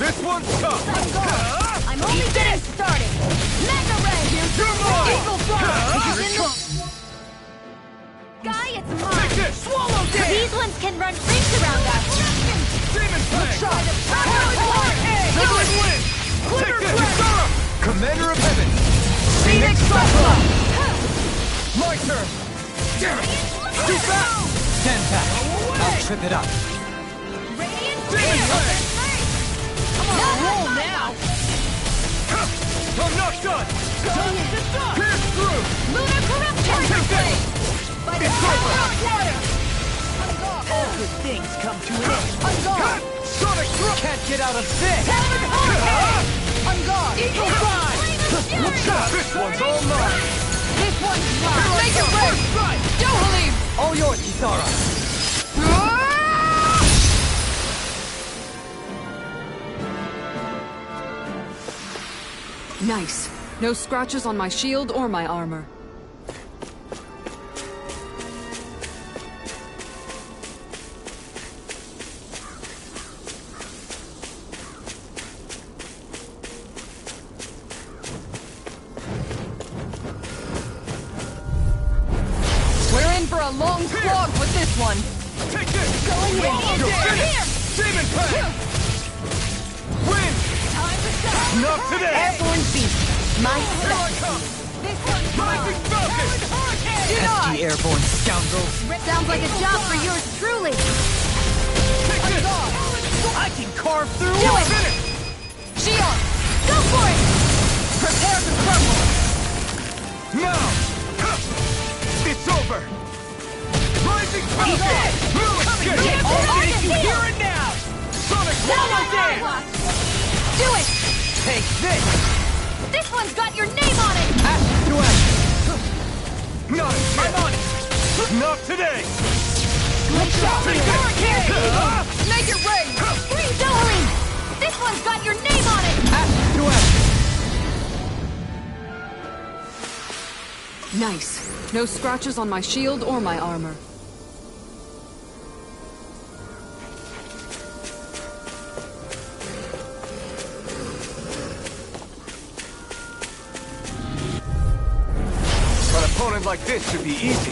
This one's tough! I'm only getting started! Mega Ray! Here's your mine! Eagle Fly! Guy, it's mine! Take this! Swallow this! These ones can run rings around us! Demon Fang! Villain win! Take this! Commander of Heaven! Phoenix Cyclone! My turn! Damn it! Too fast! Stand back! I'll trip it up! Radiant Demon Fang! Roll now! I'm not done! Pierce through! Lunar Corruption! Take this! By the It's power over! of water! All good things come to an end. On guard! Sonic Thrust! Can't get out of this! Talon Hurricane! On guard! Eagle Fly! This one's all mine! This one's mine! Make it work! Dohalim! All yours, Kisara. Nice. No scratches on my shield or my armor. We're in for a long slog with this one! Take this! Going in! You're Here! finished! Demon Fang! Win! Time to stop! Not today! Airborne Beast! My Here I come! This one's Rising Falcon! SD airborne scoundrel. Sounds like a job for yours truly! Take this! I can carve through Do it! Finish! Shionne! Go for it! Prepare to crumble! Now! It's over! Rising Falcon! No escape! You hear it now! Sonic Swallow Dance! Do it! Take this! This one's got your name on it! Ash to ash! Not I'm on it! Not today! Good shot! Take this! Make it rain! Dohalim! This one's got your name on it! Ash to ash! Nice. No scratches on my shield or my armor. An opponent like this should be easy.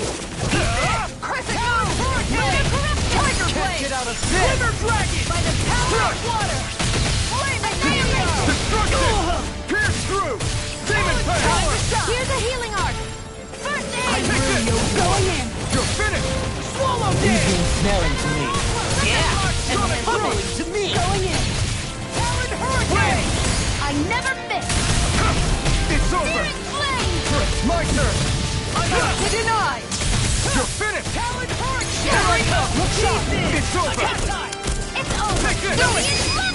Crescent Moon! Tiger Blade! Get out of this! River Dragon! By the power of water! Flame Annihilate! Destruction! Pierce through! Demon Fang! Here's a healing arc! First aid! Take this! Going in! You're finished! Swallow You've Dance! been smelling to me. Yeah! Sonic Pummeling Thrust! to me! Going in! Talon Hurricane! I never miss! It's over! Searing Flame! My turn! To deny! You're finished! Talon Hurricane! Here I come! Look shot! It's over! It's over! Take this! Do it!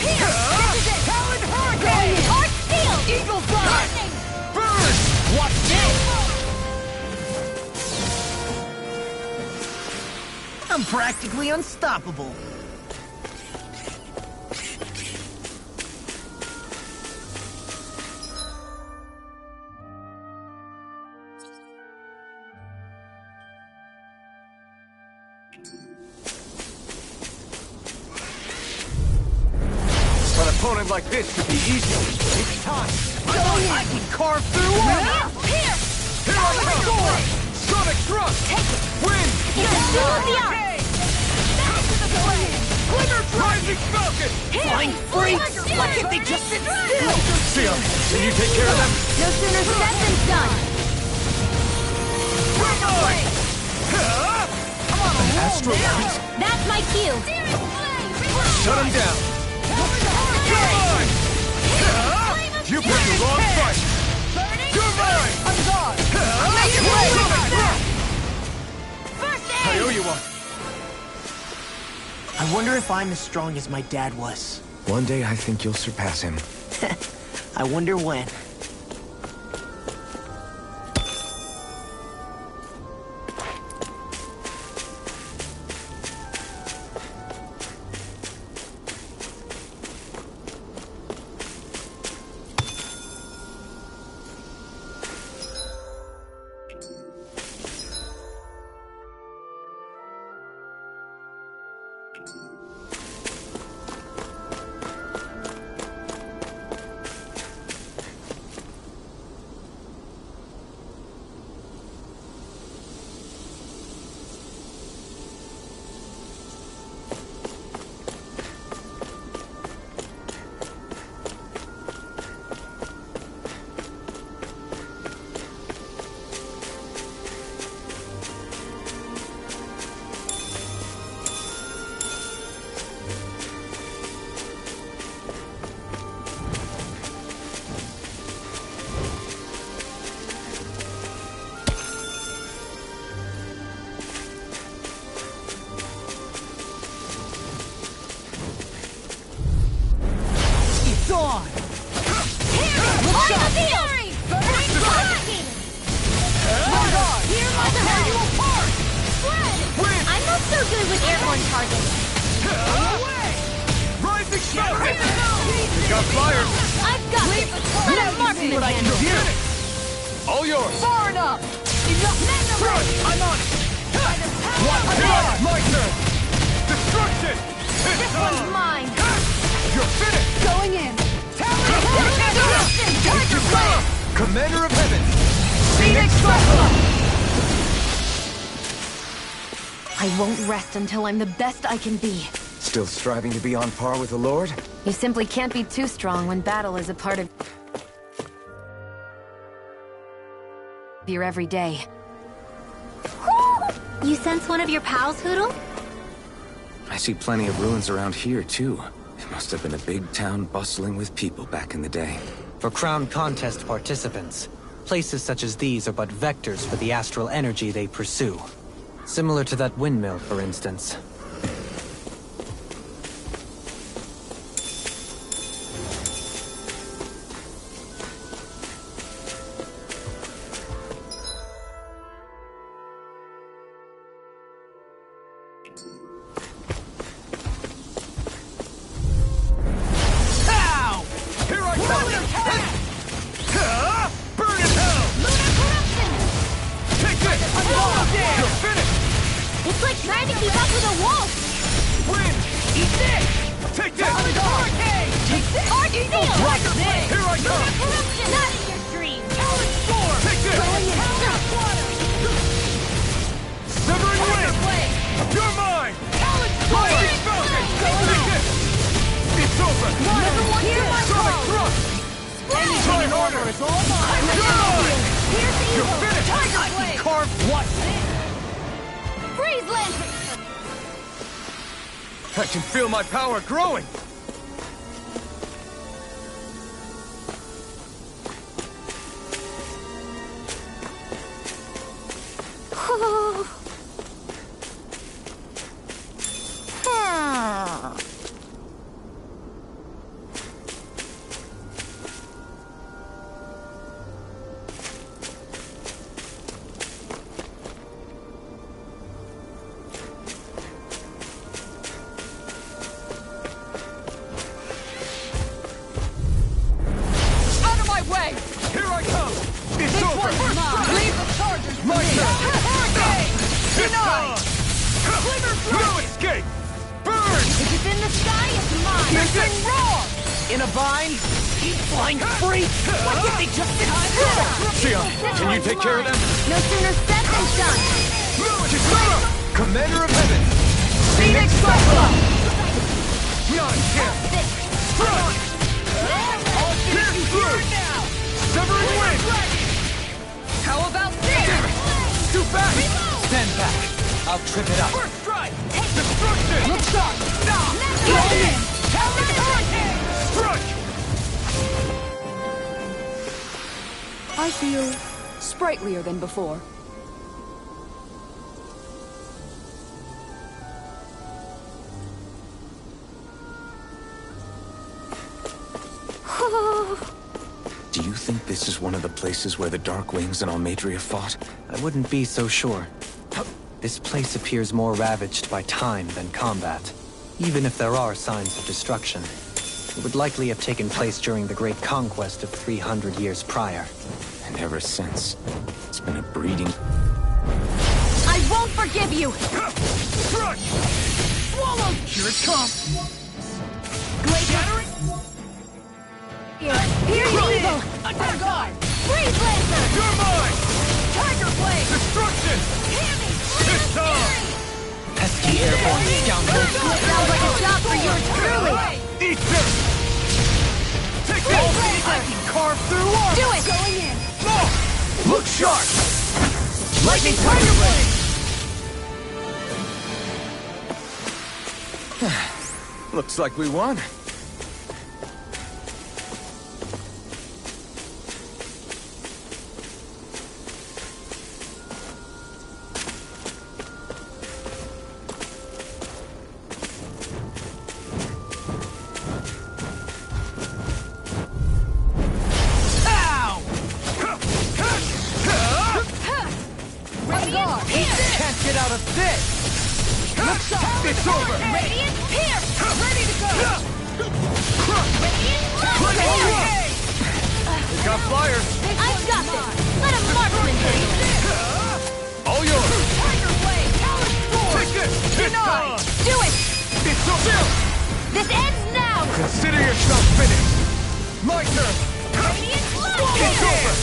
Here! This is it! Talon Hurricane! Arc Steel! Eagle Fly! Lightning! Burn! Watch this! I'm practically unstoppable. An opponent like this should be easy. It's time. I can carve through armor! Here! Here I come! Sonic Thrust! Win! You can do the arc! Back to the blade! Glitter Rising Falcon! Flying freaks! Why can't they just sit still? Shionne, can you take care of them? No sooner said than done! An astral beast. That's my cue. Shut him down. You picked the wrong fight. You're mine. I'm gone! I owe you one. I wonder if I'm as strong as my dad was. One day I think you'll surpass him. I wonder when. I'm not so good with airborne targets. Rising smoke! You got fire! I've got it. Let him mark See the what I can handle. do! All yours! Far enough! Crush! I'm on it! My turn! Destruction! This one's mine. You're finished! Going in. Commander of Heaven! I won't rest until I'm the best I can be. Still striving to be on par with the Lord? You simply can't be too strong when battle is a part of your everyday. You sense one of your pals, Hoodle? I see plenty of ruins around here, too. It must have been a big town bustling with people back in the day. For Crown Contest participants, places such as these are but vectors for the astral energy they pursue. Similar to that windmill, for instance. Here I come! Burn in hell! Take this! You're finished! It's like trying to keep up with a wolf! Win! Eat this! Take this! Hurricane! Take this! Archfield! Here I come! Corruption! Not in your dreams! Take this! Severing wind! You're mine! Lightning Falcon! Take this! It's over! Hear my Sonic call! Thrust! Try harder! It's all mine! You're mine! Here's the You're evil! finished! Tiger Blade! Carve what? Freeze Lantern! I can feel my power growing! Out of my way! Here I come! It's over! Leave the chargers! My turn! Hurricane! Denied! No escape! Burn! If it's in the sky, it's mine! Piercing roar! In a bind? Eat flying free! Why can't they just sit still? Shionne, can you take care of them? No sooner said than done! Kisara! Commander of Heaven! Phoenix Cyclone! Not him! Front! Pierce through! Severing wind! How about this? Too I'll trip it up. First strike! Destruction! Look sharp! Stop! Go in! Talon hurricane! Strike! I feel sprightlier than before. Do you think this is one of the places where the Dark Wings and Almadria fought? I wouldn't be so sure. This place appears more ravaged by time than combat. Even if there are signs of destruction, it would likely have taken place during the Great Conquest of 300 years prior. And ever since, it's been a breeding... I won't forgive you! Strike! Swallow! Here it comes! Shattering! Here's evil! Attack guard! Freeze Lancer! You're mine! Tiger Blade! Destruction! Hammy! It's time! Pesky airborne scoundrels! Sounds like a job for yours truly! Eat this! Take this! I can carve through armor! Do it! Going in! Oh! Look sharp! Lightning Tiger Blade! Looks like we won. Can't get out of this! It's over! Radiant Pierce! Ready to go! Radiant We got flyers! I've got this! Let a marksman hit! All yours! Tiger Blade! Talon Sword! Take this! It's on! Do it! It's over! This ends now! Consider yourself finished! My turn! Radiant It's Blood! over!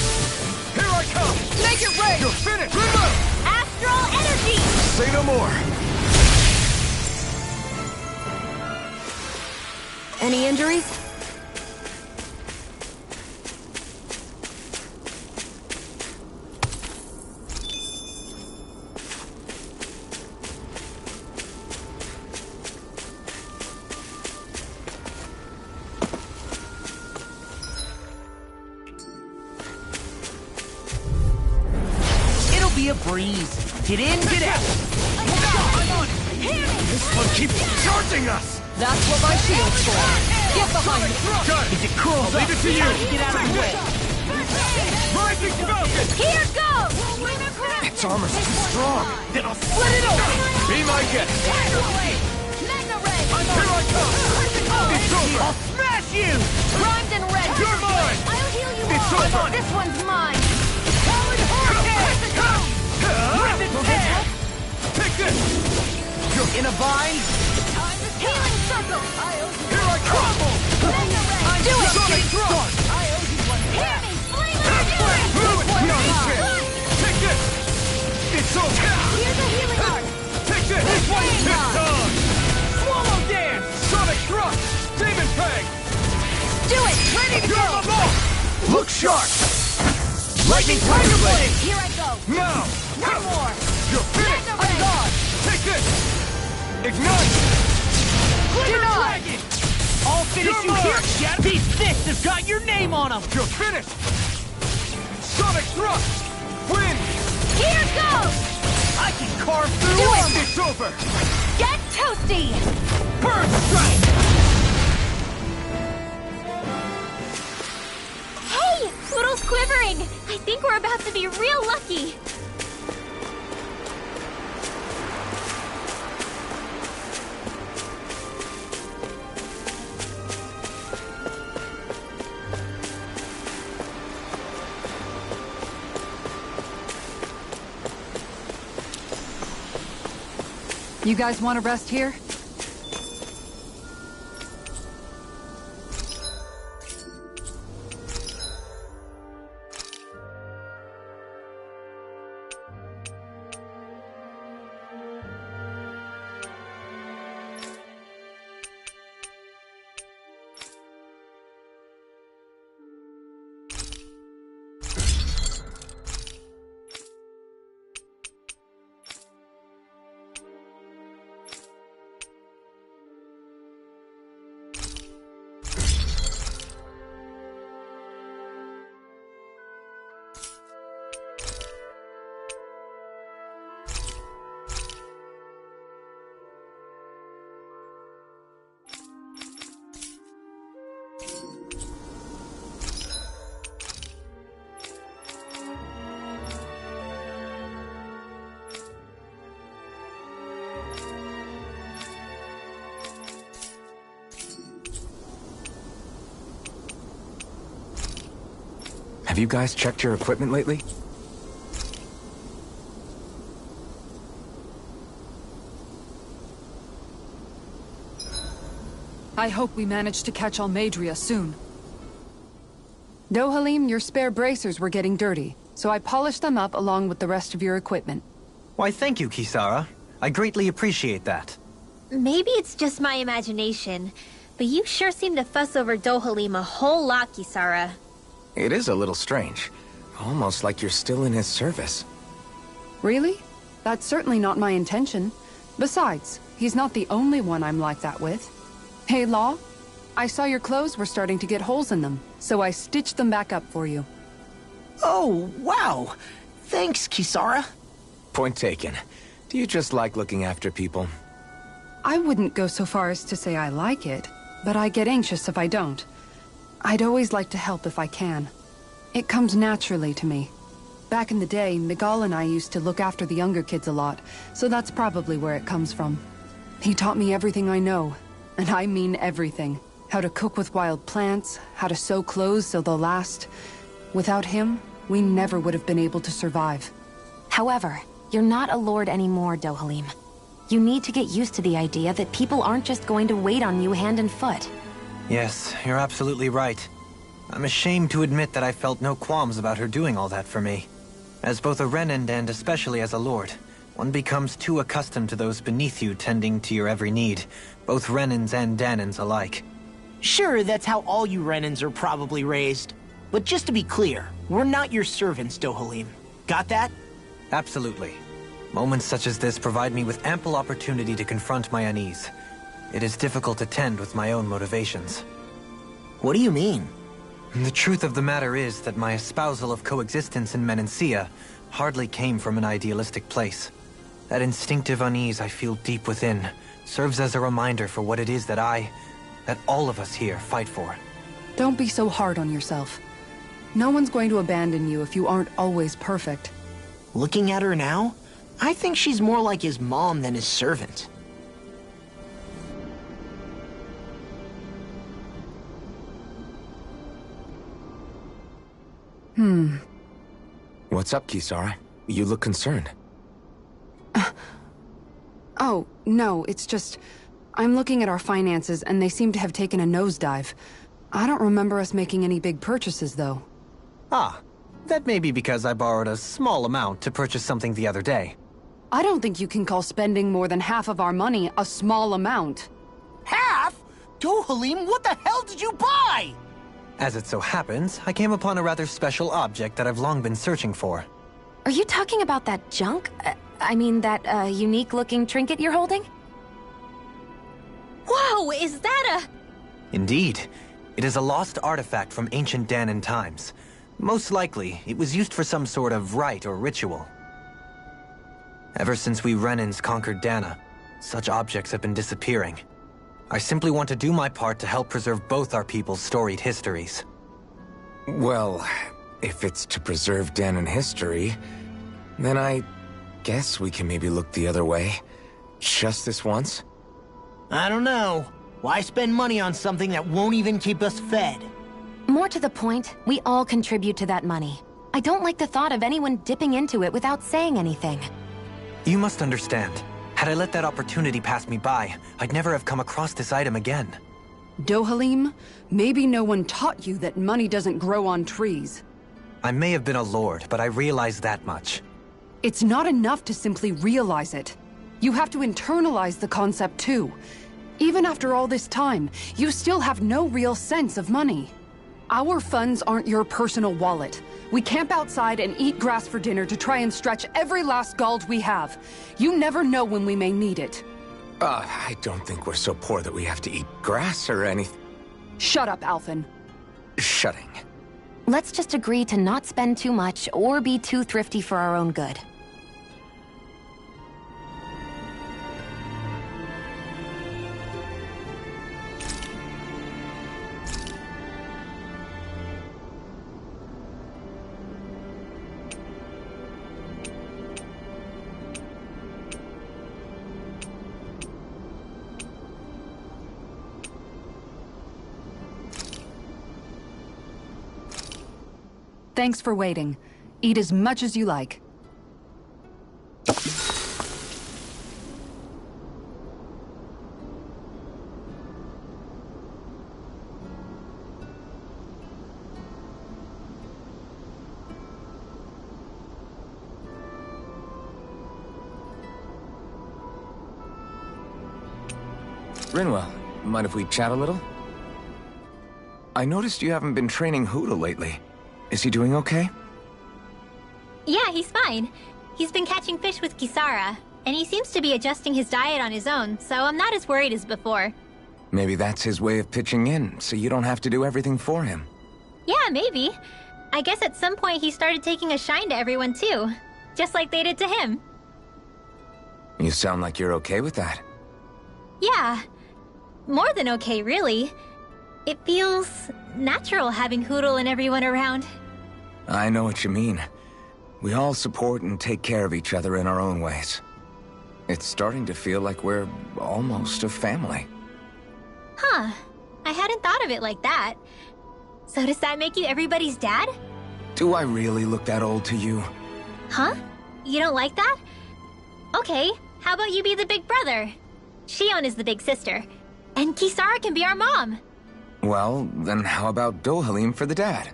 Here I come! Make it rain! You're finished! Remember! Astral Energy! Say no more! Any injuries? It'll be a breeze. Get in, get out! This one keeps charging us! That's what my shield's for. Get behind me. Got it! If it curls up, leave it to you! Get out of the way! Rising Falcon! Here goes! Its armor's too strong. Then I'll split it open! Be my guest! Tiger Blade! Mega Ray! Here I come! It's over! I'll smash you! Primed and ready! You're mine! I'll heal you It's all! over! This one's mine! Talon Hurricane! Rip its head! Take this! You're in a bind? Healing Circle! Here I crumble! Mega Ray! Do it! Sonic Thrust! Hear me! Flame Move it! No shit! Take this! It's over! Here's a healing art! Take this! This one's it's on! Swallow Dance! Sonic Thrust! Demon Peg! Do it! Ready to You're go! the ball! Look sharp! Lightning Tiger Blade! Here I go! Now! One more! You're finished! Mega Ray! Take this! Ignite! Glitter Dragon! I'll finish you here, Shadow! These fists have got your name on them! You're finished! Sonic Thrust! Win! Here goes! I can carve through Do it! armor! It's over! Get toasty! Bird Strike! Hey! Poodle's quivering! I think we're about to be real lucky! You guys want to rest here? Have you guys checked your equipment lately? I hope we manage to catch Almadria soon. Dohalim, your spare bracers were getting dirty, so I polished them up along with the rest of your equipment. Why, thank you, Kisara. I greatly appreciate that. Maybe it's just my imagination, but you sure seem to fuss over Dohalim a whole lot, Kisara. It is a little strange. Almost like you're still in his service. Really? That's certainly not my intention. Besides, he's not the only one I'm like that with. Hey, Law, I saw your clothes were starting to get holes in them, so I stitched them back up for you. Oh, wow. Thanks, Kisara. Point taken. Do you just like looking after people? I wouldn't go so far as to say I like it, but I get anxious if I don't. I'd always like to help if I can. It comes naturally to me. Back in the day, Miguel and I used to look after the younger kids a lot, so that's probably where it comes from. He taught me everything I know, and I mean everything. How to cook with wild plants, how to sew clothes so they'll last. Without him, we never would have been able to survive. However, you're not a lord anymore, Dohalim. You need to get used to the idea that people aren't just going to wait on you hand and foot. Yes, you're absolutely right. I'm ashamed to admit that I felt no qualms about her doing all that for me. As both a Renan and especially as a lord, one becomes too accustomed to those beneath you tending to your every need, both Renans and Dahnans alike. Sure, that's how all you Renans are probably raised. But just to be clear, we're not your servants, Dohalim. Got that? Absolutely. Moments such as this provide me with ample opportunity to confront my unease. It is difficult to tend with my own motivations. What do you mean? The truth of the matter is that my espousal of coexistence in Menancia hardly came from an idealistic place. That instinctive unease I feel deep within serves as a reminder for what it is that all of us here fight for. Don't be so hard on yourself. No one's going to abandon you if you aren't always perfect. Looking at her now, I think she's more like his mom than his servant. What's up, Kisara? You look concerned. Oh, no, it's just... I'm looking at our finances and they seem to have taken a nosedive. I don't remember us making any big purchases, though. Ah, that may be because I borrowed a small amount to purchase something the other day. I don't think you can call spending more than half of our money a small amount. Half? Dohalim, what the hell did you buy? As it so happens, I came upon a rather special object that I've long been searching for. Are you talking about that junk? I mean, that unique-looking trinket you're holding? Whoa, is that a... Indeed. It is a lost artifact from ancient Dahnan times. Most likely, it was used for some sort of rite or ritual. Ever since we Renans conquered Dahna, such objects have been disappearing. I simply want to do my part to help preserve both our people's storied histories. Well, if it's to preserve Dahnan history, then I guess we can maybe look the other way. Just this once? I don't know. Why spend money on something that won't even keep us fed? More to the point, we all contribute to that money. I don't like the thought of anyone dipping into it without saying anything. You must understand. Had I let that opportunity pass me by, I'd never have come across this item again. Dohalim, maybe no one taught you that money doesn't grow on trees. I may have been a lord, but I realize that much. It's not enough to simply realize it. You have to internalize the concept too. Even after all this time, you still have no real sense of money. Our funds aren't your personal wallet. We camp outside and eat grass for dinner to try and stretch every last gold we have. You never know when we may need it. I don't think we're so poor that we have to eat grass or anything. Shut up, Alphen. Shutting. Let's just agree to not spend too much or be too thrifty for our own good. thanks for waiting. Eat as much as you like. Rinwell, mind if we chat a little? I noticed you haven't been training Hoodle lately. Is he doing okay? Yeah, he's fine. He's been catching fish with Kisara, and he seems to be adjusting his diet on his own, so I'm not as worried as before. Maybe that's his way of pitching in, so you don't have to do everything for him. Yeah, maybe. I guess at some point he started taking a shine to everyone too, just like they did to him. You sound like you're okay with that. Yeah. More than okay, really. It feels natural having Hoodle and everyone around. I know what you mean. We all support and take care of each other in our own ways. It's starting to feel like we're almost a family. Huh. I hadn't thought of it like that. So does that make you everybody's dad? Do I really look that old to you? Huh? You don't like that? Okay, how about you be the big brother? Shionne is the big sister. And Kisara can be our mom. Well, then how about Dohalim for the dad?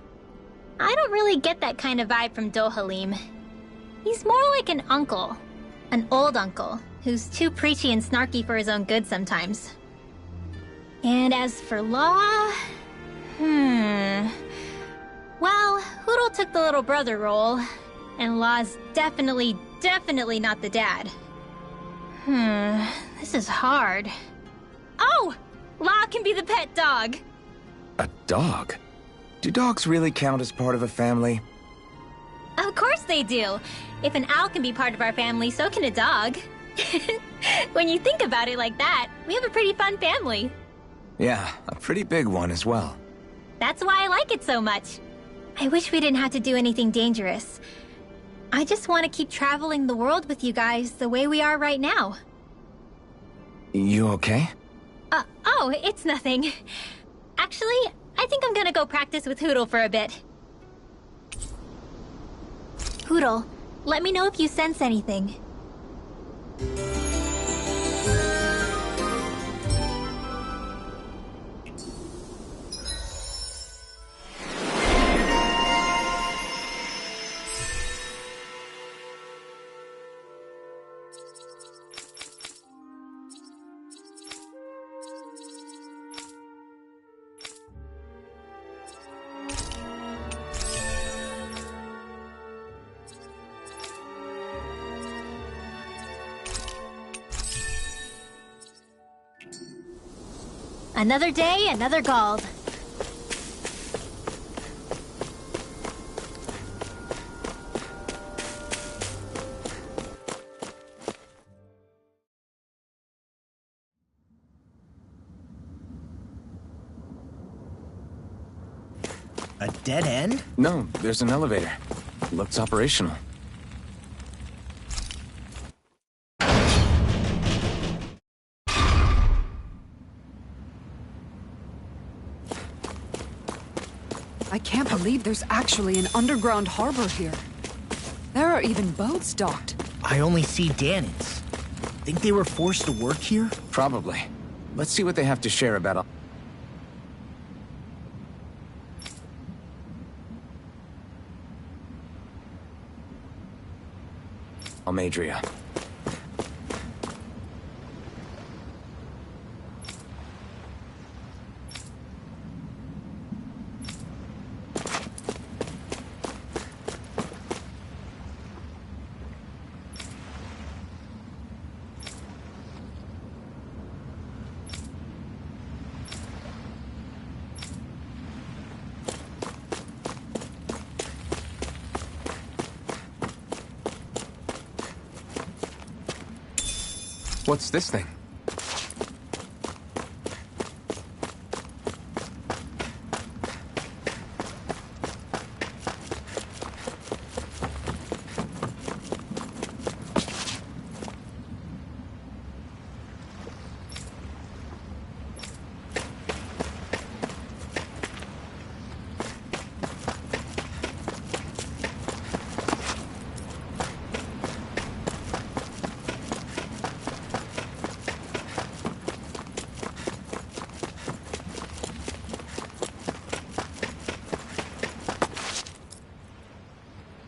I don't really get that kind of vibe from Dohalim. He's more like an uncle. An old uncle, who's too preachy and snarky for his own good sometimes. And as for Law... Well, Hoodle took the little brother role, and Law's definitely not the dad. This is hard. Oh! Law can be the pet dog! A dog? Do dogs really count as part of a family? Of course they do! If an owl can be part of our family, so can a dog. When you think about it like that, we have a pretty fun family. Yeah, a pretty big one as well. That's why I like it so much. I wish we didn't have to do anything dangerous. I just want to keep traveling the world with you guys the way we are right now. You okay? Oh, it's nothing. Actually, I think I'm gonna go practice with Hoodle for a bit. Hoodle, let me know if you sense anything. Another day, another Gald. A dead end? No, there's an elevator. Looks operational. I can't believe there's actually an underground harbor here. There are even boats docked. I only see Dahnans. Think they were forced to work here? Probably. Let's see what they have to share about Almadria. What's this thing?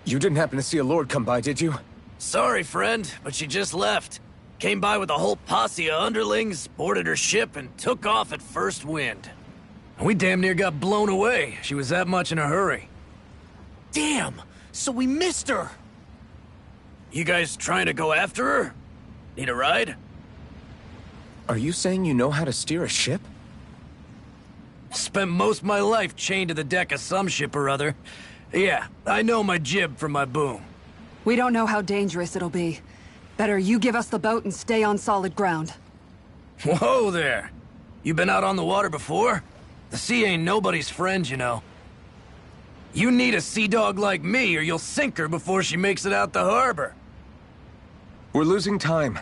You didn't happen to see a lord come by, did you? Sorry, friend, but she just left. Came by with a whole posse of underlings, boarded her ship, and took off at first wind. We damn near got blown away. She was that much in a hurry. Damn! So we missed her! You guys trying to go after her? Need a ride? Are you saying you know how to steer a ship? Spent most of my life chained to the deck of some ship or other. Yeah, I know my jib from my boom. We don't know how dangerous it'll be. Better you give us the boat and stay on solid ground. Whoa there! You been out on the water before? The sea ain't nobody's friend, you know. You need a sea dog like me, or you'll sink her before she makes it out the harbor. We're losing time.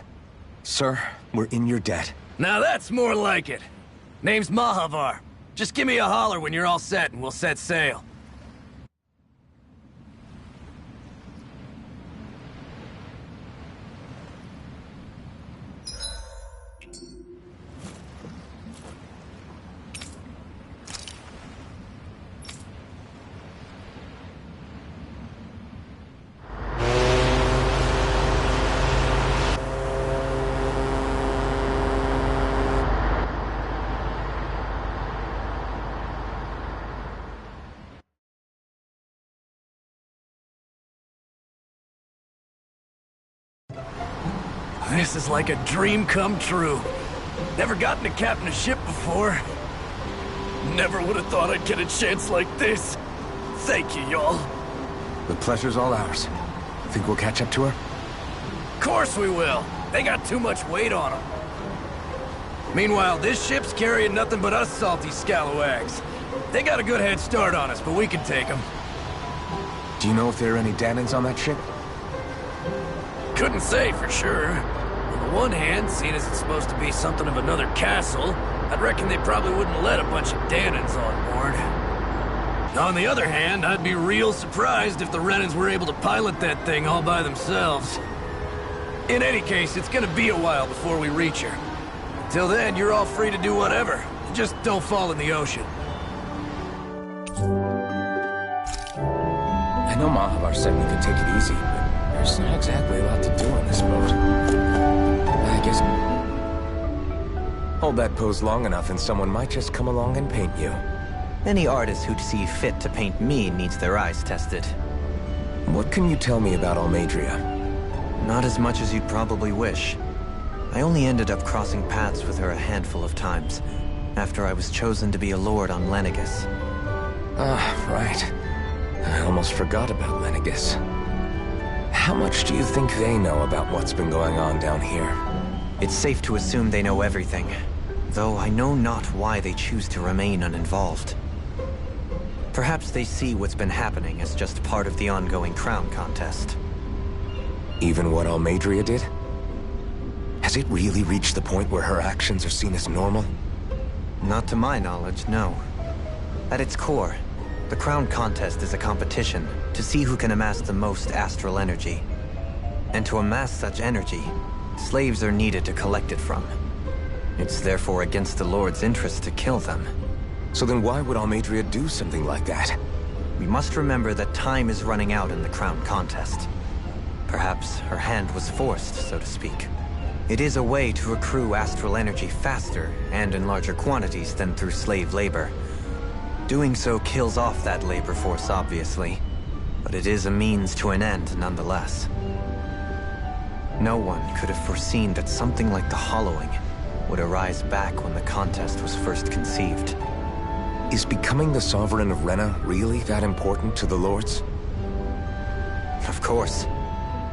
Sir, we're in your debt. Now that's more like it. Name's Mahavar. Just give me a holler when you're all set and we'll set sail. This is like a dream come true. Never gotten to captain a ship before. Never would have thought I'd get a chance like this. Thank you, y'all. The pleasure's all ours. Think we'll catch up to her? Course we will. They got too much weight on them. Meanwhile, this ship's carrying nothing but us salty scalawags. They got a good head start on us, but we can take them. Do you know if there are any Dahnans on that ship? Couldn't say for sure. On the one hand, seeing as it's supposed to be something of another castle, I'd reckon they probably wouldn't let a bunch of Dahnans on board. On the other hand, I'd be real surprised if the Renans were able to pilot that thing all by themselves. In any case, it's gonna be a while before we reach her. Till then, you're all free to do whatever. Just don't fall in the ocean. I know Mahavar said we could take it easy, but there's not exactly a lot to do on this boat. I guess... Hold that pose long enough and someone might just come along and paint you. Any artist who'd see fit to paint me needs their eyes tested. What can you tell me about Almeidrea? Not as much as you'd probably wish. I only ended up crossing paths with her a handful of times, after I was chosen to be a lord on Lenegis. Ah, right. I almost forgot about Lenegis. How much do you think they know about what's been going on down here? It's safe to assume they know everything, though I know not why they choose to remain uninvolved. Perhaps they see what's been happening as just part of the ongoing crown contest. Even what Almeidrea did? Has it really reached the point where her actions are seen as normal? Not to my knowledge, no. At its core, the crown contest is a competition to see who can amass the most astral energy. And to amass such energy, slaves are needed to collect it from. It's therefore against the Lord's interest to kill them. So then why would Almeidrea do something like that? We must remember that time is running out in the crown contest. Perhaps her hand was forced, so to speak. It is a way to accrue astral energy faster and in larger quantities than through slave labor. Doing so kills off that labor force, obviously, but it is a means to an end nonetheless. No one could have foreseen that something like the Hollowing would arise back when the contest was first conceived. Is becoming the Sovereign of Rena really that important to the Lords? Of course.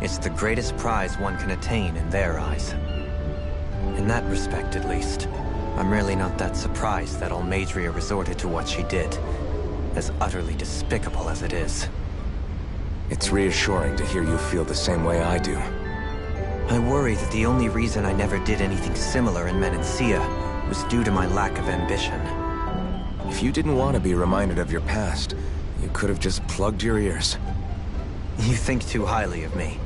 It's the greatest prize one can attain in their eyes. In that respect, at least, I'm really not that surprised that Almeidrea resorted to what she did, as utterly despicable as it is. It's reassuring to hear you feel the same way I do. I worry that the only reason I never did anything similar in Menancia was due to my lack of ambition. If you didn't want to be reminded of your past, you could have just plugged your ears. You think too highly of me.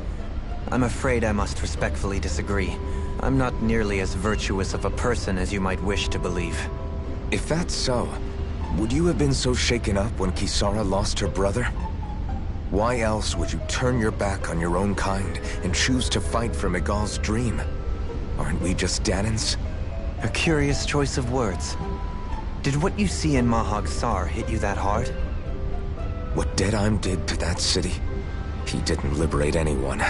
I'm afraid I must respectfully disagree. I'm not nearly as virtuous of a person as you might wish to believe. If that's so, would you have been so shaken up when Kisara lost her brother? Why else would you turn your back on your own kind and choose to fight for Miguel's dream? Aren't we just Dahnans? A curious choice of words. Did what you see in Mahag Sar hit you that hard? What Deadheim did to that city, he didn't liberate anyone.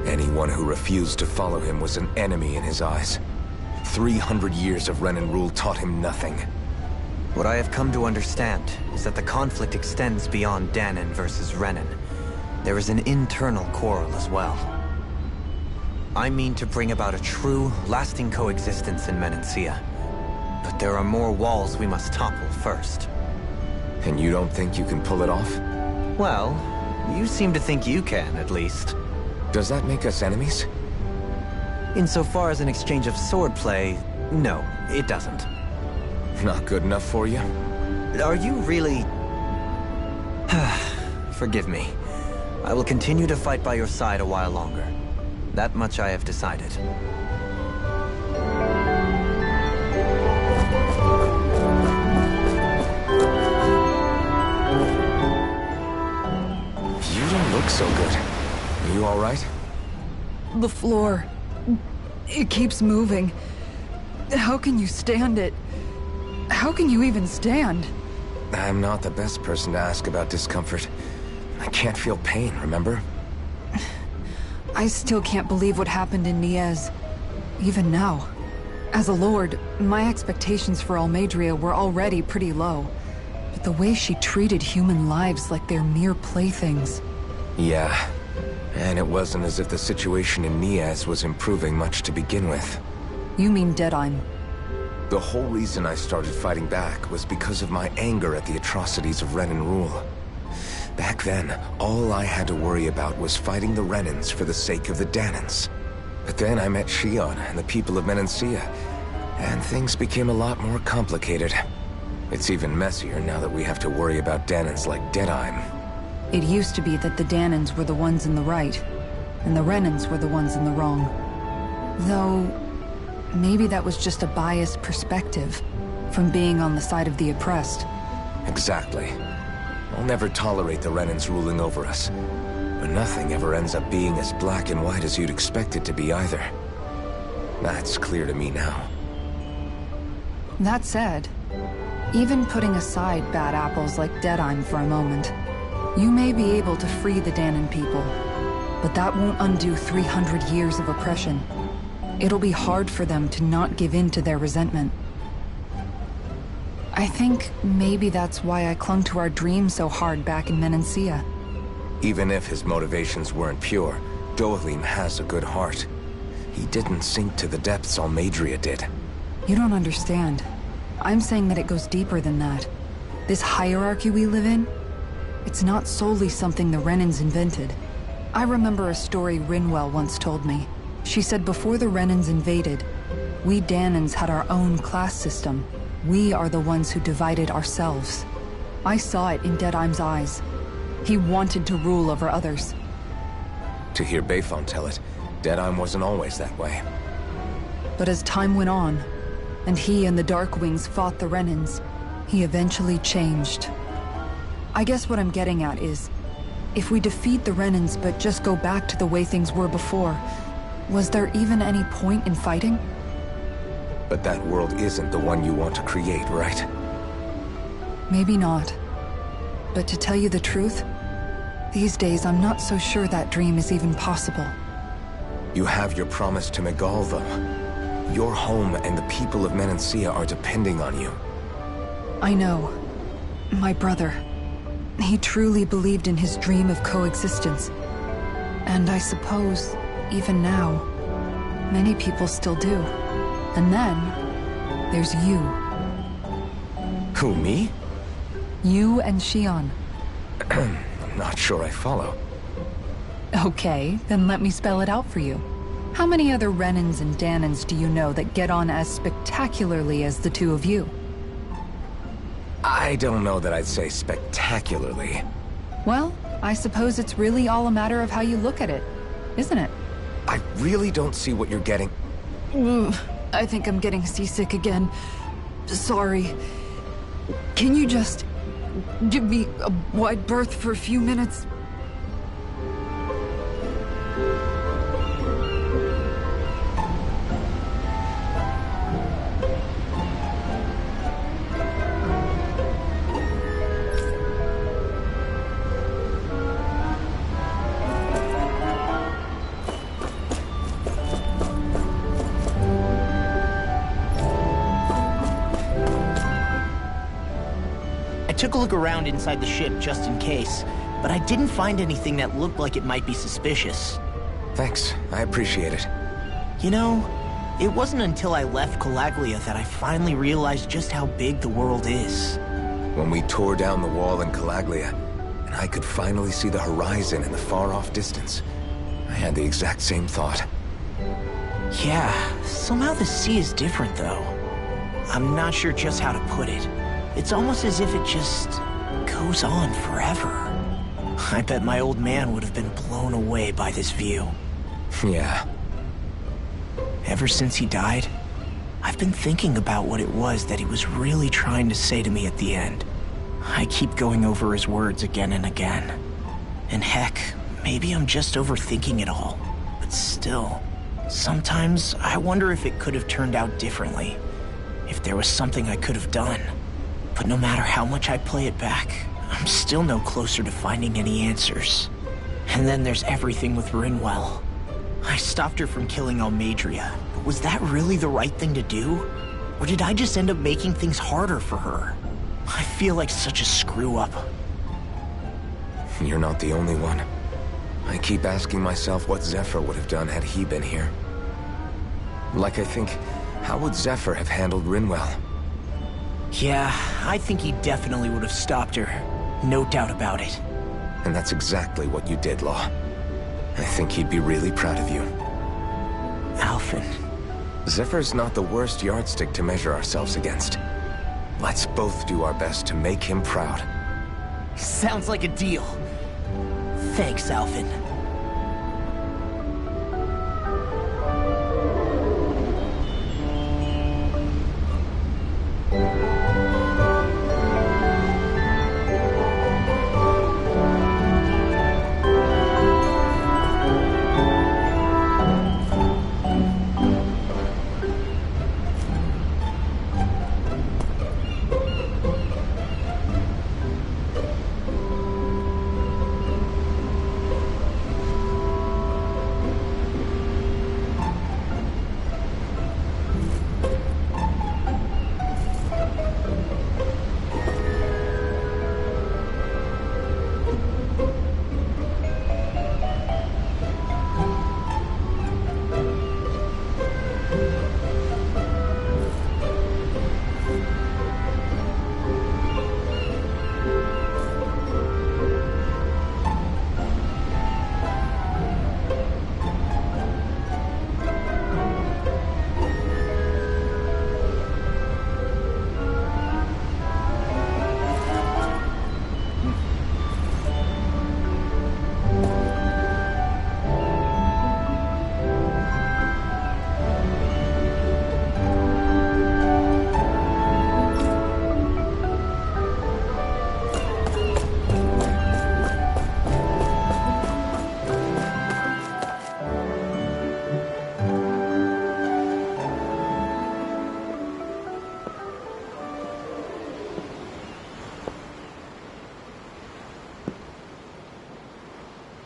Anyone who refused to follow him was an enemy in his eyes. 300 years of Renan rule taught him nothing. What I have come to understand is that the conflict extends beyond Dahna versus Renan. There is an internal quarrel as well. I mean to bring about a true, lasting coexistence in Menancia. But there are more walls we must topple first. And you don't think you can pull it off? Well, you seem to think you can, at least. Does that make us enemies? Insofar as an exchange of swordplay, no, it doesn't. Not good enough for you? Are you really... Forgive me. I will continue to fight by your side a while longer. That much I have decided. You don't look so good. Are you all right? The floor. It keeps moving. How can you stand it? How can you even stand? I'm not the best person to ask about discomfort. I can't feel pain, remember? I still can't believe what happened in Niez. Even now. As a lord, my expectations for Almeidrea were already pretty low. But the way she treated human lives like they're mere playthings. Yeah. And it wasn't as if the situation in Niez was improving much to begin with. You mean Deadheim? The whole reason I started fighting back was because of my anger at the atrocities of Renan rule. Back then, all I had to worry about was fighting the Renans for the sake of the Dahnans. But then I met Shionne and the people of Menancia, and things became a lot more complicated. It's even messier now that we have to worry about Dahnans like Deadheim. It used to be that the Dahnans were the ones in the right, and the Renans were the ones in the wrong. Though, maybe that was just a biased perspective, from being on the side of the oppressed. Exactly. I'll never tolerate the Renans ruling over us. But nothing ever ends up being as black and white as you'd expect it to be either. That's clear to me now. That said, even putting aside bad apples like Deadheim for a moment, you may be able to free the Dahnan people, but that won't undo 300 years of oppression. It'll be hard for them to not give in to their resentment. I think maybe that's why I clung to our dream so hard back in Menancia. Even if his motivations weren't pure, Dohalim has a good heart. He didn't sink to the depths Almeidrea did. You don't understand. I'm saying that it goes deeper than that. This hierarchy we live in, it's not solely something the Renans invented. I remember a story Rinwell once told me. She said before the Renans invaded, we Dahnans had our own class system. We are the ones who divided ourselves. I saw it in Deadheim's eyes. He wanted to rule over others. To hear Bayfon tell it, Deadheim wasn't always that way. But as time went on, and he and the Darkwings fought the Renans, he eventually changed. I guess what I'm getting at is, if we defeat the Renans but just go back to the way things were before, was there even any point in fighting? But that world isn't the one you want to create, right? Maybe not. But to tell you the truth, these days I'm not so sure that dream is even possible. You have your promise to Miguel, though. Your home and the people of Menancia are depending on you. I know. My brother. He truly believed in his dream of coexistence. And I suppose, even now, many people still do. And then, there's you. Who, me? You and Shionne. I'm not sure I follow. Okay, then let me spell it out for you. How many other Renans and Dahnans do you know that get on as spectacularly as the two of you? I don't know that I'd say spectacularly. Well, I suppose it's really all a matter of how you look at it, isn't it? I really don't see what you're getting. I think I'm getting seasick again. Sorry. Can you just give me a wide berth for a few minutes? I took a look around inside the ship just in case, but I didn't find anything that looked like it might be suspicious. Thanks, I appreciate it. You know, it wasn't until I left Calaglia that I finally realized just how big the world is. When we tore down the wall in Calaglia, and I could finally see the horizon in the far-off distance, I had the exact same thought. Yeah, somehow the sea is different though. I'm not sure just how to put it. It's almost as if it just goes on forever. I bet my old man would have been blown away by this view. Yeah. Ever since he died, I've been thinking about what it was that he was really trying to say to me at the end. I keep going over his words again and again. And heck, maybe I'm just overthinking it all. But still, sometimes I wonder if it could have turned out differently. If there was something I could have done. But no matter how much I play it back, I'm still no closer to finding any answers. And then there's everything with Rinwell. I stopped her from killing Almadria, but was that really the right thing to do? Or did I just end up making things harder for her? I feel like such a screw-up. You're not the only one. I keep asking myself what Zephyr would have done had he been here. Like I think, how would Zephyr have handled Rinwell? Yeah, I think he definitely would have stopped her. No doubt about it. And that's exactly what you did, Law. I think he'd be really proud of you. Alphen. Zephyr's not the worst yardstick to measure ourselves against. Let's both do our best to make him proud. Sounds like a deal. Thanks, Alphen.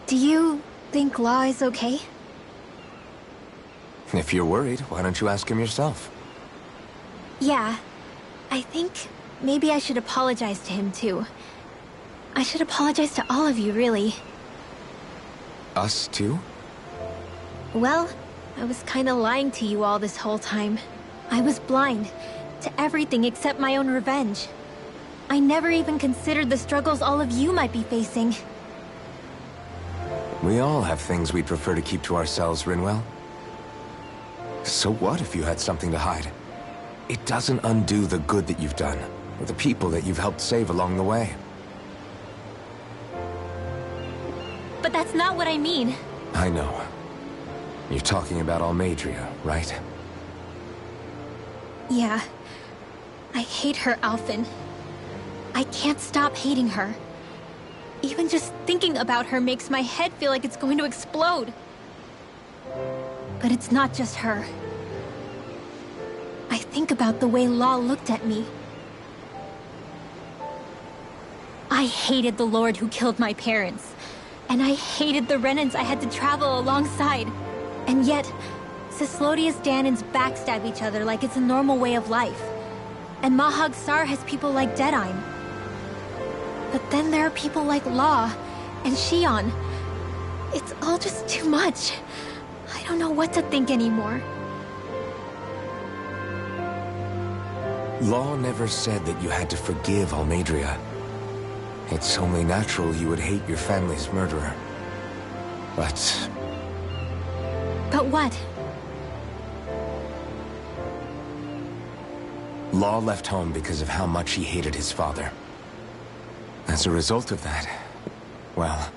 Do you think Law is okay? If you're worried, why don't you ask him yourself? Yeah. I think maybe I should apologize to him too. I should apologize to all of you, really. Us too? Well, I was kinda lying to you all this whole time. I was blind to everything except my own revenge. I never even considered the struggles all of you might be facing. We all have things we'd prefer to keep to ourselves, Rinwell. So what if you had something to hide? It doesn't undo the good that you've done, or the people that you've helped save along the way. But that's not what I mean. I know. You're talking about Almadria, right? Yeah. I hate her, Alphen. I can't stop hating her. Even just thinking about her makes my head feel like it's going to explode. But it's not just her. I think about the way Law looked at me. I hated the Lord who killed my parents. And I hated the Renans I had to travel alongside. And yet, Cyslodia's Dahnans backstab each other like it's a normal way of life. And Mahag Sar has people like Deadeye. But then there are people like Law and Shionne. It's all just too much. I don't know what to think anymore. Law never said that you had to forgive Almeidrea. It's only natural you would hate your family's murderer. But... But what? Law left home because of how much he hated his father. As a result of that, well...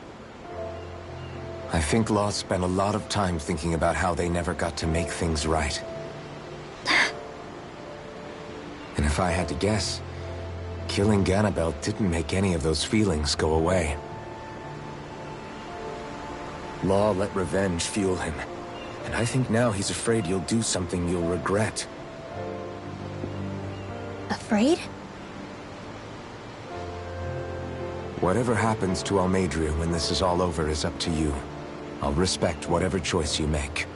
I think Law spent a lot of time thinking about how they never got to make things right. And if I had to guess, killing Ganabel didn't make any of those feelings go away. Law let revenge fuel him, and I think now he's afraid you'll do something you'll regret. Afraid? Whatever happens to Almeidrea when this is all over is up to you. I'll respect whatever choice you make.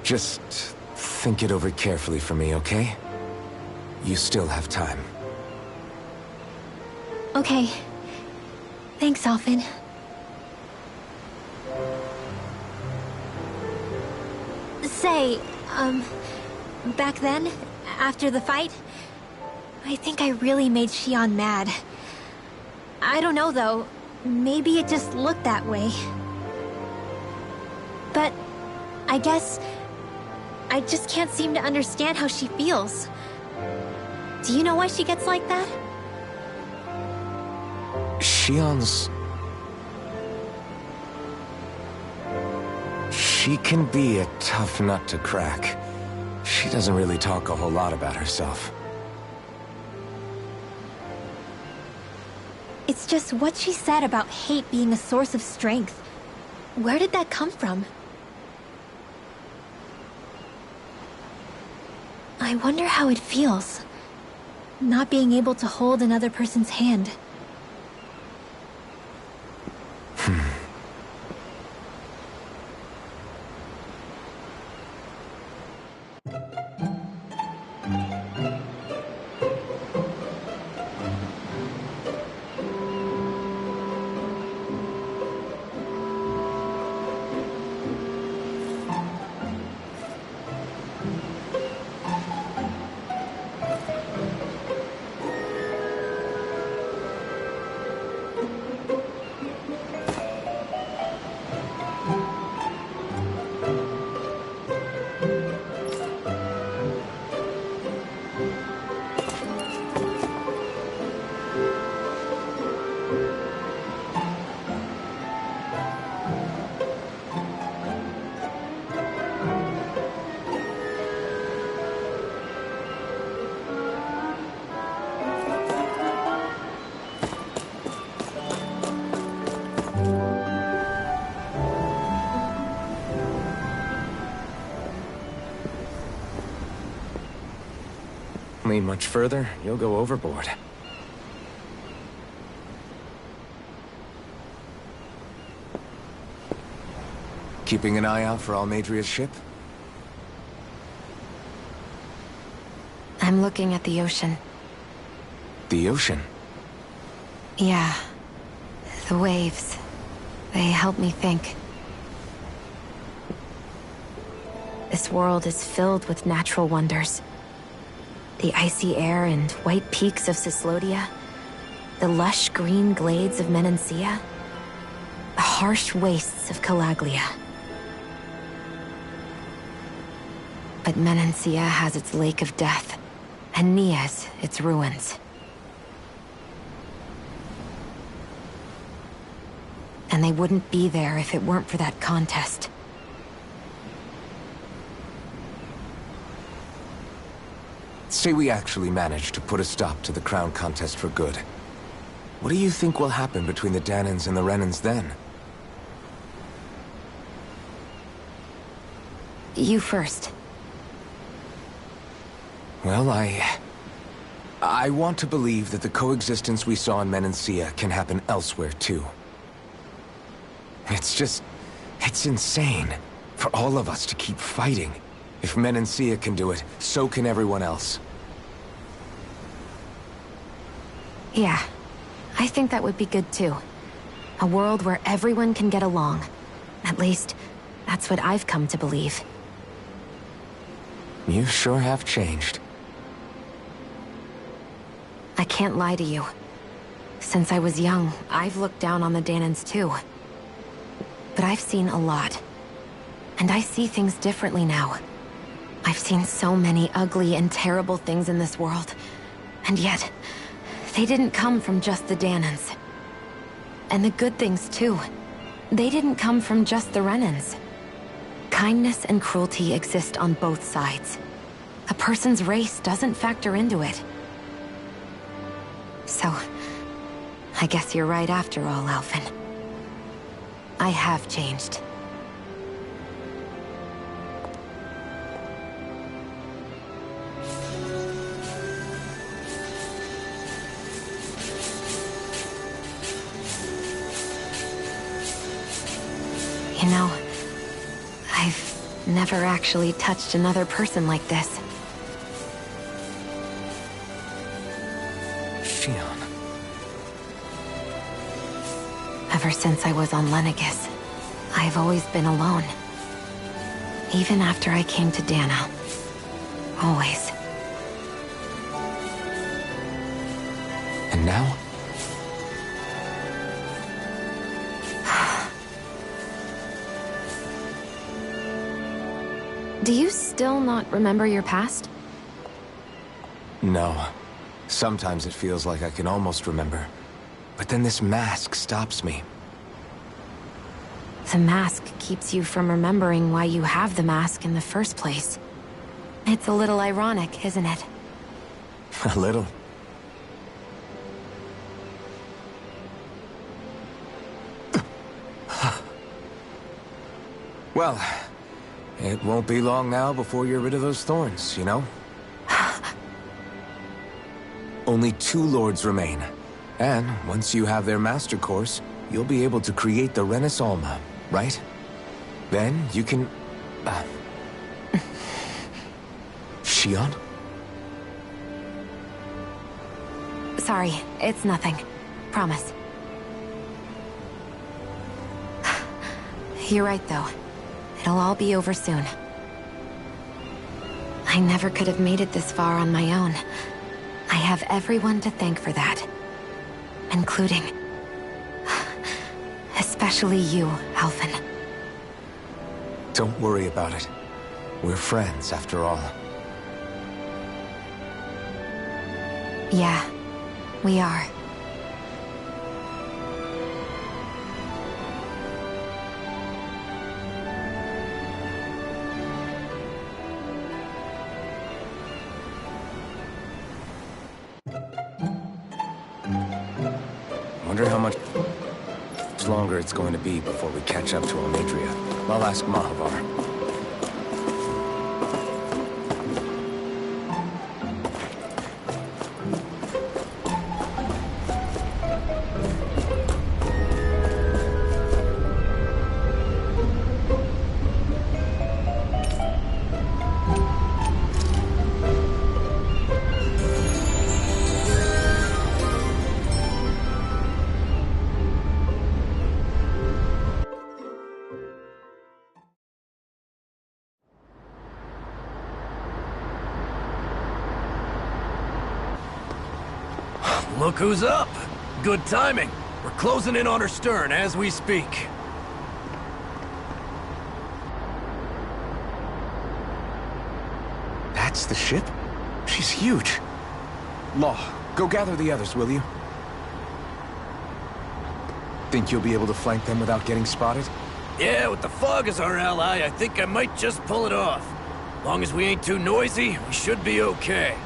Just think it over carefully for me, okay? You still have time. Okay. Thanks, Alphen. Say, back then, after the fight, I think I really made Shionne mad. I don't know, though. Maybe it just looked that way. But I guess I just can't seem to understand how she feels. Do you know why she gets like that? Shionne's... She can be a tough nut to crack. She doesn't really talk a whole lot about herself. It's just what she said about hate being a source of strength. Where did that come from? I wonder how it feels, not being able to hold another person's hand. Lean much further, you'll go overboard. Keeping an eye out for Almeidrea's ship? I'm looking at the ocean. The ocean? Yeah. The waves. They help me think. This world is filled with natural wonders. The icy air and white peaks of Cyslodia, the lush green glades of Menancia, the harsh wastes of Calaglia. But Menancia has its Lake of Death, and Nias its ruins. And they wouldn't be there if it weren't for that contest. Say we actually managed to put a stop to the crown contest for good. What do you think will happen between the Dahnans and the Renans then? You first. Well, I want to believe that the coexistence we saw in Menancia can happen elsewhere, too. It's insane for all of us to keep fighting. If Menancia can do it, so can everyone else. Yeah, I think that would be good too. A world where everyone can get along. At least, that's what I've come to believe. You sure have changed. I can't lie to you. Since I was young, I've looked down on the Dahnans too. But I've seen a lot. And I see things differently now. I've seen so many ugly and terrible things in this world. And yet, they didn't come from just the Dahnans. And the good things too. They didn't come from just the Renans. Kindness and cruelty exist on both sides. A person's race doesn't factor into it. So, I guess you're right after all, Alphen. I have changed. You know, I've never actually touched another person like this. Shionne. Ever since I was on Lenegis, I've always been alone. Even after I came to Dahna. Always. And now? Do you still not remember your past? No. Sometimes it feels like I can almost remember. But then this mask stops me. The mask keeps you from remembering why you have the mask in the first place. It's a little ironic, isn't it? A little. Well, it won't be long now before you're rid of those thorns, you know? Only 2 lords remain. And once you have their master course, you'll be able to create the Renis Alma, right? Then you can... Shionne? Sorry, it's nothing. Promise. You're right, though. It'll all be over soon. I never could have made it this far on my own. I have everyone to thank for that. Including... especially you, Alphen. Don't worry about it. We're friends, after all. Yeah, we are. Wonder how much longer it's going to be before we catch up to Almadria. I'll ask Mahavar. Look who's up! Good timing. We're closing in on her stern as we speak. That's the ship? She's huge. Law, go gather the others, will you? Think you'll be able to flank them without getting spotted? Yeah, with the fog as our ally, I think I might just pull it off. Long as we ain't too noisy, we should be okay.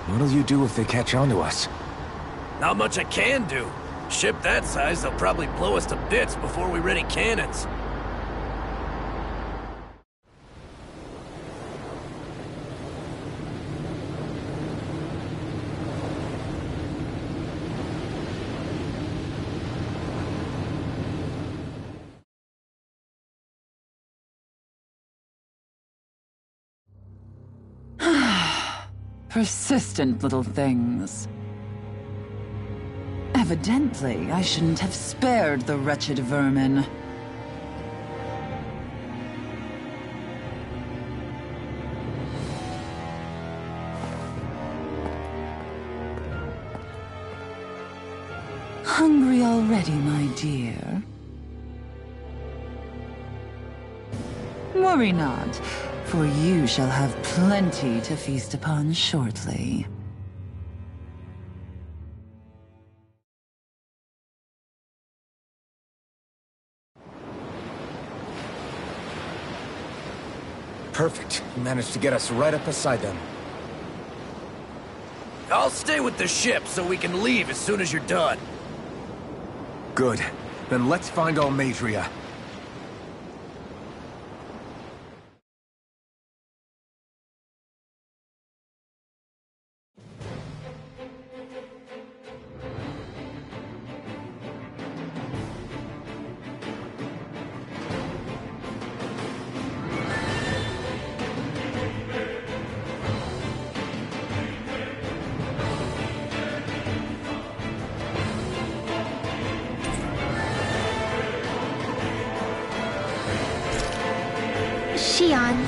What'll you do if they catch on to us? Not much I can do. Ship that size, they'll probably blow us to bits before we ready cannons. Persistent little things. Evidently, I shouldn't have spared the wretched vermin. Hungry already, my dear? Worry not, for you shall have plenty to feast upon shortly. Perfect. You managed to get us right up beside them. I'll stay with the ship so we can leave as soon as you're done. Good. Then let's find Almadria. Shionne,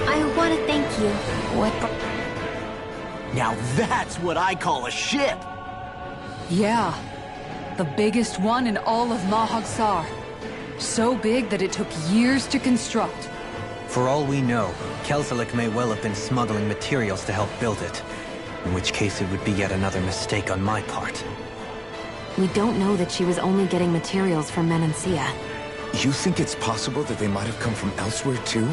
I want to thank you. What? Now that's what I call a ship! Yeah. The biggest one in all of Mahagsar. So big that it took years to construct. For all we know, Kelzelik may well have been smuggling materials to help build it. In which case it would be yet another mistake on my part. We don't know that she was only getting materials from Menancia. You think it's possible that they might have come from elsewhere too?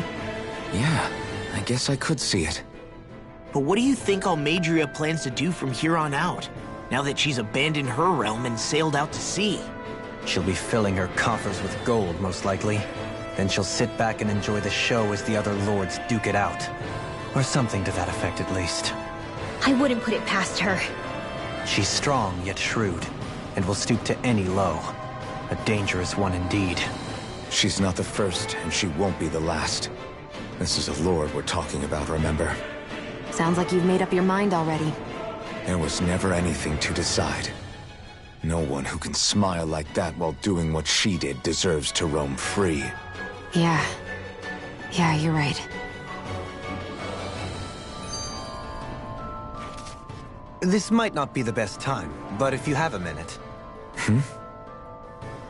Yeah, I guess I could see it. But what do you think Almadria plans to do from here on out, now that she's abandoned her realm and sailed out to sea? She'll be filling her coffers with gold, most likely. Then she'll sit back and enjoy the show as the other lords duke it out. Or something to that effect, at least. I wouldn't put it past her. She's strong, yet shrewd, and will stoop to any low. A dangerous one indeed. She's not the first, and she won't be the last. This is a lord we're talking about, remember? Sounds like you've made up your mind already. There was never anything to decide. No one who can smile like that while doing what she did deserves to roam free. Yeah, you're right. This might not be the best time, but if you have a minute...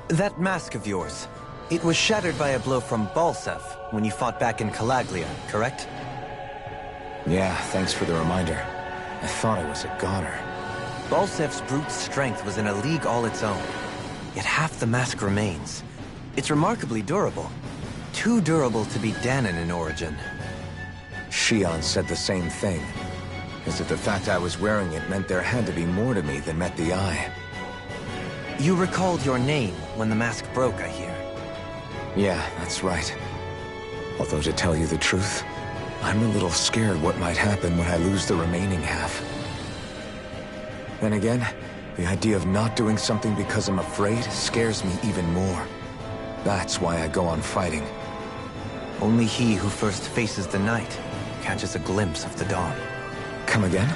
That mask of yours, it was shattered by a blow from Balsev when you fought back in Calaglia, correct? Yeah, thanks for the reminder. I thought I was a goner. Balsev's brute strength was in a league all its own. Yet half the mask remains. It's remarkably durable. Too durable to be Dahnan in origin. Shionne said the same thing. As if the fact I was wearing it meant there had to be more to me than met the eye. You recalled your name when the mask broke, I hear. Yeah, that's right. Although to tell you the truth, I'm a little scared what might happen when I lose the remaining half. Then again, the idea of not doing something because I'm afraid scares me even more. That's why I go on fighting. Only he who first faces the night catches a glimpse of the dawn. Come again?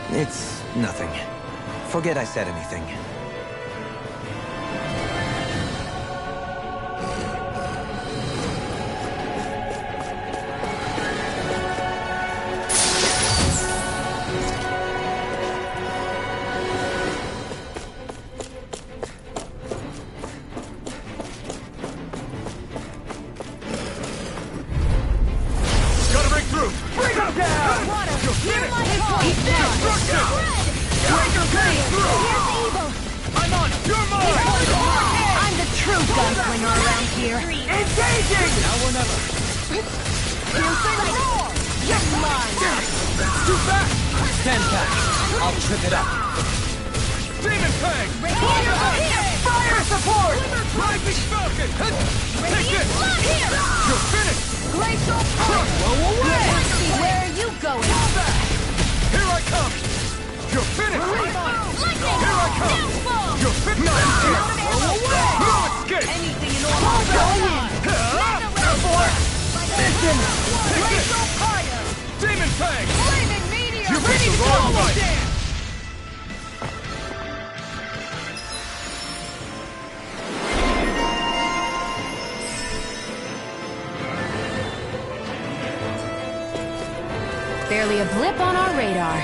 It's nothing. Forget I said anything. Too fast! Stand back. I'll trip it up. Demon Fang! Fire support! Rising Falcon! Take it! You're finished! Glacial Punch! Blow away! Where are you going? Fall back! Here I come! You're finished! Here I come! You're finished! No escape! Blow away! No escape! Anything in order. Going in. Listen! Glacial Fire! Demon Fang! Flaming Meteor! You ready to go! Barely a blip on our radar.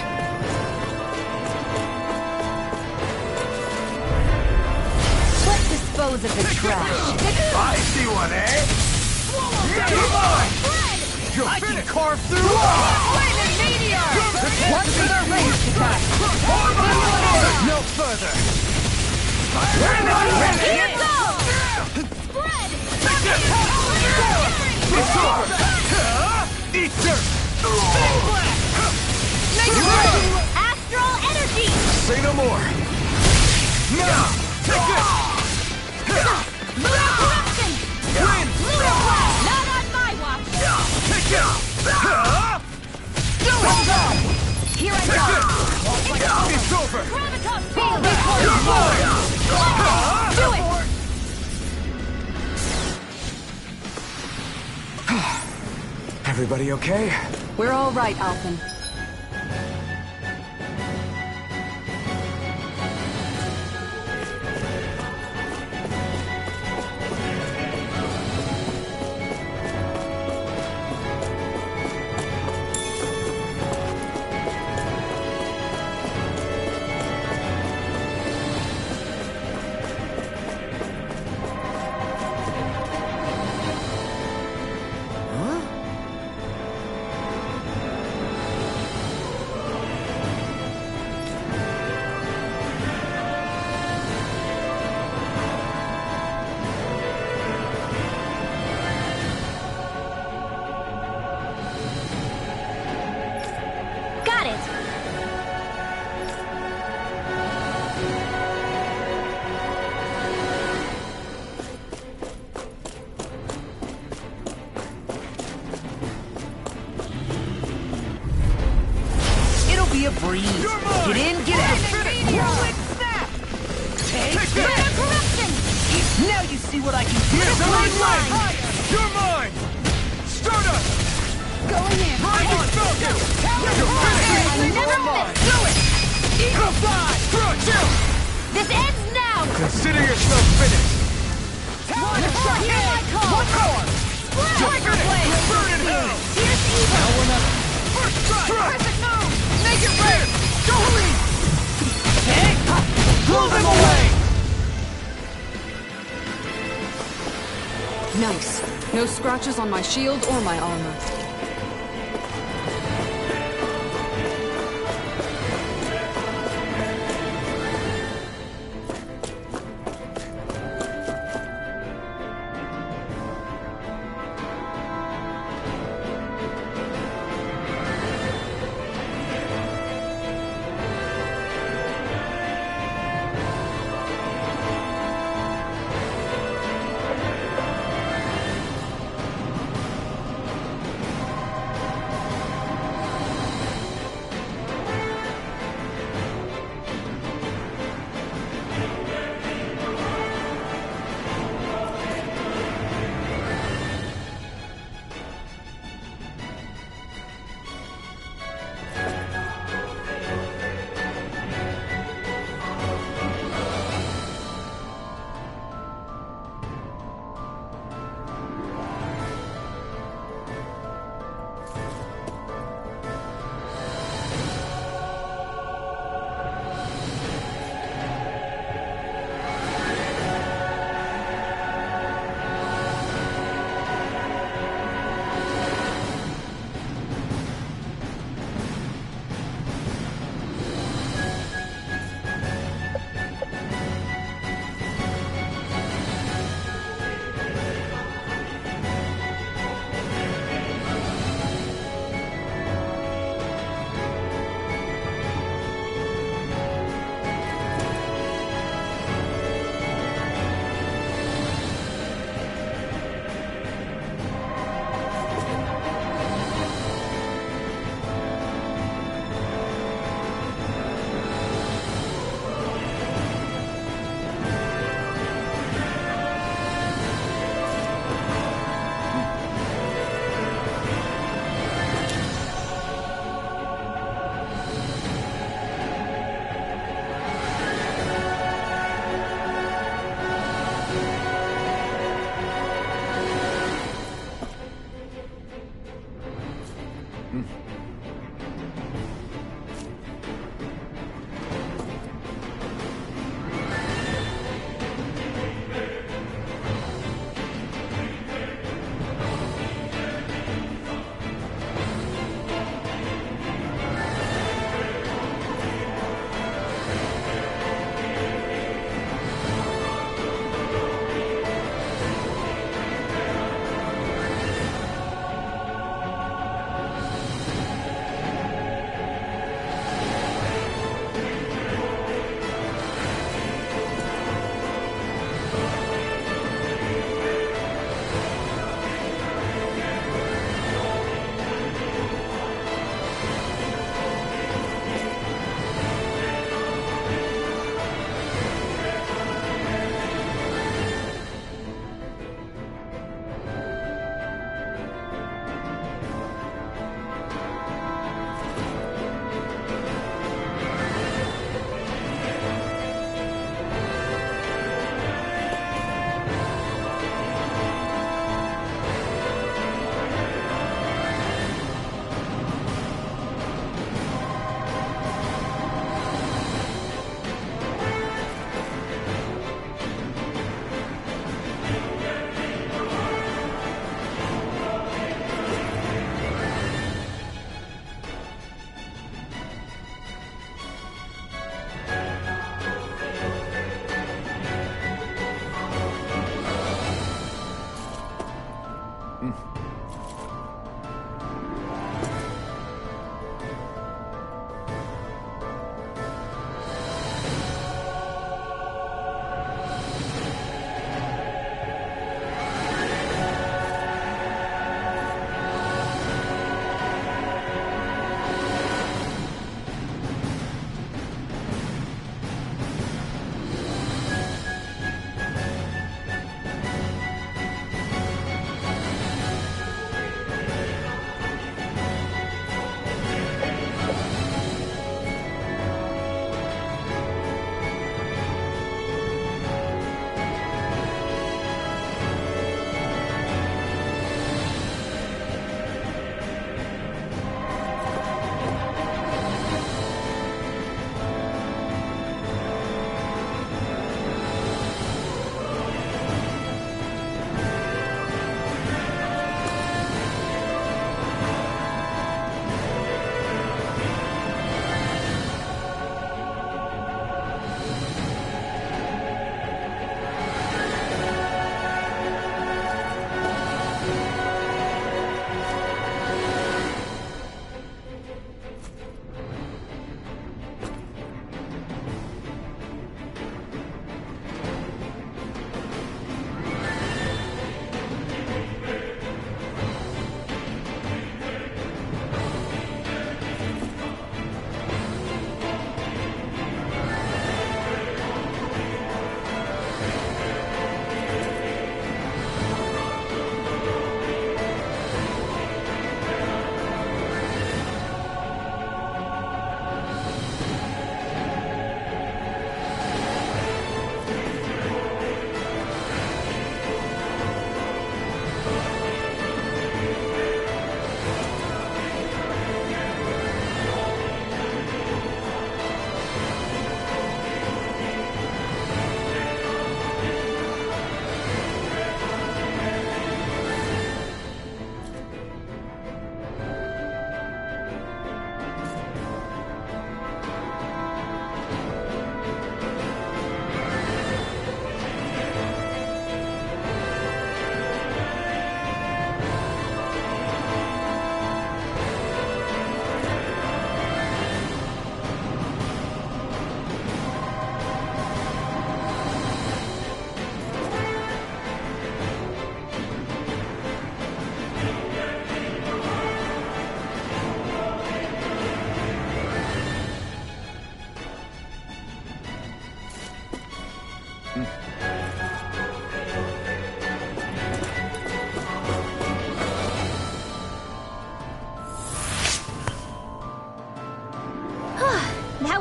Let's dispose of the trash. I see one, eh? Come on! I can carve through! Flaming Meteor! What's the range attack? No further! Here it goes! Spread! It's over! Eat dirt! Astral energy! Say no more. Now! Take it! Eruption! Win! Not on my watch! Take it! Here I Take go! it! It's over! Gravitas field! You're mine! Do it! Everybody okay? We're all right, Alphen. Got it! It'll be a breeze. Get in, get out. Whirlwind snap! Take it! Corruption! Now you see what I can do. Green line! You're mine! Stardust! Going in. Rising Falcon! You're finished! I never mine! miss! Do it! Eagle Fly! Chill! This ends now! Consider yourself finished! One more! Here I come! One more. You're finished! Burn in hell! Here's evil! First strike! Perfect move. Make it rain. Go lead. Blow them away! Nice. No scratches on my shield or my armor.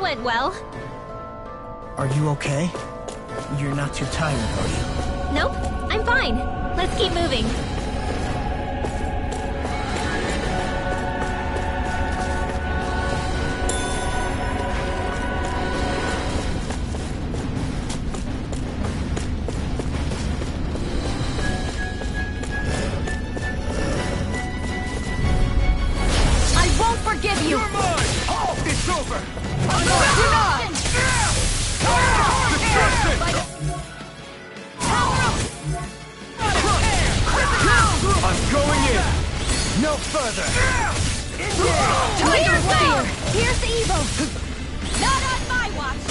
went well. Are you okay? You're not too tired, are you? Nope, I'm fine. Let's keep moving. Forgive you! You're mine! Oh, it's over! You're not! I'm going in! No further! Tiger Spear! Here's the evil! Not on my watch!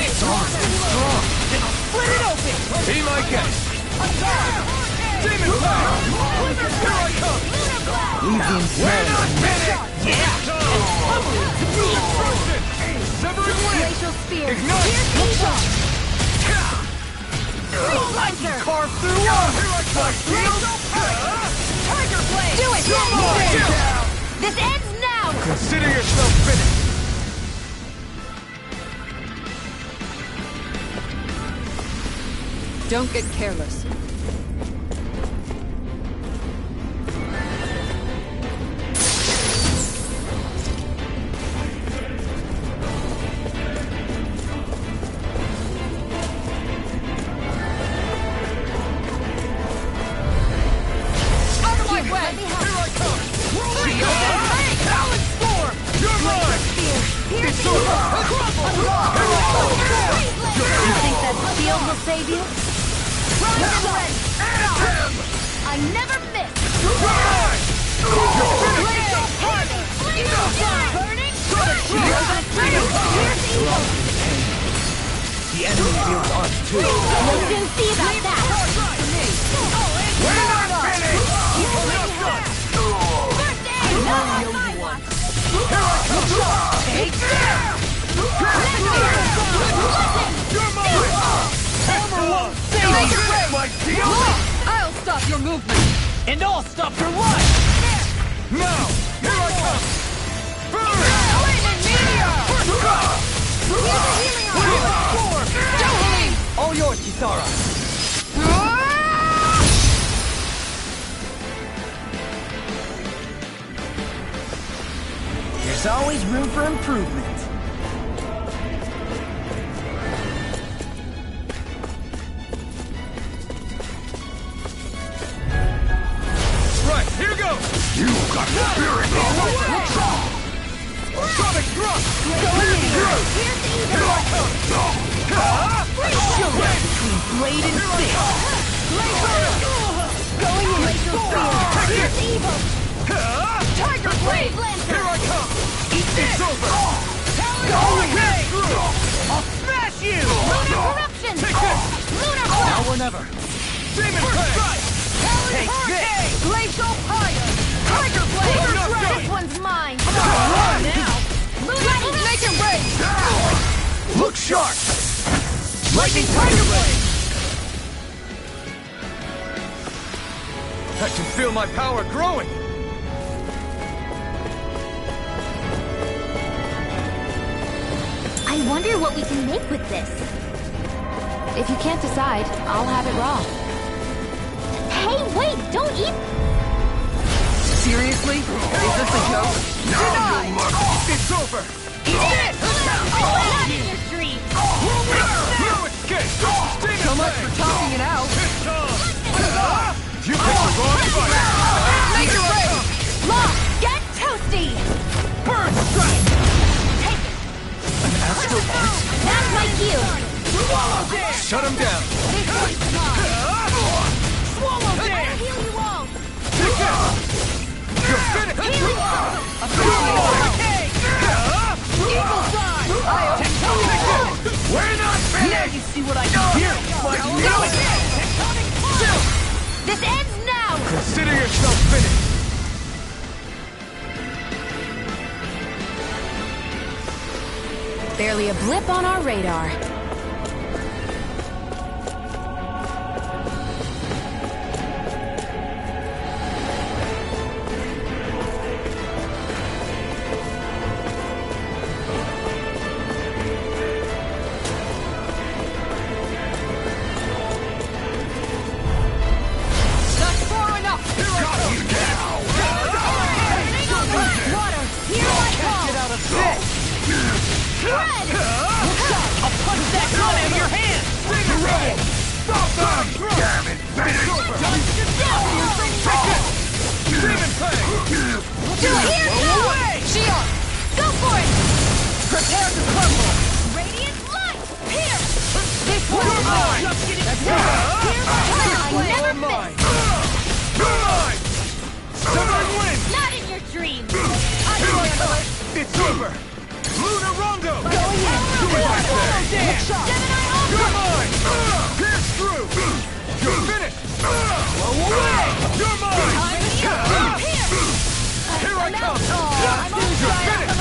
It's strong! Split it open! Be my guest! Demon Blast! Here I come! Easy and slow. Yeah! Severing wind! Glacial Spear! Ignite! Here's the evil! I can carve through one! Here I come! Tiger Blade! Do it! This ends now! Consider yourself finished! Don't get careless. Save you? I never miss! The enemy feels us too. We'll soon see about that! We're not finished! First aid! Not on my watch! Take that! You're mine! My deal! I'll stop your movement! And I'll stop your life! Now! Here I come! Burn! All yours, Kisara! There's always room for improvement. Right, here goes! You got the spirit! Sonic thrust! Here's the evil! Blade and stick! Going in! Here's the evil! Tiger Blade! Here I come! Eat this! It's over! Going through! I'll smash you! Lunar corruption! Take this! Lunar Now blast! or never! Demon Blade! Take this! Glacial fire! Tiger Blade! This one's mine! Now! Make it rain! Look sharp! Lightning Tiger Blade! I can feel my power growing! I wonder what we can make with this. If you can't decide, I'll have it raw. Hey, wait! Don't eat... Seriously? Is this a joke? It's over! Not in your street! No escape! So much for talking it out. You picked the wrong fight! Make it rain! Lock! Get toasty! Burn strike! Take it! That's my cue! Shut him down! This one's mine! Swallow I'll dance! heal you all! Take this! You're finished! Healing circle! Eagle side! We're not finished! Now you see what I can do! This ends now! Consider yourself finished! Barely a blip on our radar. Rondo! Going in! Do it back there! Look sharp! You're mine! Pierce through! You're finished! Blow away! You're mine! Here I come! You're finished!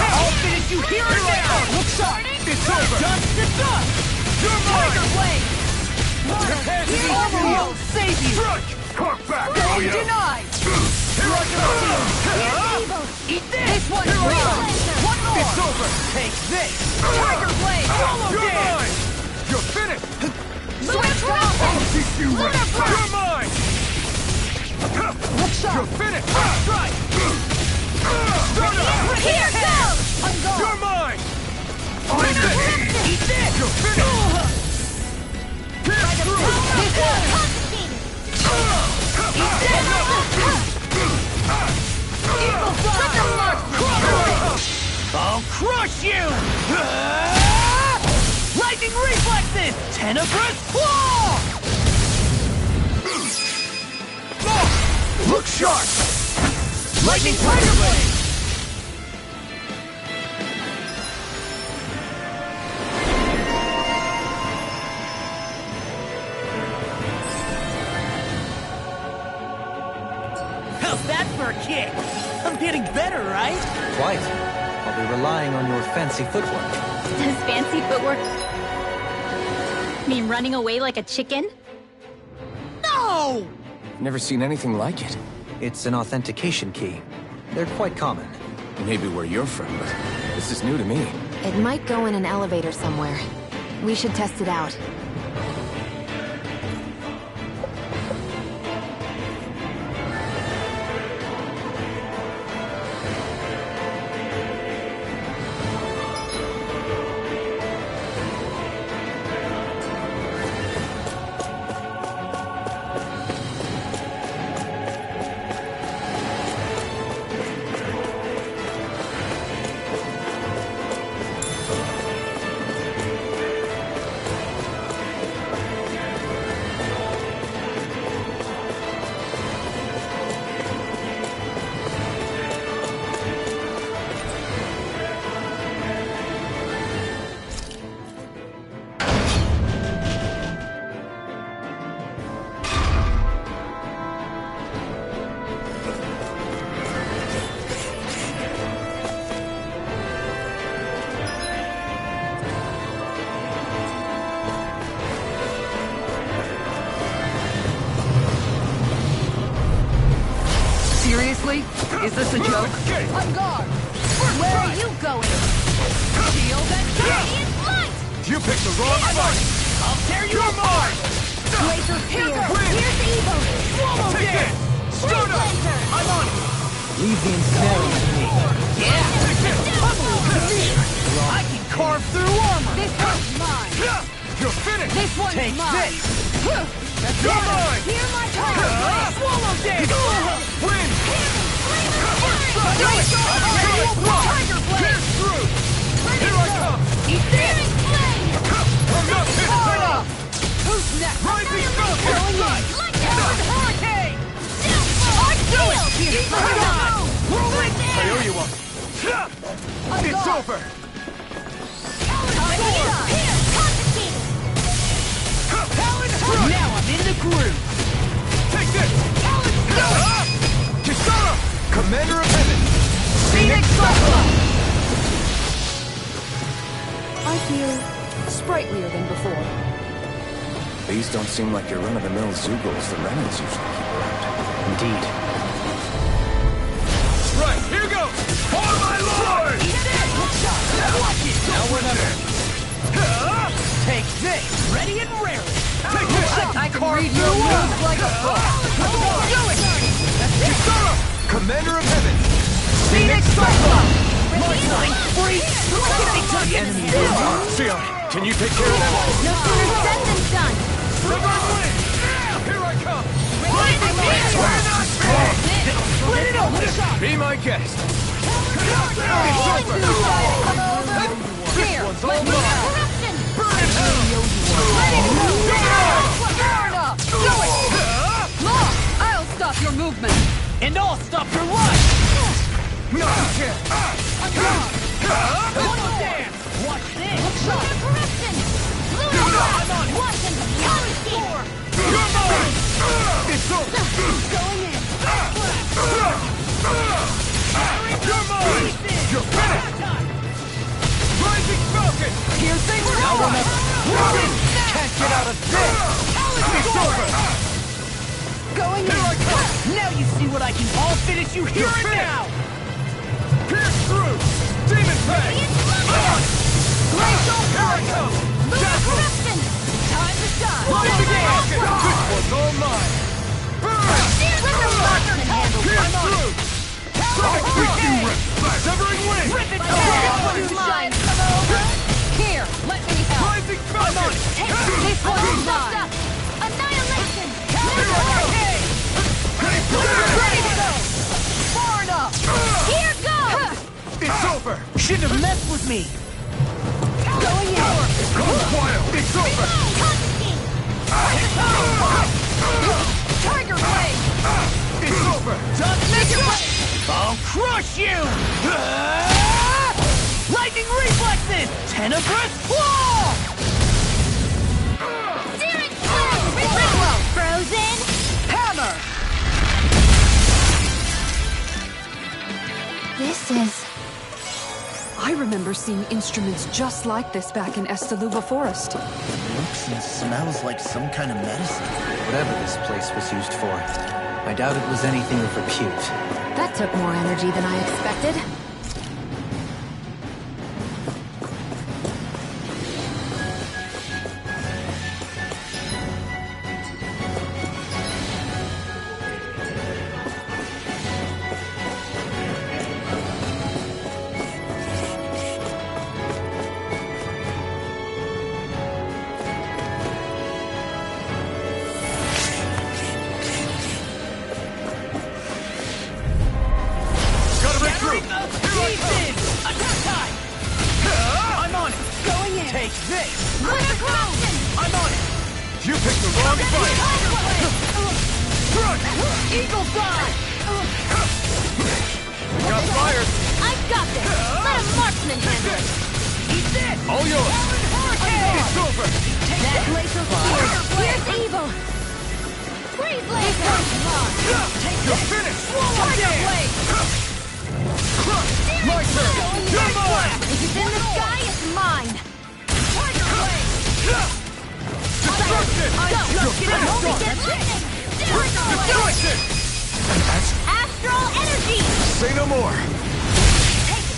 I'll finish you here and now! Look sharp! It's over! Dust to dust! You're mine! Tiger blade! Prepare to be Armor healed! will save you! Strike! Cock back! Denied! Here I come! Eat this! This one's mine! One more! It's over! Take this! Tiger blade! You're mine! You're finished! Switch weapon! I'll teach you Lunar right! blast! You're mine! Look sharp! You're finished! Strike! Here goes! I'm gone! You're mine! Eat this! You're finished! Pierce through! This one! Eat this! Evil fire! I'll crush you! Lightning reflexes! Tenebrous claw! Look sharp! Lightning tiger blade! How's that for a kick? I'm getting better, right? Quite. I'll be relying on your fancy footwork. Does fancy footwork mean running away like a chicken? No! Never seen anything like it. It's an authentication key. They're quite common. Maybe where you're from, but this is new to me. It might go in an elevator somewhere. We should test it out. Seriously? Is this a joke? On guard! Where are you going? Shield and radiant light! You picked the wrong fight! I'll tear you You're apart! mine! Laser spear! Win! Here's the evil! Swallow Take this! it! Stun up! I'm on it! Leave the ensnaring to me. Yeah! I can carve through armor! This one's mine! You're finished! This one's Take mine! this! That's You're it. mine! Hear my power! Swallow this! Win! Tiger blade! Pierce through! Here I come! Eat this! I'm not finished! Turn up! Who's next? Rising Falcon! Going in! Hurricane! I do it! Eat my time! Rolling I owe you one! It's over! Now I'm in the groove! Take this! Kisara! Commander of Heaven! Phoenix Cyclone! I feel sprightlier than before. These don't seem like your run-of-the-mill Zoogles the remnants usually keep around. Indeed. Right, here goes! For my lord! Watch it! Now we're done. Take this! Ready and rarely! Take this! I can read your moves like a book! Do it! Kisara! Commander of Heaven! Phoenix Cyclone! Lightning freak! Until the enemy Shionne, can you take care of them? No sooner said than done. Reverse wing! Here I come! Split it open! Be my guest! Here! One's all mine! Corruption! Burn in hell! Fair enough! Do it! I'll stop your movement. And I'll stop your life! No, you can't! One more dance! Watch this! Lunar corruption! Lunar blast! Watch and You're mine! It's over! Going in! You're mine! You're finished! Rising Falcon! Piercing Now we'll never... Can't get out of this! It's over! Going in! Now you see what I can all finish you here and now! Pierce through! Demon Fang! Glacial Here it comes! Lunar corruption! Time to shine! Light the gas! This one's all mine! Burn! Lunar blast! Pierce through! Sonic Thrust! Severing Wing! Rip it This one's mine! Here, let me help! Rising Falcon! This one's mine! Annihilation! Ready to go! Far enough! Here goes! It's over! Shouldn't have messed with me! Going in! Go wild! It's over! Tiger Blade! It's over! I'll crush you! Lightning reflexes! Tenebrous claw! Searing flame! Frozen! Hammer! This is... I remember seeing instruments just like this back in Estaluva Forest. Looks and smells like some kind of medicine. Whatever this place was used for, I doubt it was anything of repute. That took more energy than I expected. Take this! Lunar corruption! I'm on it! You picked the wrong fight! Eagle fly! Got fired! I've got this! Let a marksman handle it! Eat this! All yours! It's over! That glacial spear! Here's evil! Freeze laser! You're finished! Tiger blade! My turn! You're mine! If it's in the sky, it's mine! Tiger blade! Destruction! You're finished! Only get lightning! Destruction! Astral energy! Say no more! Take it!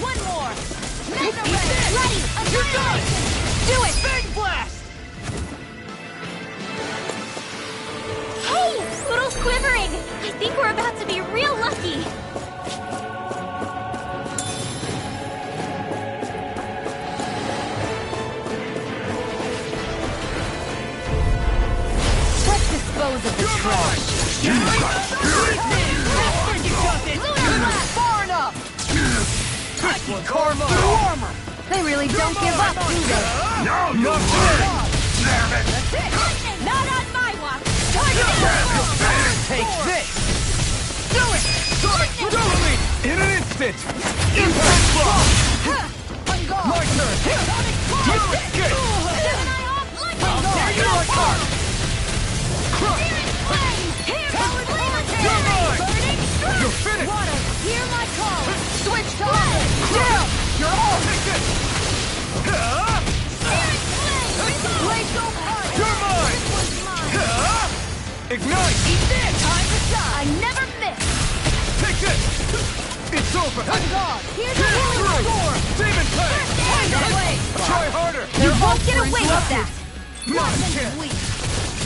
One more! Mega ray! Ready! You're done! Do it! Bang blast! Hey! Little quivering! I think we're about to be real lucky! Let's dispose of the trash! Far enough! This one's karma! Armor! They really don't give up, do they? No, not good! Damn it! Not on my watch! Take this! Do it! Sonic Totally! In an instant! Impact block! My turn! You escape! I'll tear you apart! You're mine! You're finished! Hear my call! Switch to offense! Down! You're all! Take this! Glacial fire! You're mine! Ignite! Eat this! Time to shine! I never miss! Take this! It's over! God! Here's a healing sword! Demon Fang! Tiger blade! Try harder! You won't get away with that! Not a chance!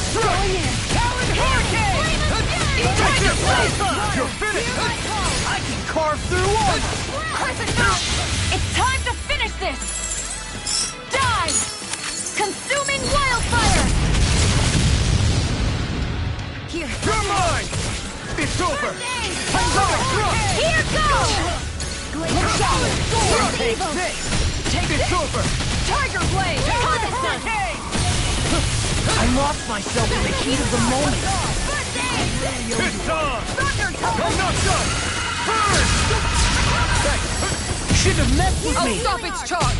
Going in! Talon Hurricane! Tiger blade! You're finished! I can carve through armor! It's time to finish this! Die! Consuming wildfire! Here! You're mine! It's over! Here goes! Here's Take evil! this! It's over! Tiger blade! Hurricane! I lost myself in the heat of the moment. It's on! Thunder I'm not done! Burn! shouldn't have messed with I'll me! stop its charge!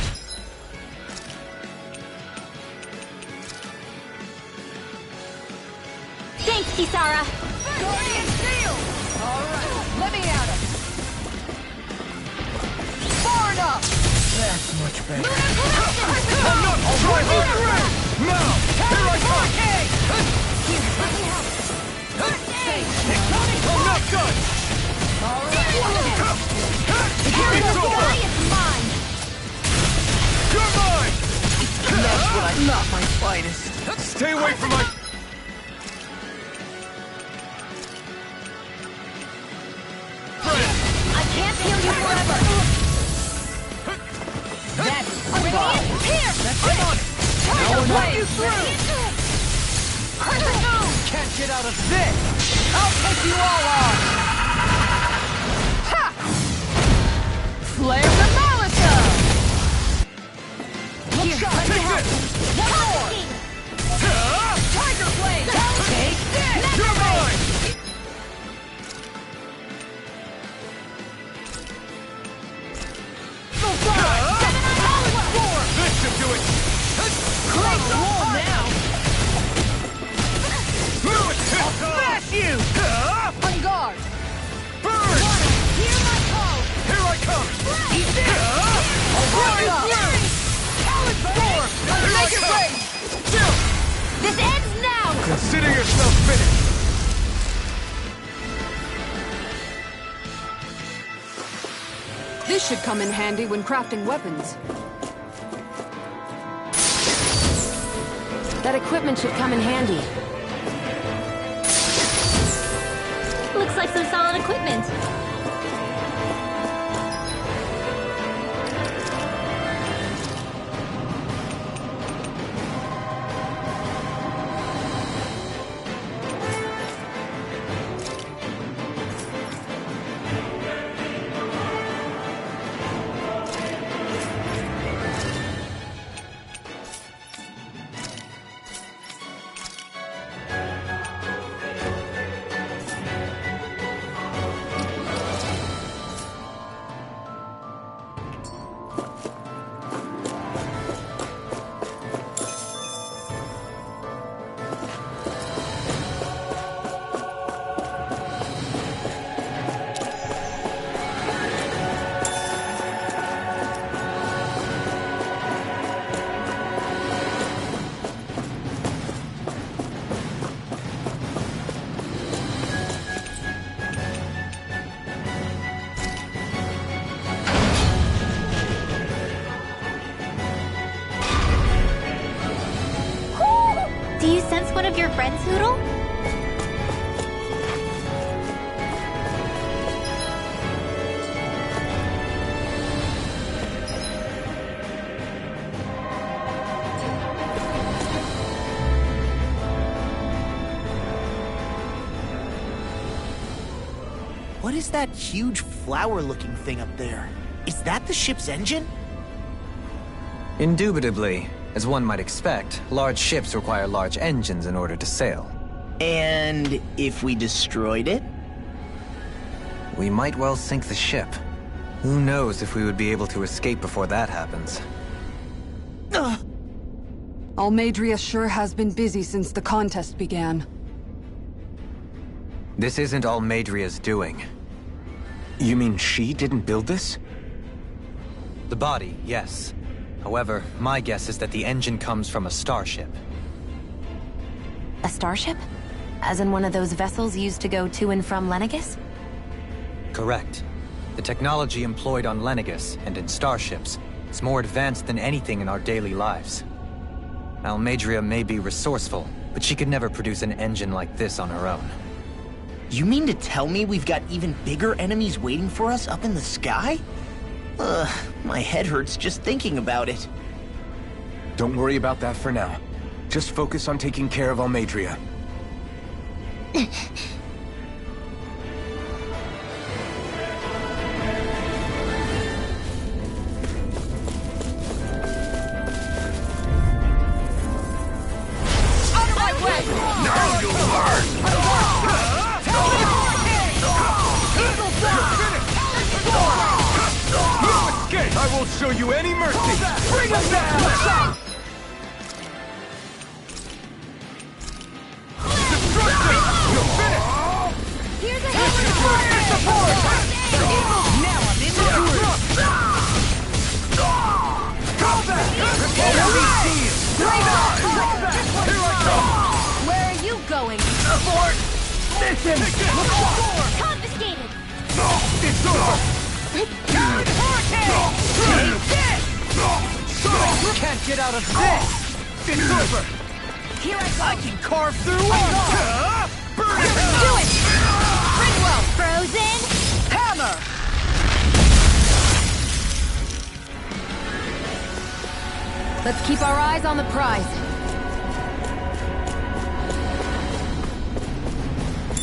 Thanks, Kisara. Guardian Steel! Alright, let me at him! Far enough! That's much better. I'm not trying to through! Now! Here I come! I'm not done! It's over! You're mine! That's what I'm not my finest. Stay away from my... I can't heal you forever! That's unbelievable! Here! I'm on it! Tiger Blade! You through! Crescent Moon! Can't get out of this! I'll take you all on! Ha! Flame the Molotov! Look shot! Take this! One more! Tiger Blade! Take this! You're mine! This should do it! Great wall now! I'll Smash you! On guard! Burn! Hear my call! Here I come! Eat this! I'll run Up! through! Talon Storm! Here I Make it come! rain! Chill! This ends now! Consider yourself finished! This should come in handy when crafting weapons. That equipment should come in handy. Looks like some solid equipment. Do you sense one of your friends, Hoodle? What is that huge flower-looking thing up there? Is that the ship's engine? Indubitably. As one might expect, large ships require large engines in order to sail. And if we destroyed it? We might well sink the ship. Who knows if we would be able to escape before that happens. Almadria sure has been busy since the contest began. This isn't Almadria's doing. You mean she didn't build this? The body, yes. However, my guess is that the engine comes from a starship. A starship? As in one of those vessels used to go to and from Lenegis? Correct. The technology employed on Lenegis and in starships is more advanced than anything in our daily lives. Almadria may be resourceful, but she could never produce an engine like this on her own. You mean to tell me we've got even bigger enemies waiting for us up in the sky? My head hurts just thinking about it. Don't worry about that for now. Just focus on taking care of Almadria. Now you'll learn! show you any mercy! Bring us down! Destruction! You're finished! Here's a Fire support! Now I'm in the groove! Where are you going? Abort! Mission! Confiscated! It's over! You can't get out of this! It's over! Here I can carve through armor! Burn it! Do it! Bridwell! Frozen! Hammer! Let's keep our eyes on the prize.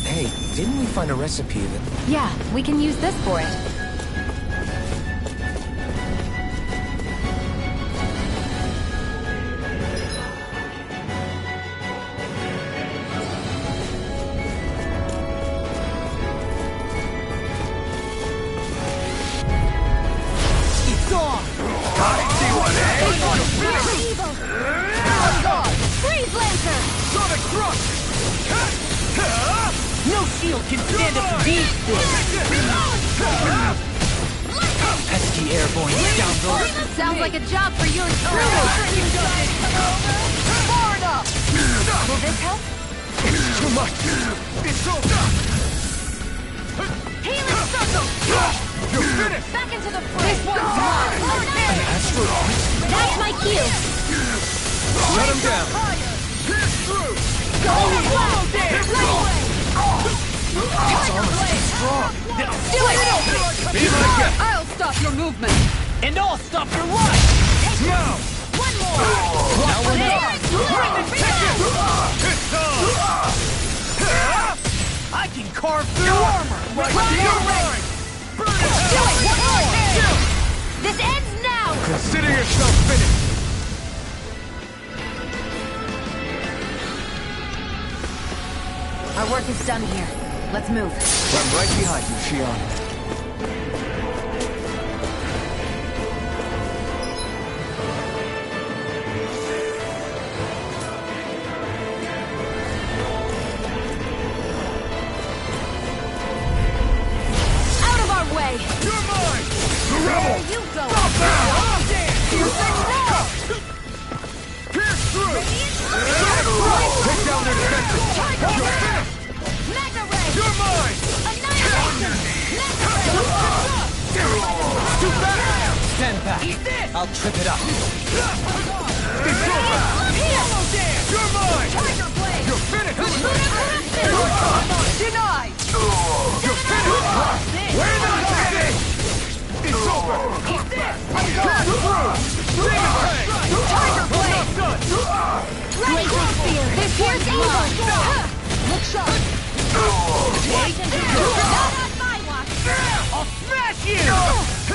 Hey, didn't we find a recipe that... Yeah, we can use this for it. It's on! Freeze Lancer! Sonic thrust! No shield can stand up to these things! Pesky airborne scoundrels! Sounds like a job for you and Far enough! Will this help? It's too much! It's over! Healing circle! You're finished! Back into the fray! This one's mine! That's my cue! Shut him down! Pierce through! Go ahead! Strong! Do it! Be my guest! I'll stop your movement! And I'll stop your life! Now! One more! Now we're done! It's on! I can carve through armor! Like You're you're ready. mine! Burn it! Do it! One more! This ends now! Consider yourself finished! Our work is done here. Let's move. I'm right behind you, Shionne. Out of our way! You're mine! The Where rebel! are you going? Stop now! Pierce through! Take down their defenses! You're finished! Mega Ray! You're mine! Annihilation! Mega Ray! Too fast! Stand back! I'll trip it up! It's over! You're mine! Tiger Blade! You're finished! Denied! You're finished! We're not ready! It's over! Pierce through! Demon Tank! Tiger Blade! Not done! Laser Spear! This here's evil! Look sharp! Not on my watch! I'll smash you!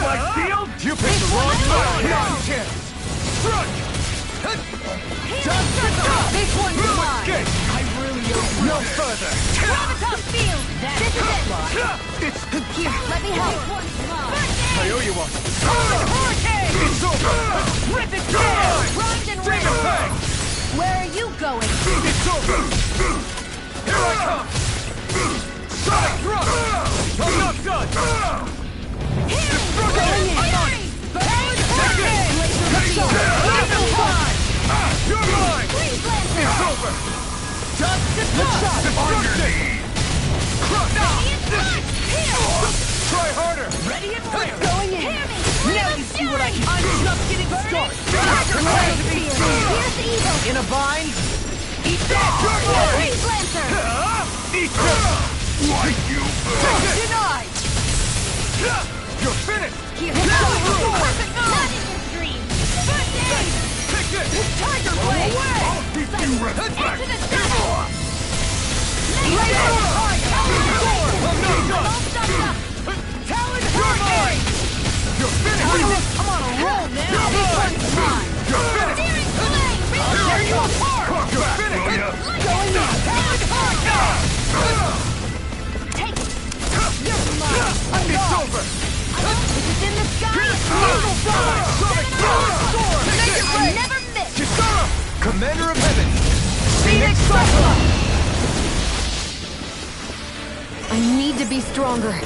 My shield? You picked the wrong fight! No chance! Strike! This one's mine! Escape! I really owe No further! Gravitas Field! This is it! It's... Here, let me help! I owe you one! It's over! Rip it You're down! mine! Rise and Demon rain! Tank! Where are you going? It's over! Here I come! Sonic thrust! I'm not done! Destruction! Take it! You're mine! It's over! Destruction! Crush! Try harder! Ready and fire! Going in! Now you see what I can do! I'm just getting started! Here's evil! In a bind? Eat that! Freeze Lancer! Eat this! Like you! Take it! Denied! You're finished! Here, perfect! Not in your dream! First aid! Take this! Tiger Blade! I'll keep you Into respect! the saddle! I'm not done! All stuffed up! Talon You're mine! You're finished! I'm on a roll now! This one's mine! You're finished! Searing Flame! I'll tear you apart! You're finished! Going in! Take it! You're mine! It's over! Is it in the sky? be stronger.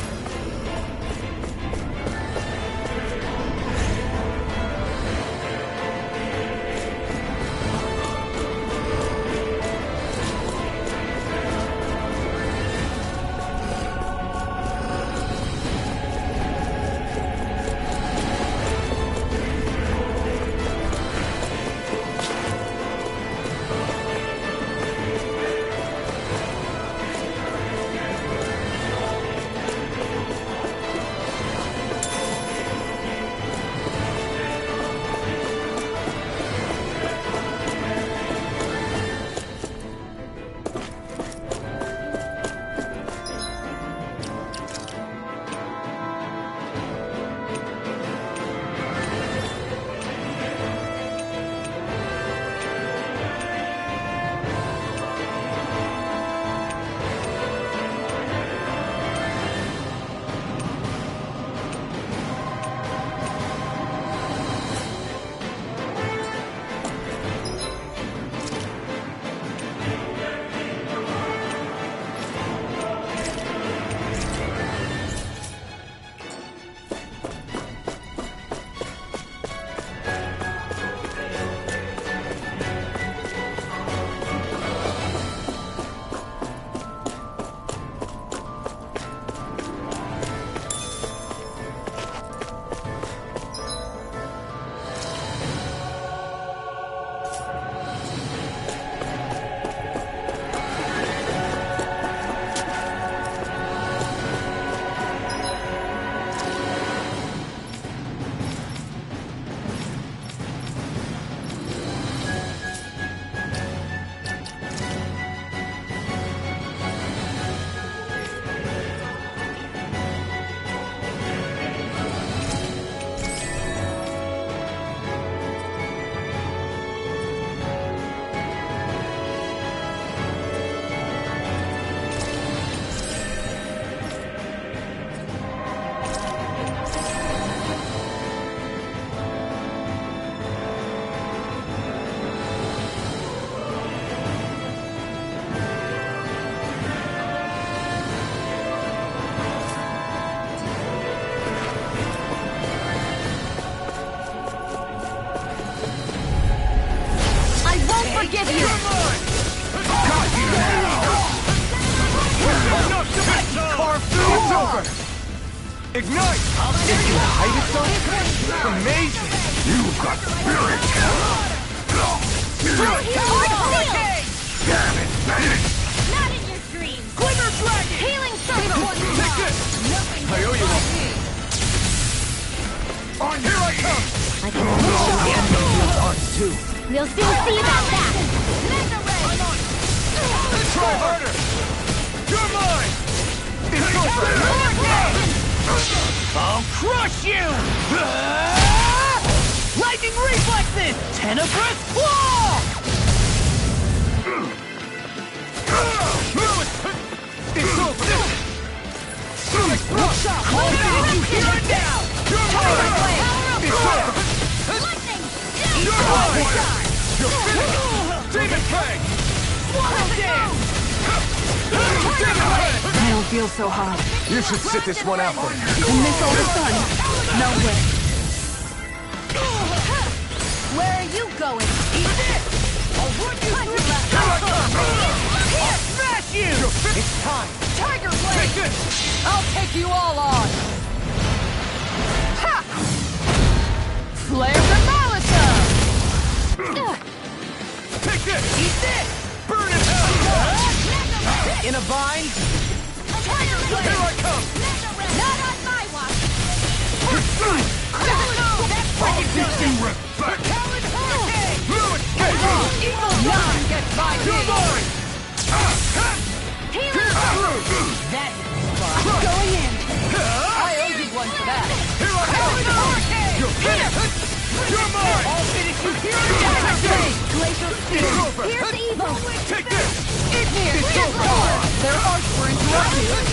Forgive you! Got you now! Carve through! It's over! Ignite! Did you hide it, son? Amazing! You've got spirit! Damn it, finish! Not in your dreams! Glimmer Dragon! Healing circle! Take this! I owe you one. On here I come! I can only show The enemy feels ours too. We'll soon see about that! Try harder! You're mine! It's over! I'll crush you! Lightning reflexes! Tenebrous claw! It's over! Sonic thrust! Call it here and now! You're mine! It's over! You're mine! You're finished! Demon Fang! Swallow down! I don't feel so hot. You should sit this one out then. And miss all the sun. No way. Where are you going? Eat it! I'll run you through that! I'll smash you! It's time! Tiger Blade! Take this! I'll take you all on! Ha! Flare the Malisa! Take this! Eat this! Burn in hell! In a bind? Tiger Blade! Here I come! Not on my watch! None gets by me! You're mine! That is fun! Going in! I owe you one for that! Here I come! You're finished! You're mine! I'll finish you here and now! Glacial Spear! It's over! Here's evil! Take this! In here! It's over! Their arts were interrupted! Demon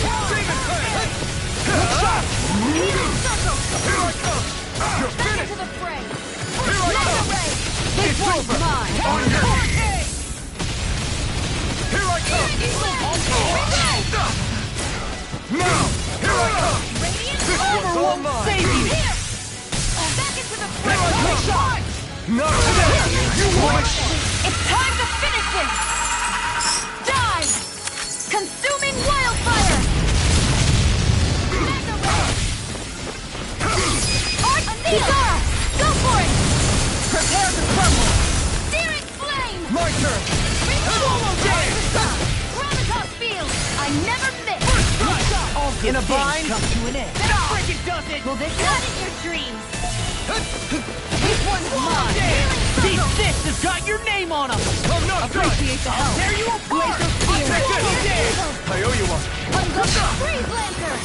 Fang! Healing circle! Here I come! You're Back finished! into the fray! Here I come! This It's one's over! mine! On your knees! Here I come! Now! I come! This one's all mine! Save you! Back into the Here I come! Not today! You want it? It's time to finish this! Die! Consuming wildfire! Kisara! Go for it! Prepare to crumble! Searing flame! My turn! Solo game! Gravitas field! I never miss! All In a good bind? things come to an end. That freaking does it! Will this not in your dreams? This one's mine! These fists have got your name on them! I'm not done! Appreciate the help! There you apart! Take this! I owe you one! Freeze Lancer!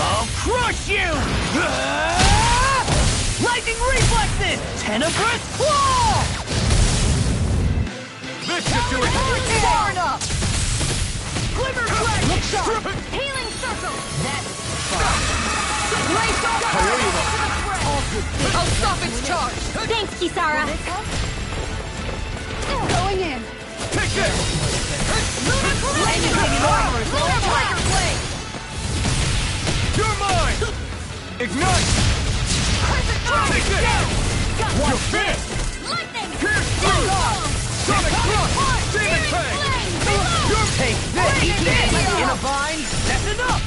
I'll crush you! Lightning reflexes! Tenebrous claw! This should do it! Far enough! Glimmer flash! Look sharp! Healing circle! That's fine. Race on! I owe you one! All good things. I'll stop its charge! Thanks, Kisara. Going in. Take this! Anything in armor is all tiger blade! You're mine! Ignite! Take this! You're finished! Lightning! Pierce through! Sonic thrust! Demon fang! You're Take this! In a bind? That's enough!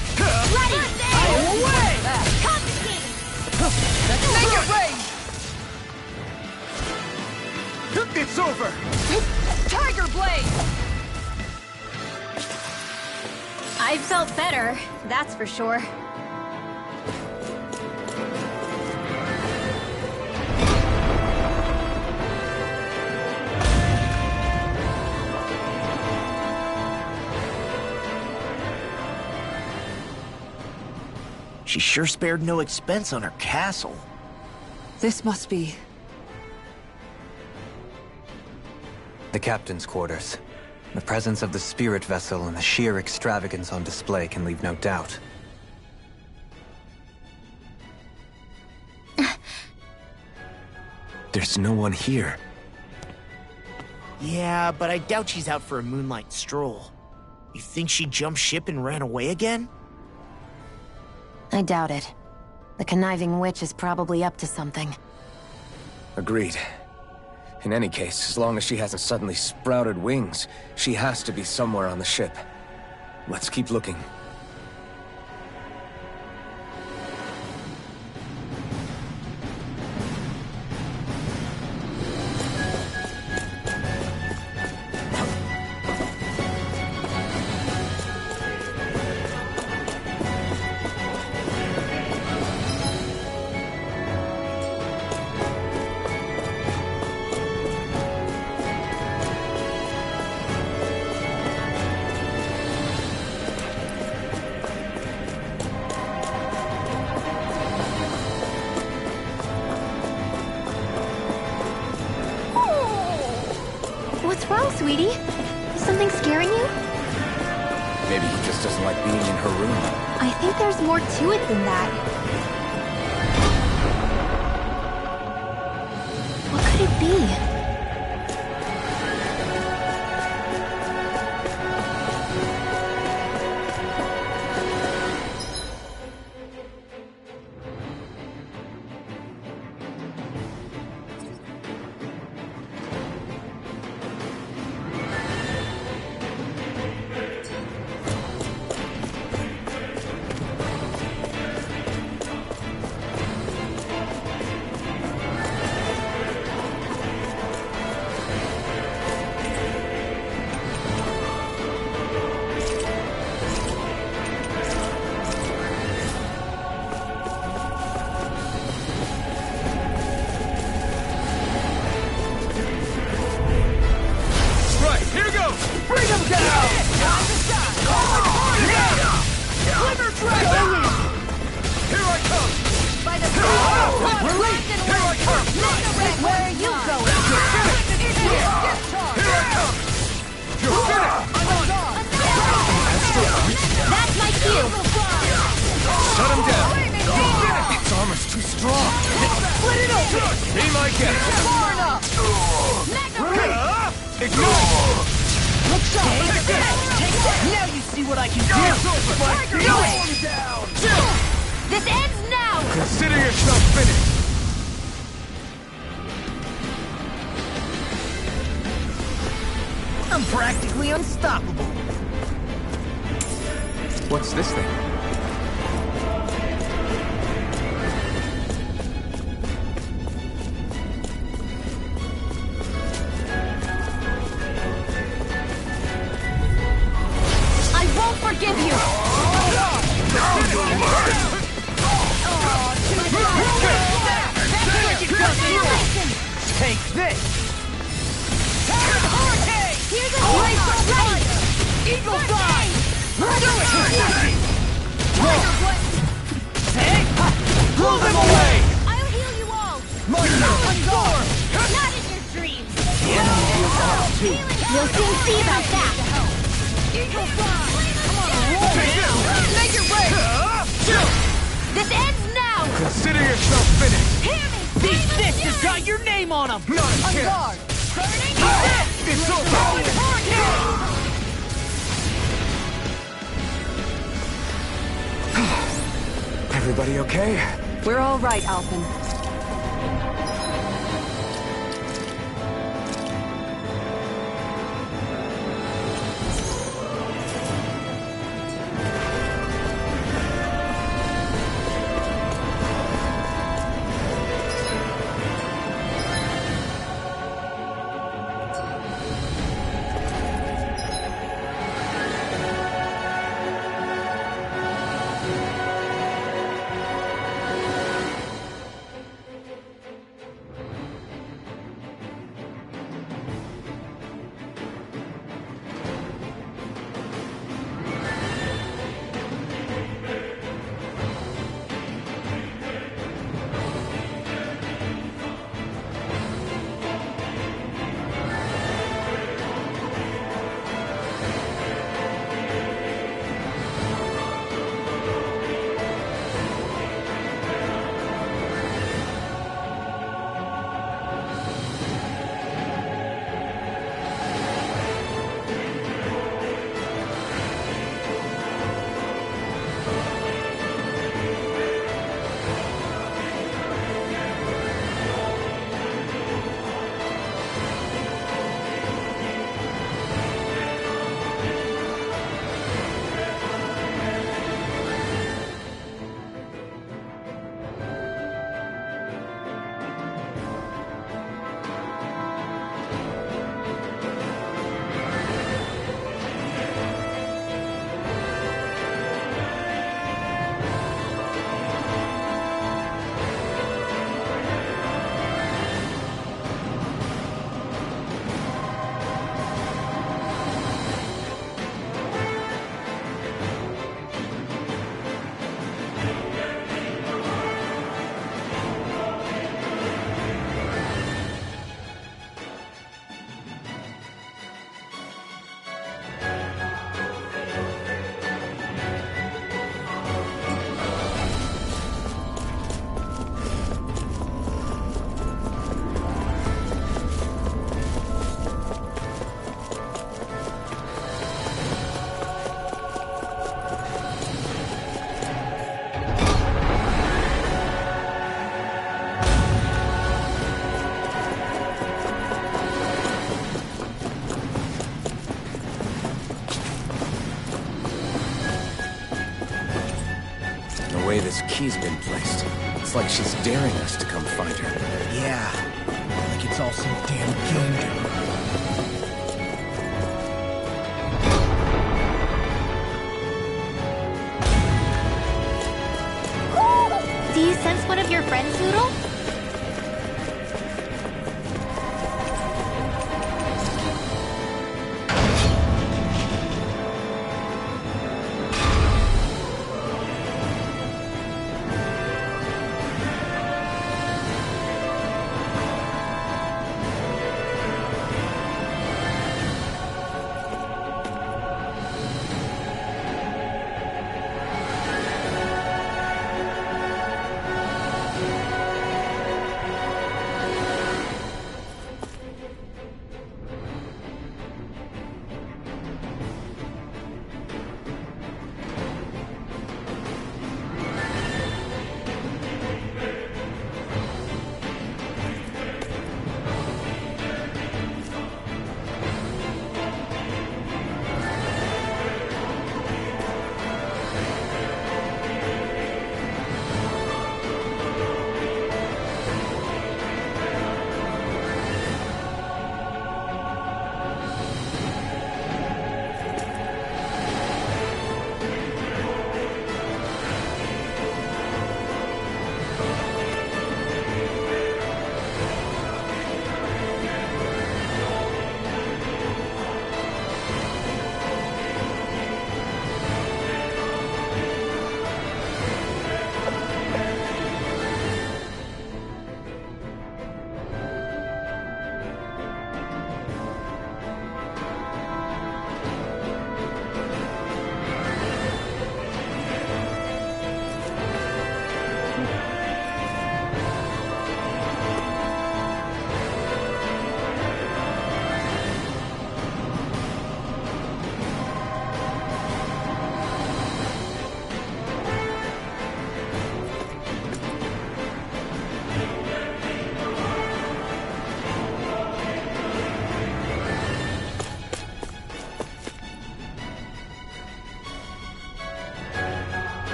Ready! Go away! Confiscated! Let's make it rain! It's over! Tiger blade! I felt better, that's for sure. She sure spared no expense on her castle. This must be... The captain's quarters. The presence of the spirit vessel and the sheer extravagance on display can leave no doubt. There's no one here. Yeah, but I doubt she's out for a moonlight stroll. You think she jumped ship and ran away again? I doubt it. The conniving witch is probably up to something. Agreed. In any case, as long as she hasn't suddenly sprouted wings, she has to be somewhere on the ship. Let's keep looking. What's wrong, sweetie? Is something scaring you? Maybe he just doesn't like being in her room. I think there's more to it than that. What could it be? Be my guest! Far enough! Ignite! Looks up! Take that! Now you see what I can do! Do it! Down! This ends now! Consider yourself finished! I'm practically unstoppable! What's this thing? I won't forgive you! Take this! Here's a right! Eagle fly! Hey! Blow them away! I'll heal you all! Not in your dreams! You'll soon see about that! Eagle fly! I'm on a roll now! Make it rain! This ends now! Consider yourself finished! Hear me! These fists have got your name on them! Not a chance! It's over! Everybody okay? We're all right, Alphen. The way this key's been placed, it's like she's daring us to come find her. Yeah, like it's all some damn game. Do you sense one of your friends, Noodle?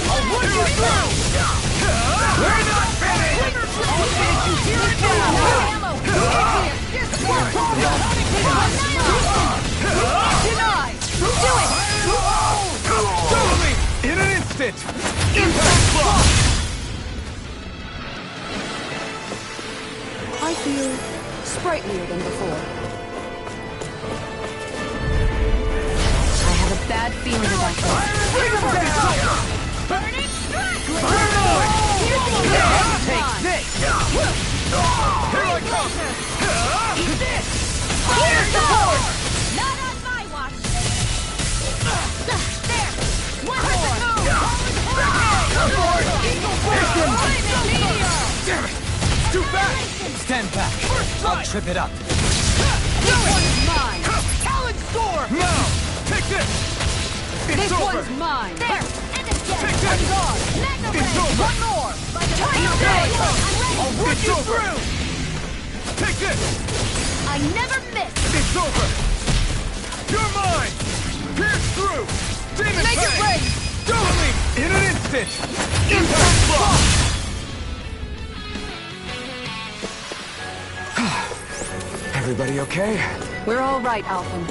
I'll run you through! We're not finished! I'll finish you here and now! Denied! Do it! Totally! In an instant! Impact block! I feel sprightlier than before. I have a bad feeling about this. Burning strike! Burn on! Take this! Here I come! Eat this! Fire support! Not on my watch! There! One more! Damn it! Too fast! Stand back! I'll trip it up! This one's mine! Talent score! Now! Take this! It's over! mine! There! And again! Take this! It's over! One more! I'll run you through! Take this! I never miss! It's over! You're mine! Pierce through! Demon Make it Fang! rain! Totally! In an instant! Impact block! Everybody okay? We're all right, Alphen.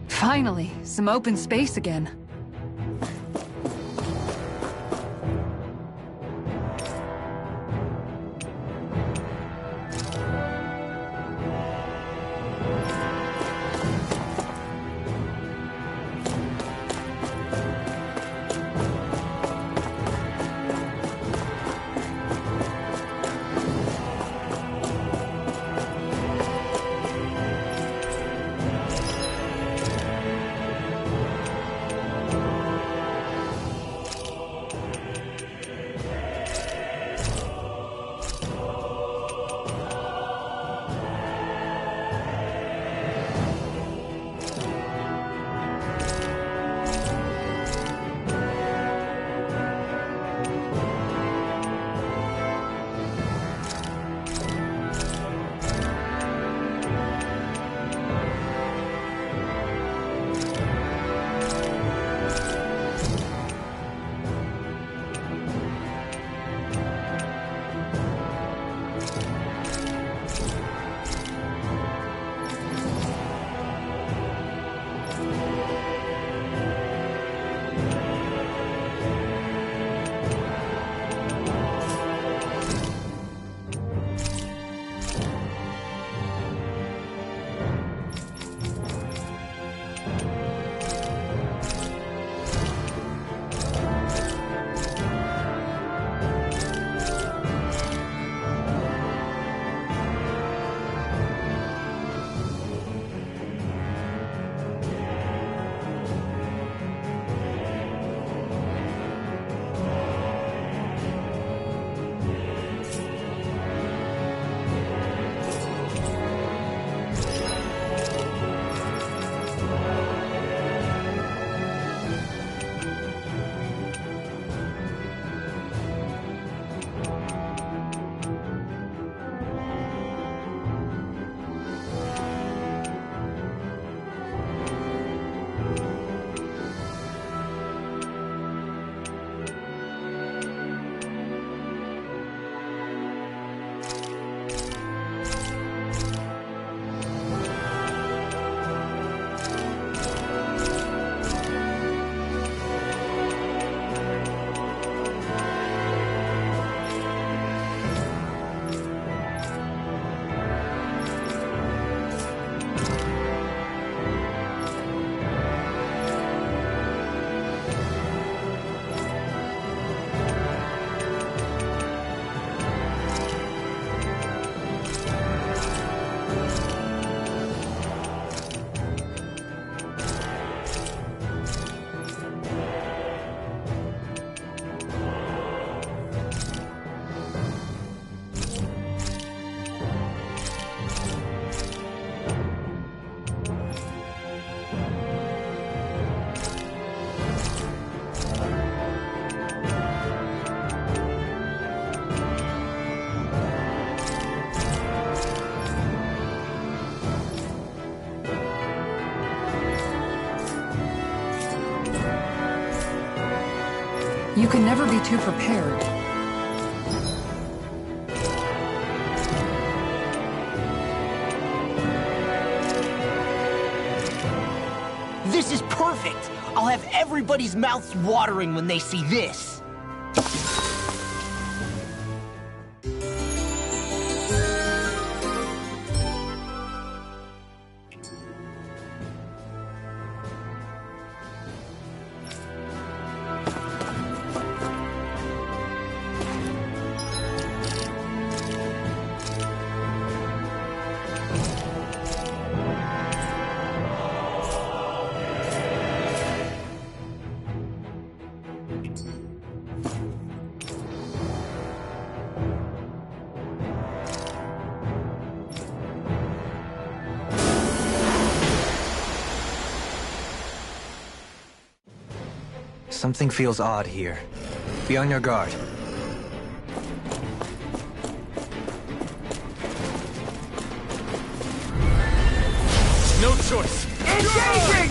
Finally, some open space again. You can never be too prepared. This is perfect! I'll have everybody's mouths watering when they see this. Something feels odd here. Be on your guard. No choice. Engaging!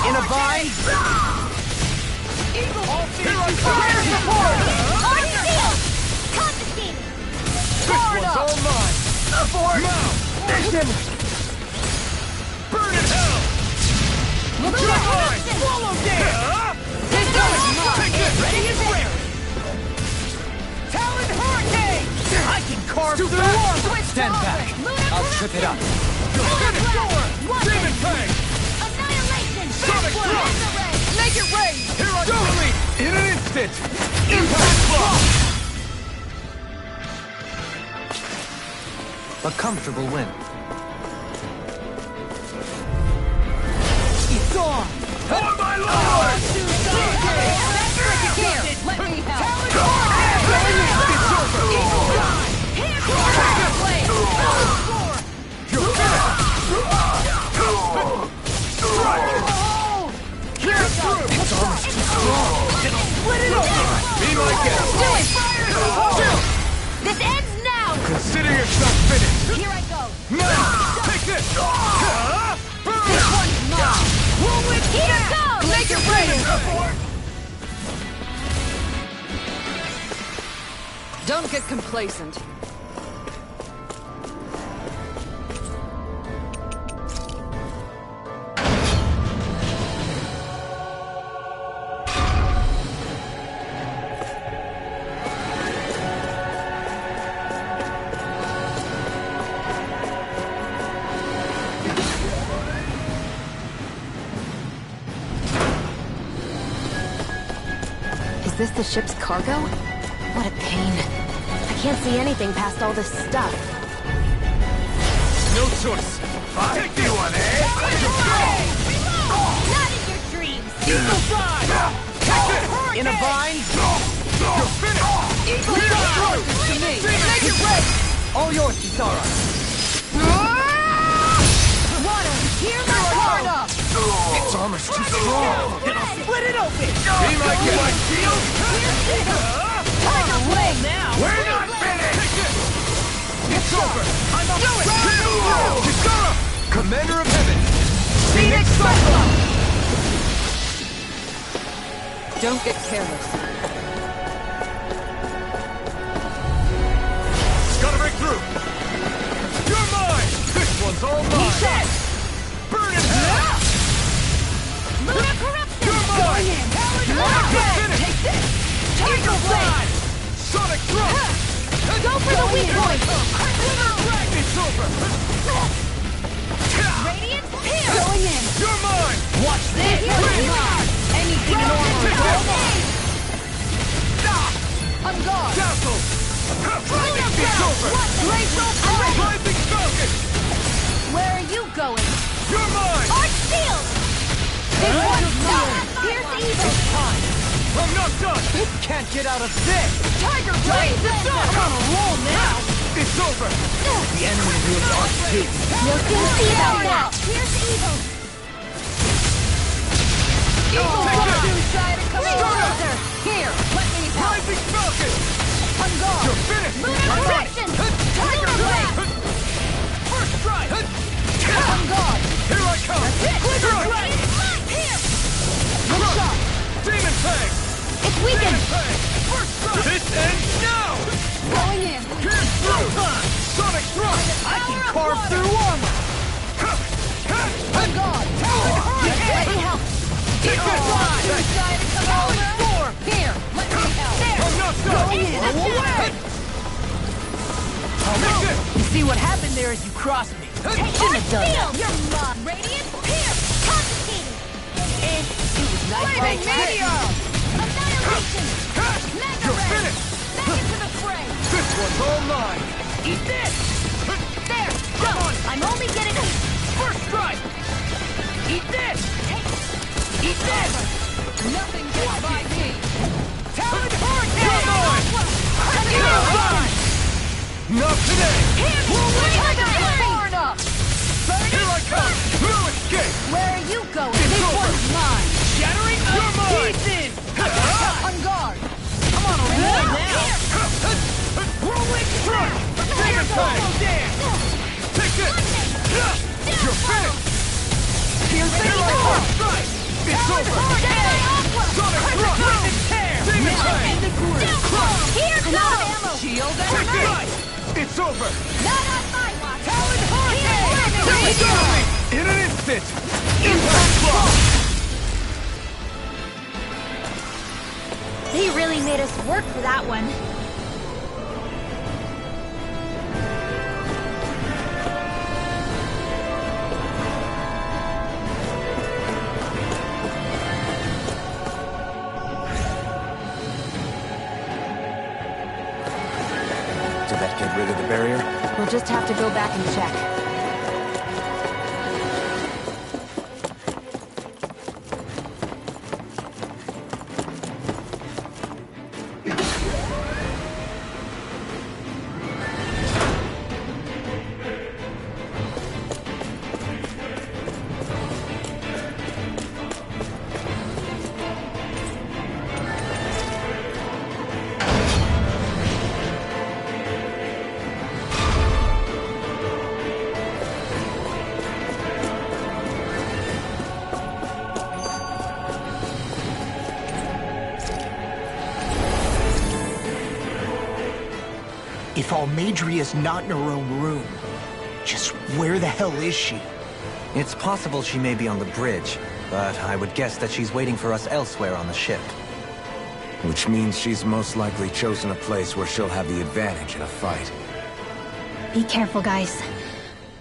In a vine! Fire support! This one's all mine. Abort! Mission. Burn in hell. Swallow dare! Take this! Ready and wary! Talon Hurricane! I can carve through walls! Stand back. I'll trip it up. Demon Fang! Annihilation! Sonic Thrust. Make it rain! Here I go. In an instant. Impact Block. A comfortable win. It's on! For my lord! Let me help! It's over! You're Here's through! It's almost too strong! Split it open! Be my guest! Do it! Fire! This ends now! Consider yourself finished! Here I go! Now! Take this! This one's mine! Roll it! Here goes! Make it rain! Don't get complacent. Is this the ship's cargo? What a pain. I can't see anything past all this stuff. No choice! Take this one, eh? Not in your dreams! Eagle Fly! Take this! In a vine? You're finished! Eagle Fly! To me! Make it rain! All yours, Kisara. Water! Hear my heart up! Its armor's too strong! Split it open! Be my guest! Tiger Wing now! We're not finished! It's over! I'm a do it! Kisara! Commander of Heaven! Phoenix Cyclone! Don't get careless. Gotta break through! You're mine! This one's all mine! Burn in hell! Lunar corruption! You're mine! Take this! Tiger Blade! Sonic Thrust! Go for the weak point! It's over! Radiant here! Going in! You're mine! Watch this! Anything in armor is all mine! On guard! Dazzle! It's over! Glacial Parade! Rising Falcon! Where are you going? You're mine! Arch shield! This one's mine! Here's evil! It's time! I'm not done! Can't get out of this! Tiger Blade! I'm on a roll now! It's over! The enemy will not see! You'll soon see about that! Here's evil! Eagle Take Fly! it! Suicide! Starter! Here! Let me help! Rising Falcon! On guard! You're finished! Lunar corruption! Tiger Blade! peg! It's weakened! This ends now! Going in! Pierce through! Sonic thrust! I can carve through armor! On guard! Let me help! Take this! Score! Here! Let me help! There! I'm not done! Go away! Take this! You see what happened there as you crossed me? Shouldn't have done that. You're mine! Radiant! Here! Confiscated! It was nice. Annihilation! Mega You're Red! finished! Back into the fray! This one's all mine! Eat this! There! Go! I'm only getting a... First strike! Eat this! Eat this! Nothing gets by me! Talon Hurricane! You're mine! Not today! Far enough! Here I come! No escape! Where are you going? It's This over. one's mine! Shattering You're mine. pieces! On guard! Come on, Here! Rolling thrust! Demon Fang! Damn! Take this! You're finished! First strike! It's over! Sonic thrust! Demon Fang! Here goes! Shield Take and this! It's over! Not on my watch! Talon Hurricane! In an instant! Impact block! They really made us work for that one. Did that get rid of the barrier? We'll just have to go back and check. If Almadria's not in her own room, just where the hell is she? It's possible she may be on the bridge, but I would guess that she's waiting for us elsewhere on the ship. Which means she's most likely chosen a place where she'll have the advantage in a fight. Be careful, guys.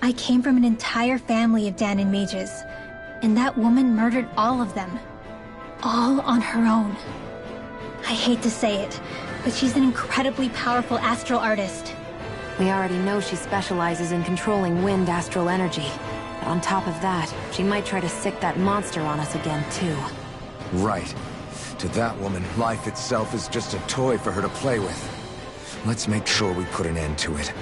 I came from an entire family of Dahna mages, and that woman murdered all of them. All on her own. I hate to say it, but she's an incredibly powerful astral artist. We already know she specializes in controlling wind astral energy. But on top of that, she might try to sick that monster on us again, too. Right. To that woman, life itself is just a toy for her to play with. Let's make sure we put an end to it.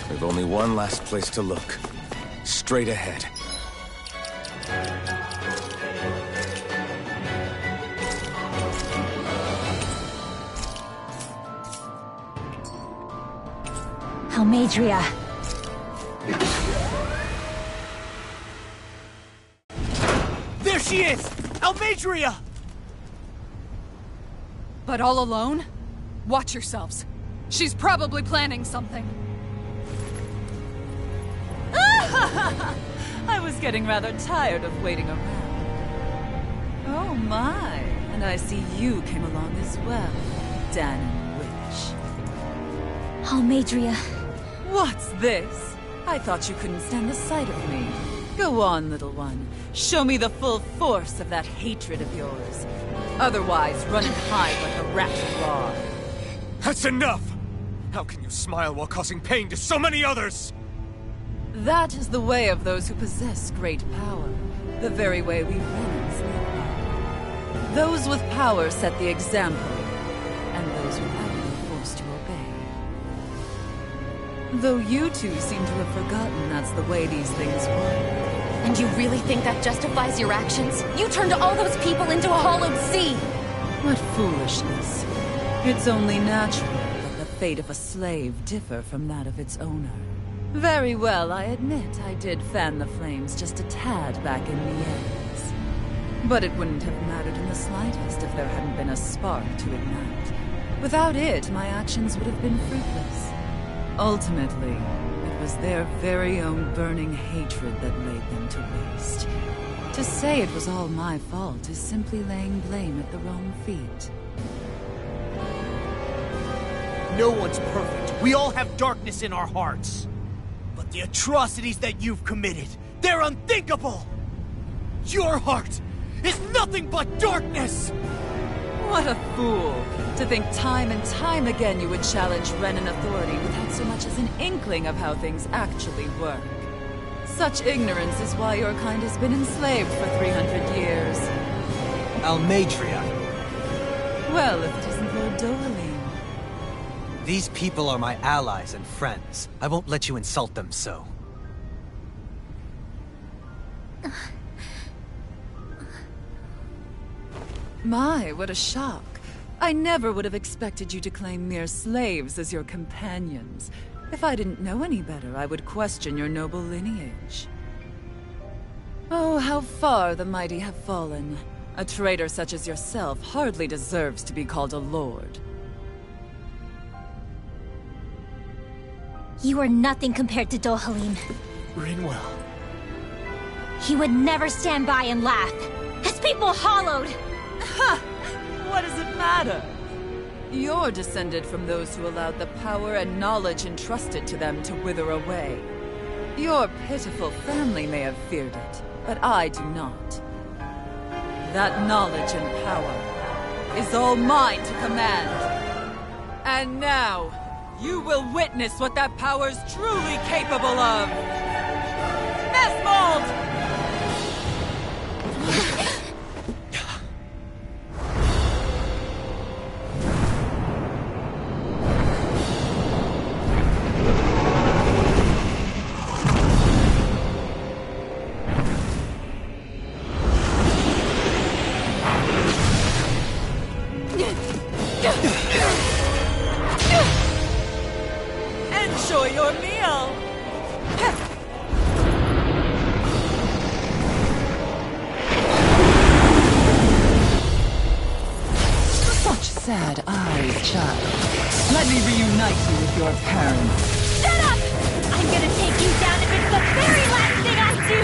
We've only one last place to look. Straight ahead. Almadria. There she is! Almadria! But all alone? Watch yourselves. She's probably planning something. I was getting rather tired of waiting around. Oh my, and I see you came along as well, Dahna Witch. Almadria. What's this? I thought you couldn't stand the sight of me. Go on, little one. Show me the full force of that hatred of yours. Otherwise, run and hide like a rat raw. That's enough! How can you smile while causing pain to so many others? That is the way of those who possess great power. The very way we Renans live by. Those with power set the example, and those without are forced to obey. Though you two seem to have forgotten that's the way these things work. And you really think that justifies your actions? You turned all those people into a hollowed sea! What foolishness. It's only natural that the fate of a slave differ from that of its owner. Very well, I admit I did fan the flames just a tad back in the ends. But it wouldn't have mattered in the slightest if there hadn't been a spark to ignite. Without it, my actions would have been fruitless. Ultimately, it was their very own burning hatred that laid them to waste. To say it was all my fault is simply laying blame at the wrong feet. No one's perfect. We all have darkness in our hearts. But the atrocities that you've committed, they're unthinkable! Your heart is nothing but darkness! What a fool! To think time and time again you would challenge Renan authority without so much as an inkling of how things actually work. Such ignorance is why your kind has been enslaved for 300 years. Almadria. Well, if it isn't Lord Dohalim. These people are my allies and friends. I won't let you insult them so. My, what a shock. I never would have expected you to claim mere slaves as your companions. If I didn't know any better, I would question your noble lineage. Oh, how far the mighty have fallen. A traitor such as yourself hardly deserves to be called a lord. You are nothing compared to Dohalim. Rinwell. He would never stand by and laugh. His people hollowed! Ha! What does it matter? You're descended from those who allowed the power and knowledge entrusted to them to wither away. Your pitiful family may have feared it, but I do not. That knowledge and power is all mine to command. And now, you will witness what that power's truly capable of! Mesmold! Enjoy your meal! Such sad eyes, child. Let me reunite you with your parents. Shut up! I'm gonna take you down if it's the very last thing I do!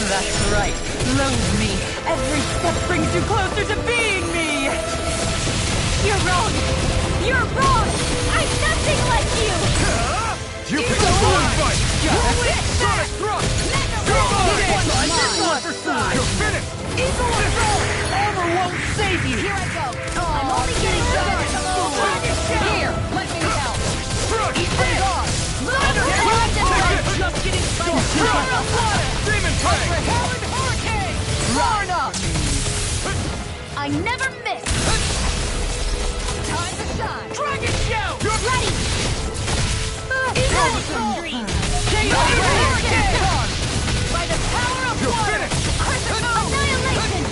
That's right. Loathe me. Every step brings you closer to being me! You're wrong! You're wrong! I'm nothing like you! You picked the sword fight! Sonic thrust! One for size! You're finished! Eagle assault! Armor won't save you! Here I go! I'm only getting started! Here, let me help. Crush! Just getting started! Demon Tank! Hurricane! Far enough! I never miss! Time to shine! Dragon Shout! Ready! Hurricane! By the power of You're water! finished! Annihilation!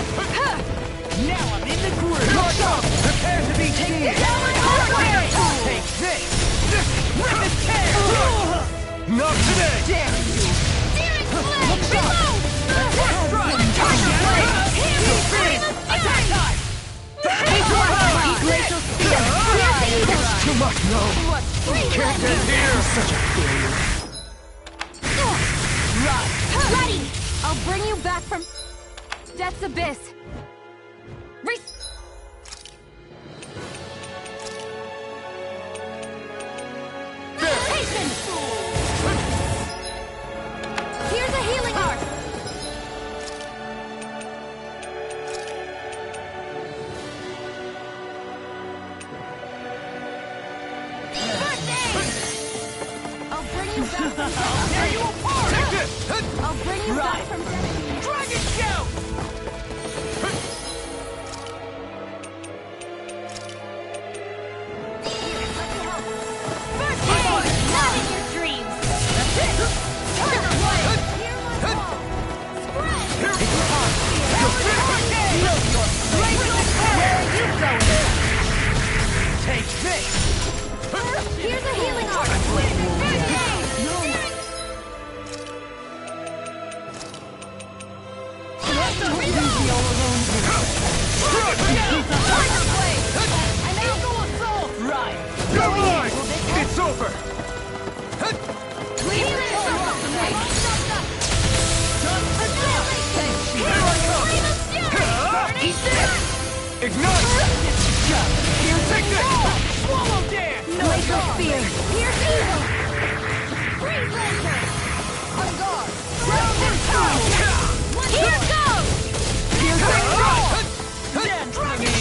Now I'm in the groove! Prepare to be teased! Hurricane! Take this! Rip and tear! Not today! Damn you! Demon Flame! Reload! First strike! Tiger Blade! You're finished! Attack time! Glacial Spear! Too much, no! Can't end here! Such a failure. Ready! I'll bring you back from Death's Abyss. Meditation! Here's a healing art. First aid! I'll bring you back from Tear you apart! Take this! I'll bring you back from Dragon Shout! Ignite! Take this! Swallow dance! Glacial Spear! Here's evil! Breathe Lantern! On guard! Grounded Power! Here goes!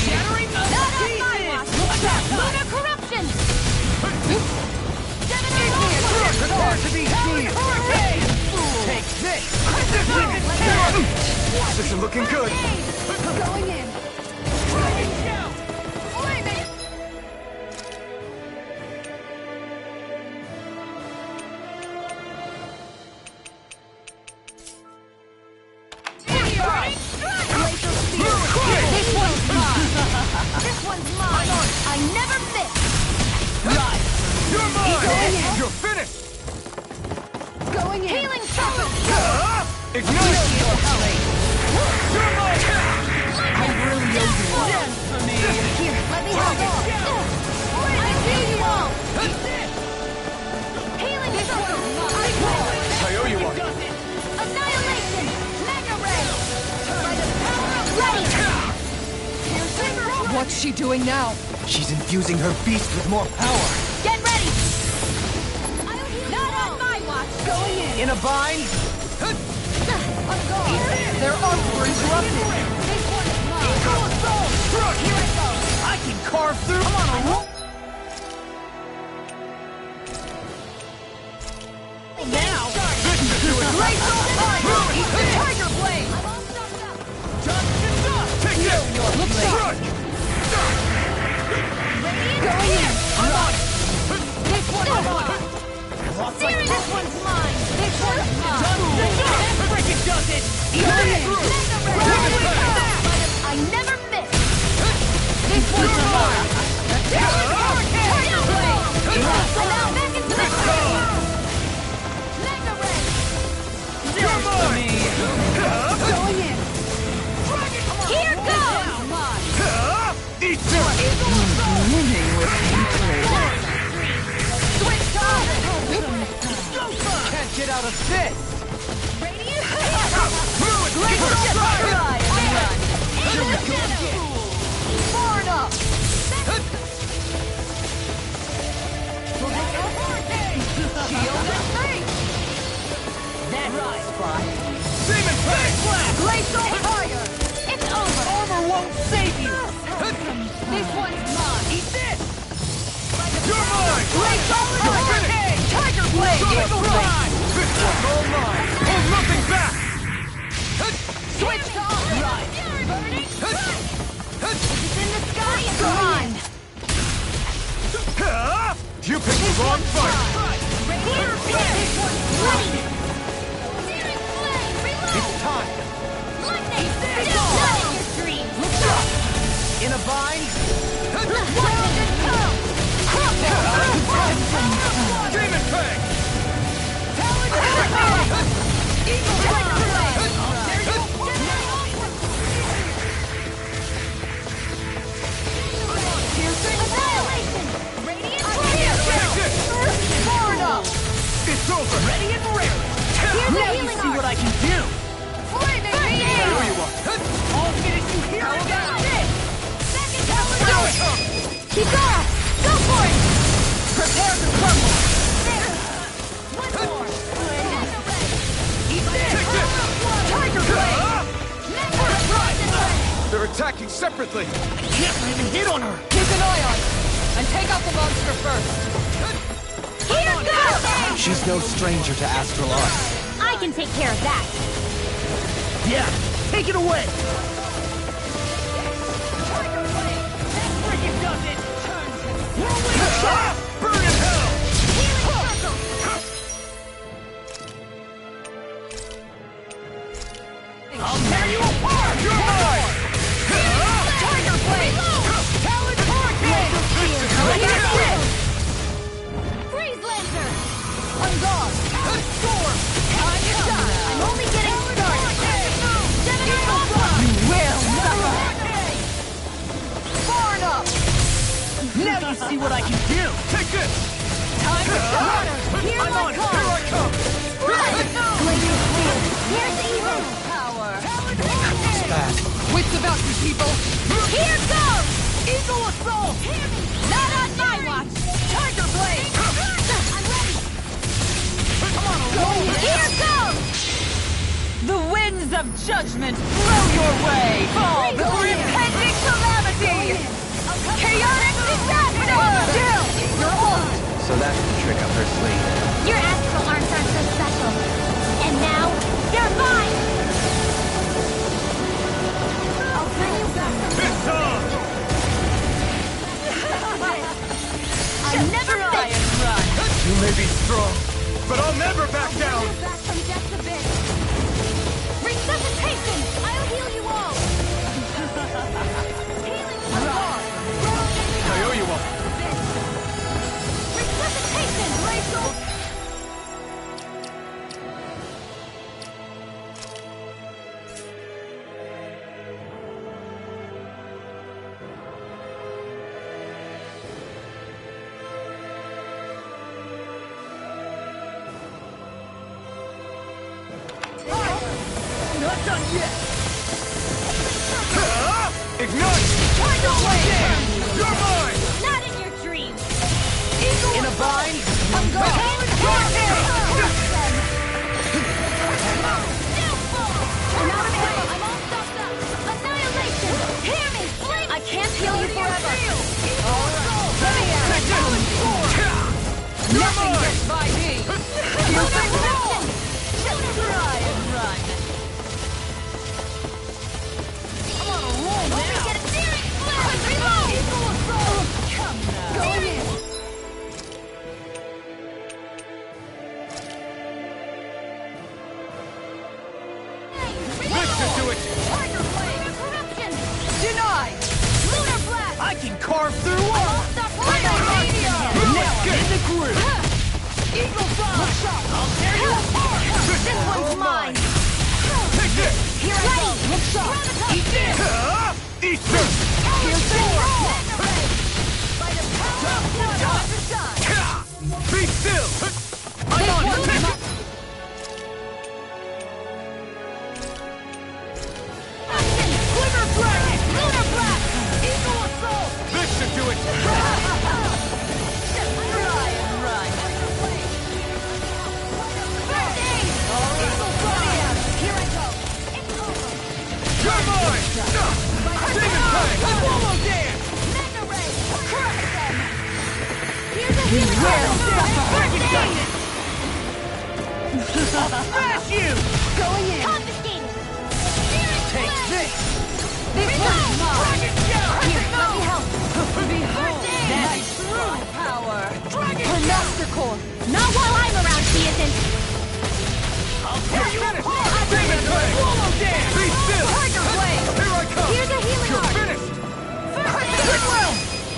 Shattering of Not on my watch! Lunar Corruption! Prepare to be seen! Take this! This is looking good! Going in. This one's mine! I never miss! You're mine! You're finished! Going in. Healing Circle! Ignite! You're mine! I really owe you one! Dance for me! Here, let me help you! I see you all! Healing Circle! I owe you one! Annihilation! Mega Ray! By the power of ready! What's she doing now? She's infusing her beast with more power. Get ready! Not on my watch! Going in. In a bind? Their arms were interrupted. This one is mine! Here it goes! I can carve through. Come on, a roll. Now! Glacial Fire! Eat the Tiger Blade! Take this! Look sharp! Going in! This one's mine! This one's mine! This one's mine! Freaking does it! I never miss! This one's mine! Tiger Blade! And now back into the fight! Mega Ray! You're mine! Going in. Here goes! Eat this! Winning with hatred. Switch on! Can't get out of this! Radiant! Here we go! Far enough! Shield and face! That's right, Spot. Demon Fang! Glacial Fire! It's over! Armor won't save you! This one's mine! Eat this! You're mine! Glacial Fire! Tiger Blade! Eagle Blade! This one's all mine! Hold nothing back! Switch on! Right! Burning! It's in the sky! It's mine! You picked the wrong fight! Radiant Flare! This one's ready! Searing Flame! Reload! It's time! Lightning! Not in your dreams! In a bind? Grounded Pound! Demon Fang! Eagle Blade! Annihilation! Radiant Far enough! It's over! Ready and rare! Here's the Now you healing see art! what I can do! Flaming I Beam! know you are! I'll finish you here and now! Second power! Kikara! Go for it! Prepare to crumble! One more! Mega Ray! Eat this! Take this! Tiger Blade! Mega Ray! They're attacking separately! Yes, I even hit on her! Keep an eye on it! And take out the monster first! Here goes! She's no stranger to astral arts. I can take care of that. Yeah, take it away! Tiger Blade! Freaking does it! Burn in hell! Healing Circle! I'll tear you apart! You're mine! Tiger Blade! Talon Hurricane! Freeze Lantern! On guard! Storm! Time to shine! I'm only getting started. Gemini Ultra! You will suffer! Far enough! Now you see what I can do! Take this! Time to shine! Here I'm on it! Here I come! Glacial Spear! Here's evil! Power! It's bad. Wits about you, people! Here goes! Eagle assault! Not on my watch! Tiger blade! I'm ready! Come on, roll it! Here goes! The winds of judgment blow your way! Fall before impending calamity! Chaotic disaster! Still! You're on! So that's the trick up her sleeve. Your astral arms aren't so special. And now, they're mine! I'll bring you back from It's on! I never Try and run! You may be strong, but I'll never back down! back from death to bed. Resuscitation! I'll heal you all! I owe you one. Resuscitation! Rachel! Not done yet! Ignite! Tiger blade! You're mine! Not in your dreams! In a bind? I'm I'm out of ammo! I'm all stuffed up! Annihilation! Hear me! Flame! I can't heal you forever! Nothing gets by me! Feel the roll! Try and run! I'm on a roll now! Get a searing blast! Reload! Come now! Going in! This should do it! Tiger blade! Corruption! Denied! Lunar blast! I can carve through armor! Stop Now I'm in the groove! Eagle fly! I'll tear you apart! This one's mine! Take this! Here I go! Look shot! Eat this! Easter! Here's the roll! By the power of water! Be still! I'm on one's it! mine! Glimmer dragon! Lunar blast! Eagle assault! This should do it! Try and run! First aid! Eagle fly! Here I go! It's over! You're mine! Demon Fang! Swallow dance! Mega ray! Crush them! Here's a healing will suffer! First aid! I'll smash you! Going in! Confiscated! Take this! This one's mine! Dragon shell! Here, let me help! Behold First aid! that true power! Dragon Her master core! Not while I'm around, she isn't! I'll tear you apart! Demon Fang! Swallow dance! Be still! Tiger blade! Here I come! Here's a healing You're art! finished! First aid! Goodwill!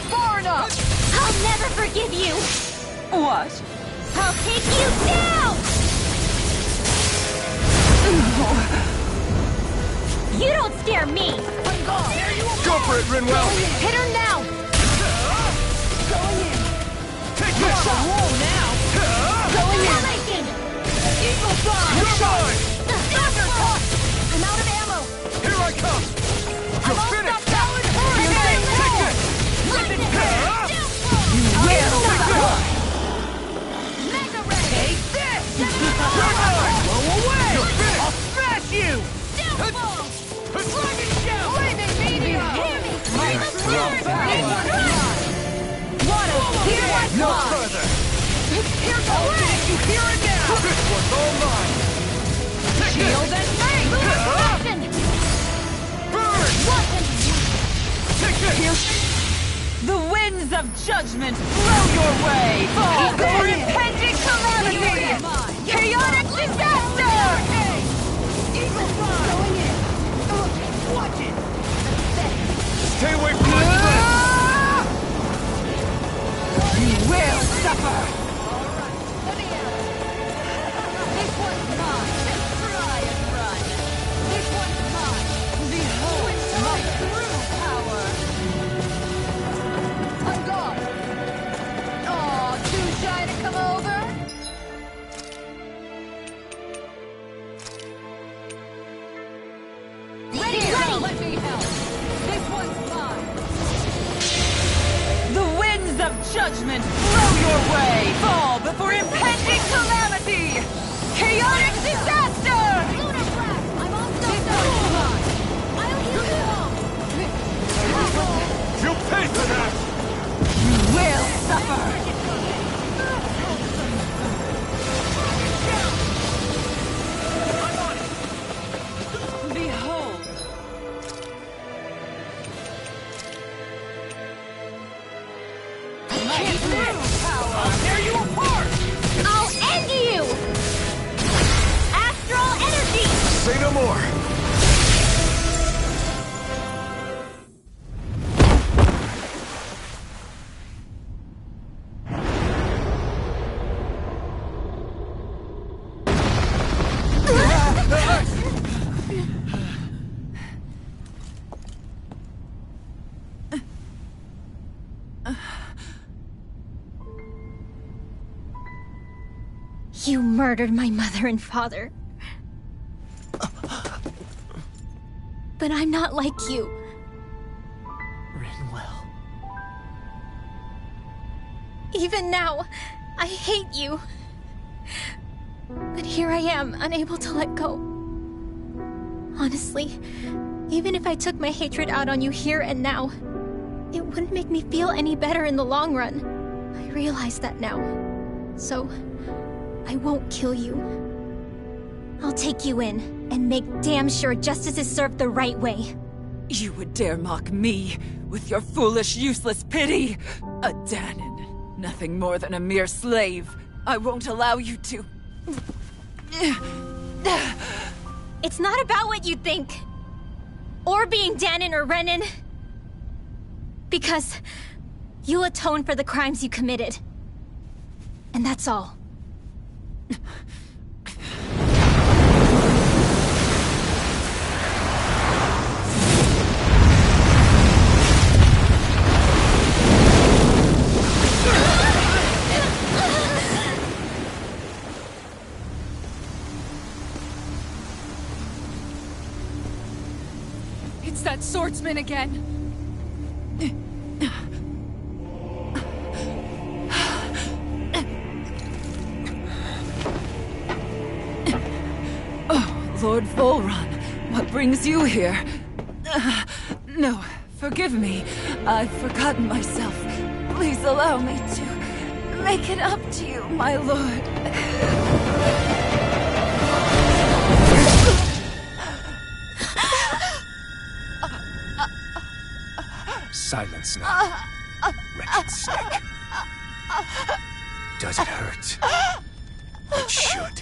Far enough! I'll never forgive you! What? I'll take you down! You don't scare me! I'm gone! Tear you apart! Go for it, Rinwell! Hit her now! Going in! Take You're this! on a roll now! Going in! Annihilation! Eagle fly! You're mine! Thunder touch! I'm out of ammo! Here I come! You're finished! Powered hurricane! Take this! Lightning! Will! Mega ray! Take this! You're mine! Blow away! You're finished! I'll smash you! Downfall! Dragon shell! Flaming meteor! Hear me! Here I No come! further! Here's a leg! You hear it now! This one's all mine! Take Shield this! and fang! Corruption! Burn! Watson! Take this! The winds of judgment blow your way! Fall before impending calamity! Chaotic disaster! Eagle fly! Going in! Watch it! Stay away from my friend! You will suffer! This one's mine! Try and run! This one's mine! Behold my true power! I'm gone! Aw, too shy to come over? Ready! Let me help! This one's mine! of judgment blow your way! Fall before impending calamity! Chaotic disaster! Lunar blast! I'm all stuffed up! I'll heal you! You pay for that! You will suffer! Behold! I'll tear you apart! I'll end you! Astral energy! Say no more! You murdered my mother and father. But I'm not like you. Rinwell. Even now, I hate you. But here I am, unable to let go. Honestly, even if I took my hatred out on you here and now, it wouldn't make me feel any better in the long run. I realize that now. So, I won't kill you. I'll take you in, and make damn sure justice is served the right way. You would dare mock me with your foolish, useless pity? A Dahnan, nothing more than a mere slave. I won't allow you to... It's not about what you think. Or being Dahnan or Renan. Because you'll atone for the crimes you committed. And that's all. It's that swordsman again. Lord Volron, what brings you here? No, forgive me. I've forgotten myself. Please allow me to make it up to you, my lord. Silence now, wretched snake. Does it hurt? It should.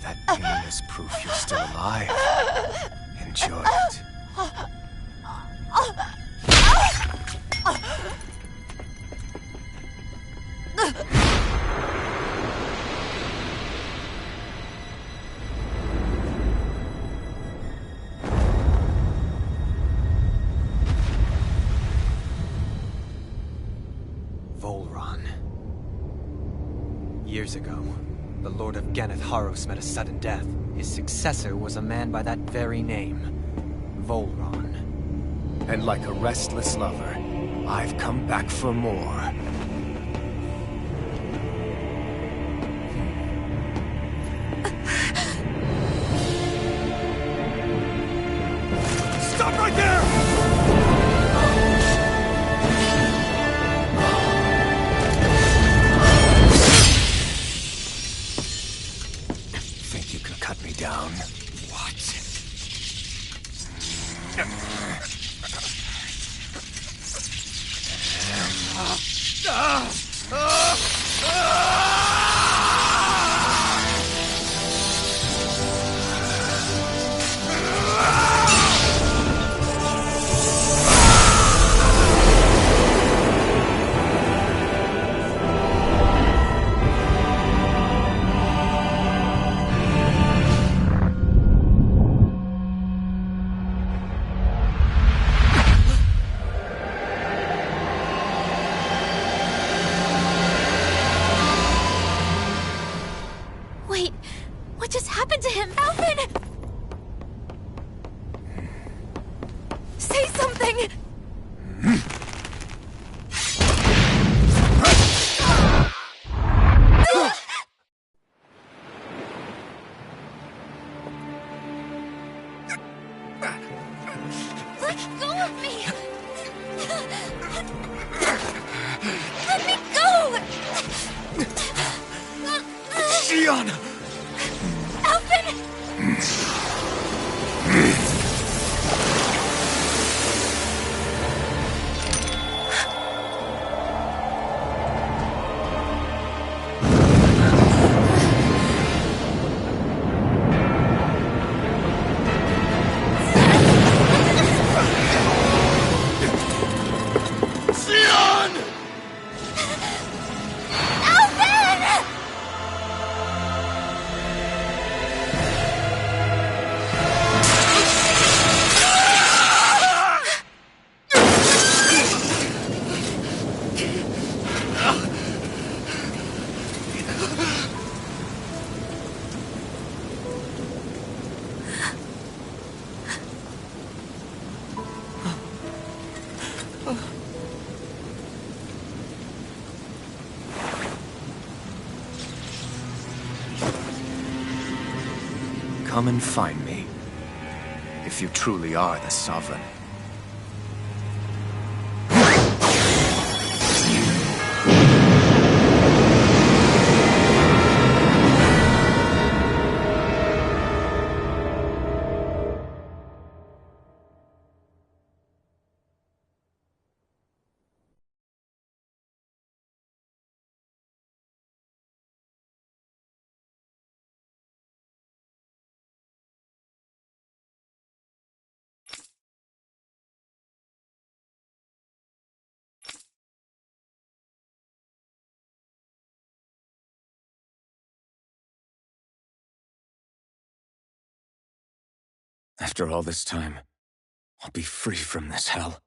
That pain is proof you're still alive. Enjoy it. Volron. Years ago, the Lord of Ganeth Haros met a sudden death. His successor was a man by that very name, Volron. And like a restless lover, I've come back for more. Stop right there! Think you can cut me down? What? Wait, what just happened to him? Alphen! Say something! Let go of me! Let me go! Shionne! Alphen! Come and find me, if you truly are the Sovereign. After all this time, I'll be free from this hell.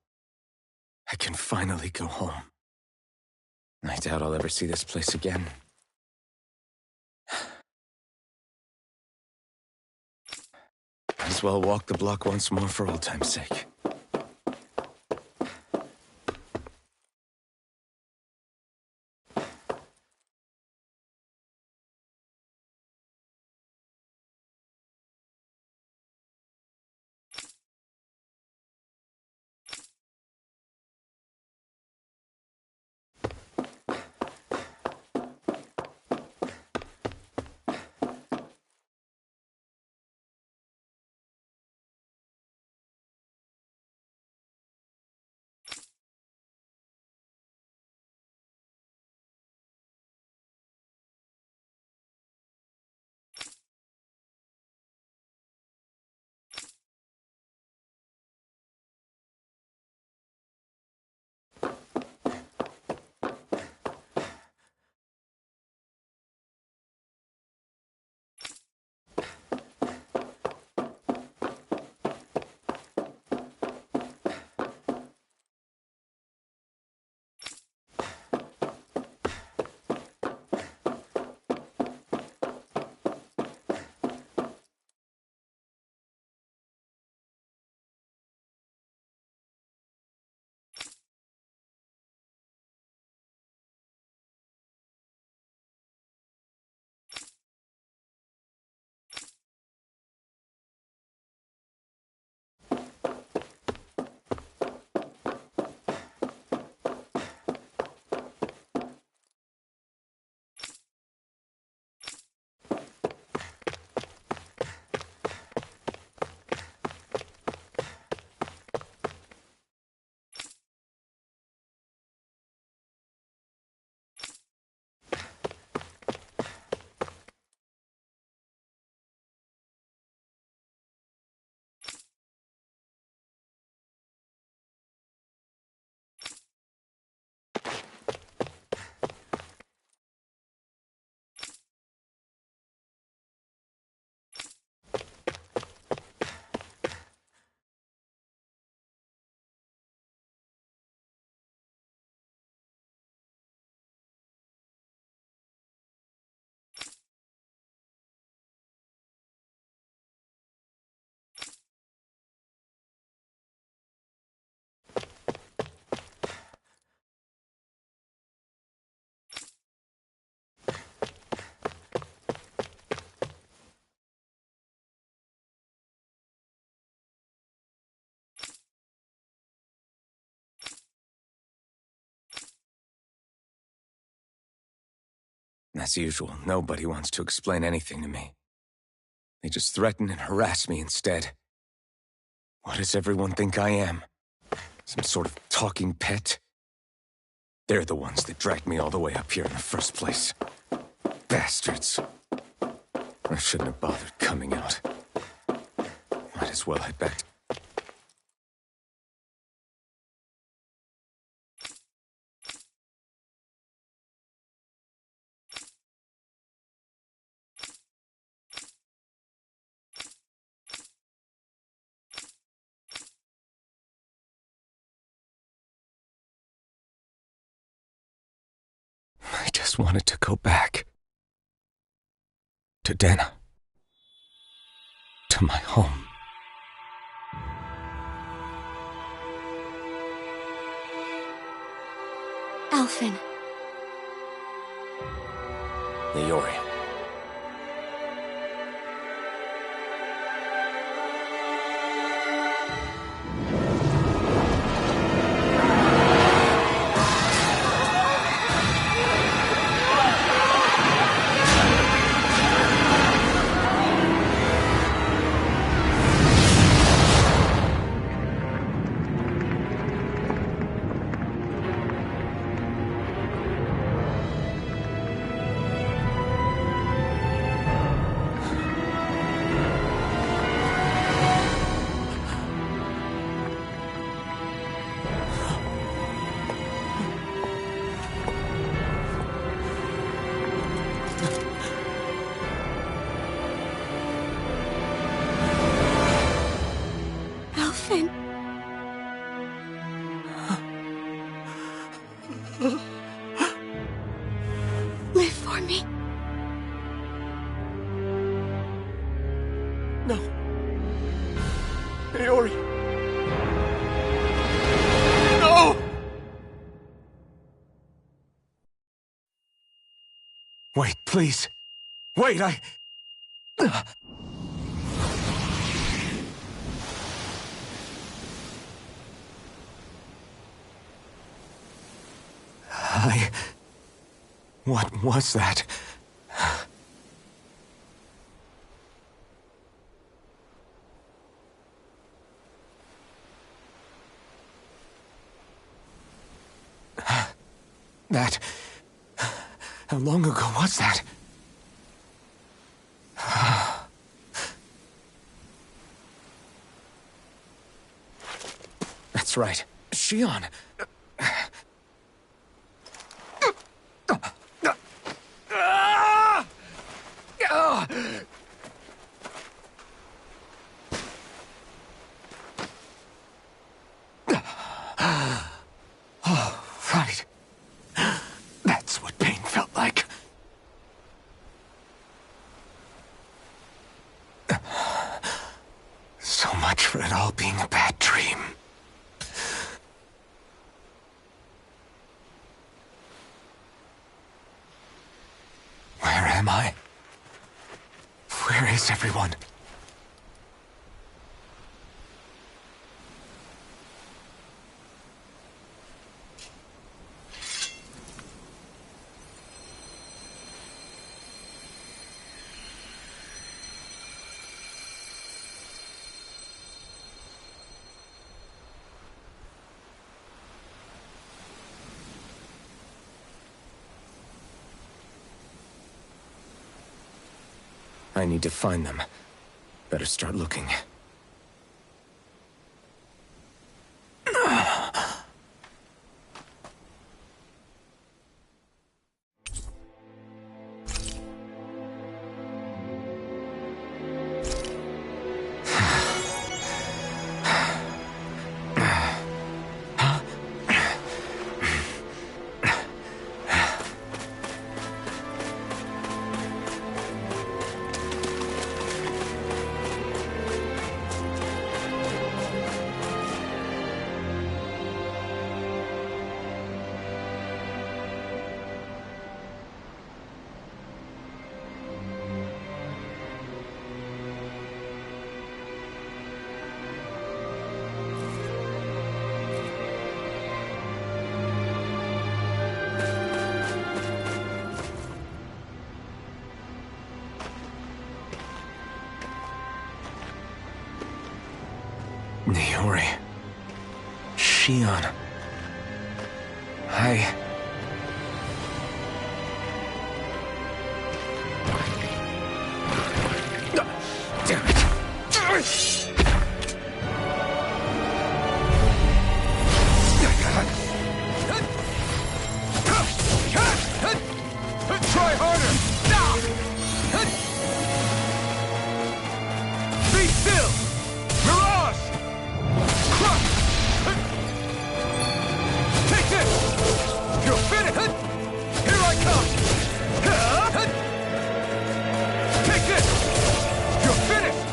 I can finally go home. I doubt I'll ever see this place again. Might as well walk the block once more for old time's sake. As usual, nobody wants to explain anything to me. They just threaten and harass me instead. What does everyone think I am? Some sort of talking pet? They're the ones that dragged me all the way up here in the first place. Bastards. I shouldn't have bothered coming out. Might as well head back. I just wanted to go back. To Dahna. To my home. Alphen. Leori. Live for me. No. Leori. No! Wait, please. Wait, What was that? How long ago was that? That's right. Shionne. Oh, right. That's what pain felt like. So much for it all being a bad dream. Where am I? Where is everyone? I need to find them. Better start looking. Niori. Shionne. Damn it. Try harder! Be still! Mirage! Crush! Take this! You're finished! Here I come! Take this! You're finished!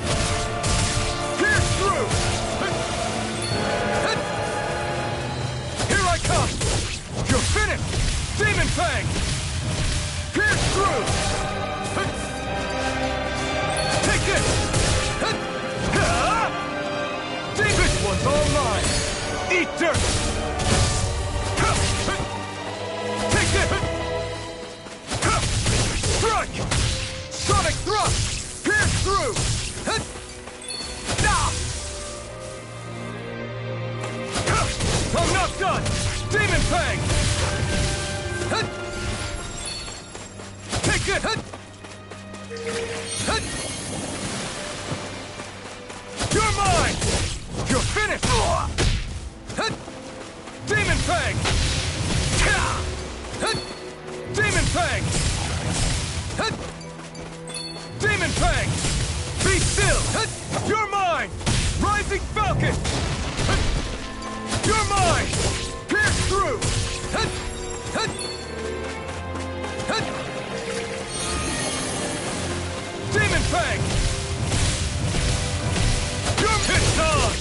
Pierce through! Here I come! You're finished! Demon Fang! Pierce through! Take this! This one's all mine! Eat dirt! Take this! Strike! Sonic thrust! Pierce through! I'm not done! Demon Fang! Take it! You're mine! You're finished! Demon Fang! Demon Fang! Demon Fang! Be still! You're mine! Rising Falcon! You're mine! Pierce through! Demon Fang! You're pissed on!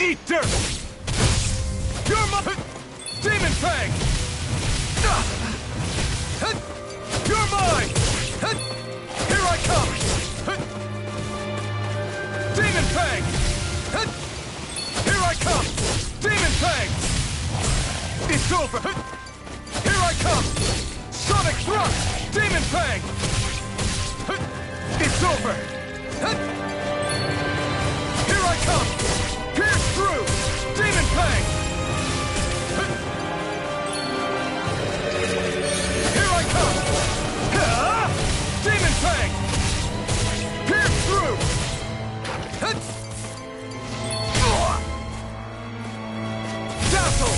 Eat dirt! You're my... Demon Fang! You're mine! Here I come! Demon Fang! Here I come! Demon Fang! It's over! Here I come! Sonic Thrust! Demon Fang! It's over! Here I come! Pierce through! Demon Fang! Here I come! Demon Fang! Pierce through! Dazzle!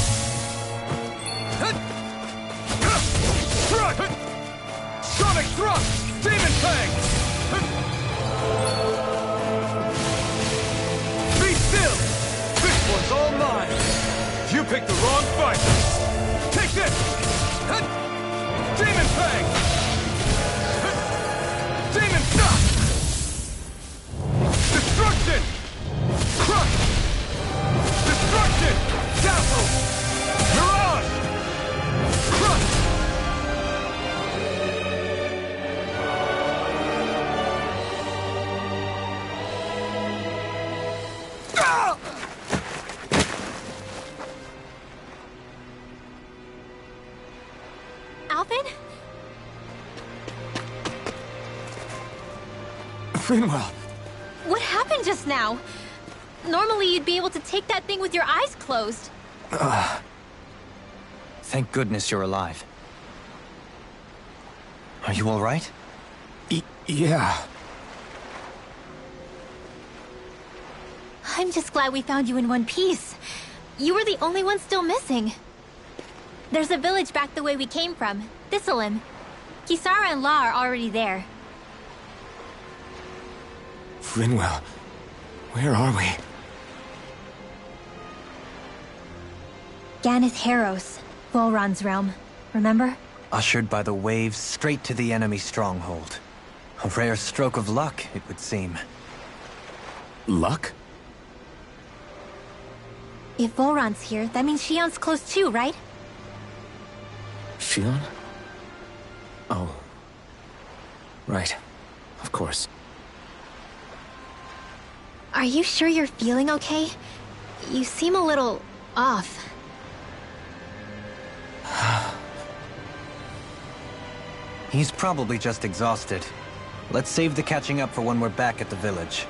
Strike! Sonic Thrust! Demon Fang! Be still! This one's all mine! You picked the wrong fight! Take this! Demon Fang! Demon Stop! Destruction! Crush! Destruction! Dazzle! Mirage! Crush! Alphen? Finwell! What happened just now? Normally you'd be able to take that thing with your eyes closed. Thank goodness you're alive. Are you all right? Yeah. I'm just glad we found you in one piece. You were the only one still missing. There's a village back the way we came from, Thistleim. Kisara and La are already there. Finwell, where are we? Ganeth Heros, Volron's realm. Remember? Ushered by the waves straight to the enemy stronghold. A rare stroke of luck, it would seem. Luck? If Volron's here, that means Shionne's close too, right? Shionne? Oh. Right. Of course. Are you sure you're feeling okay? You seem a little off. He's probably just exhausted. Let's save the catching up for when we're back at the village.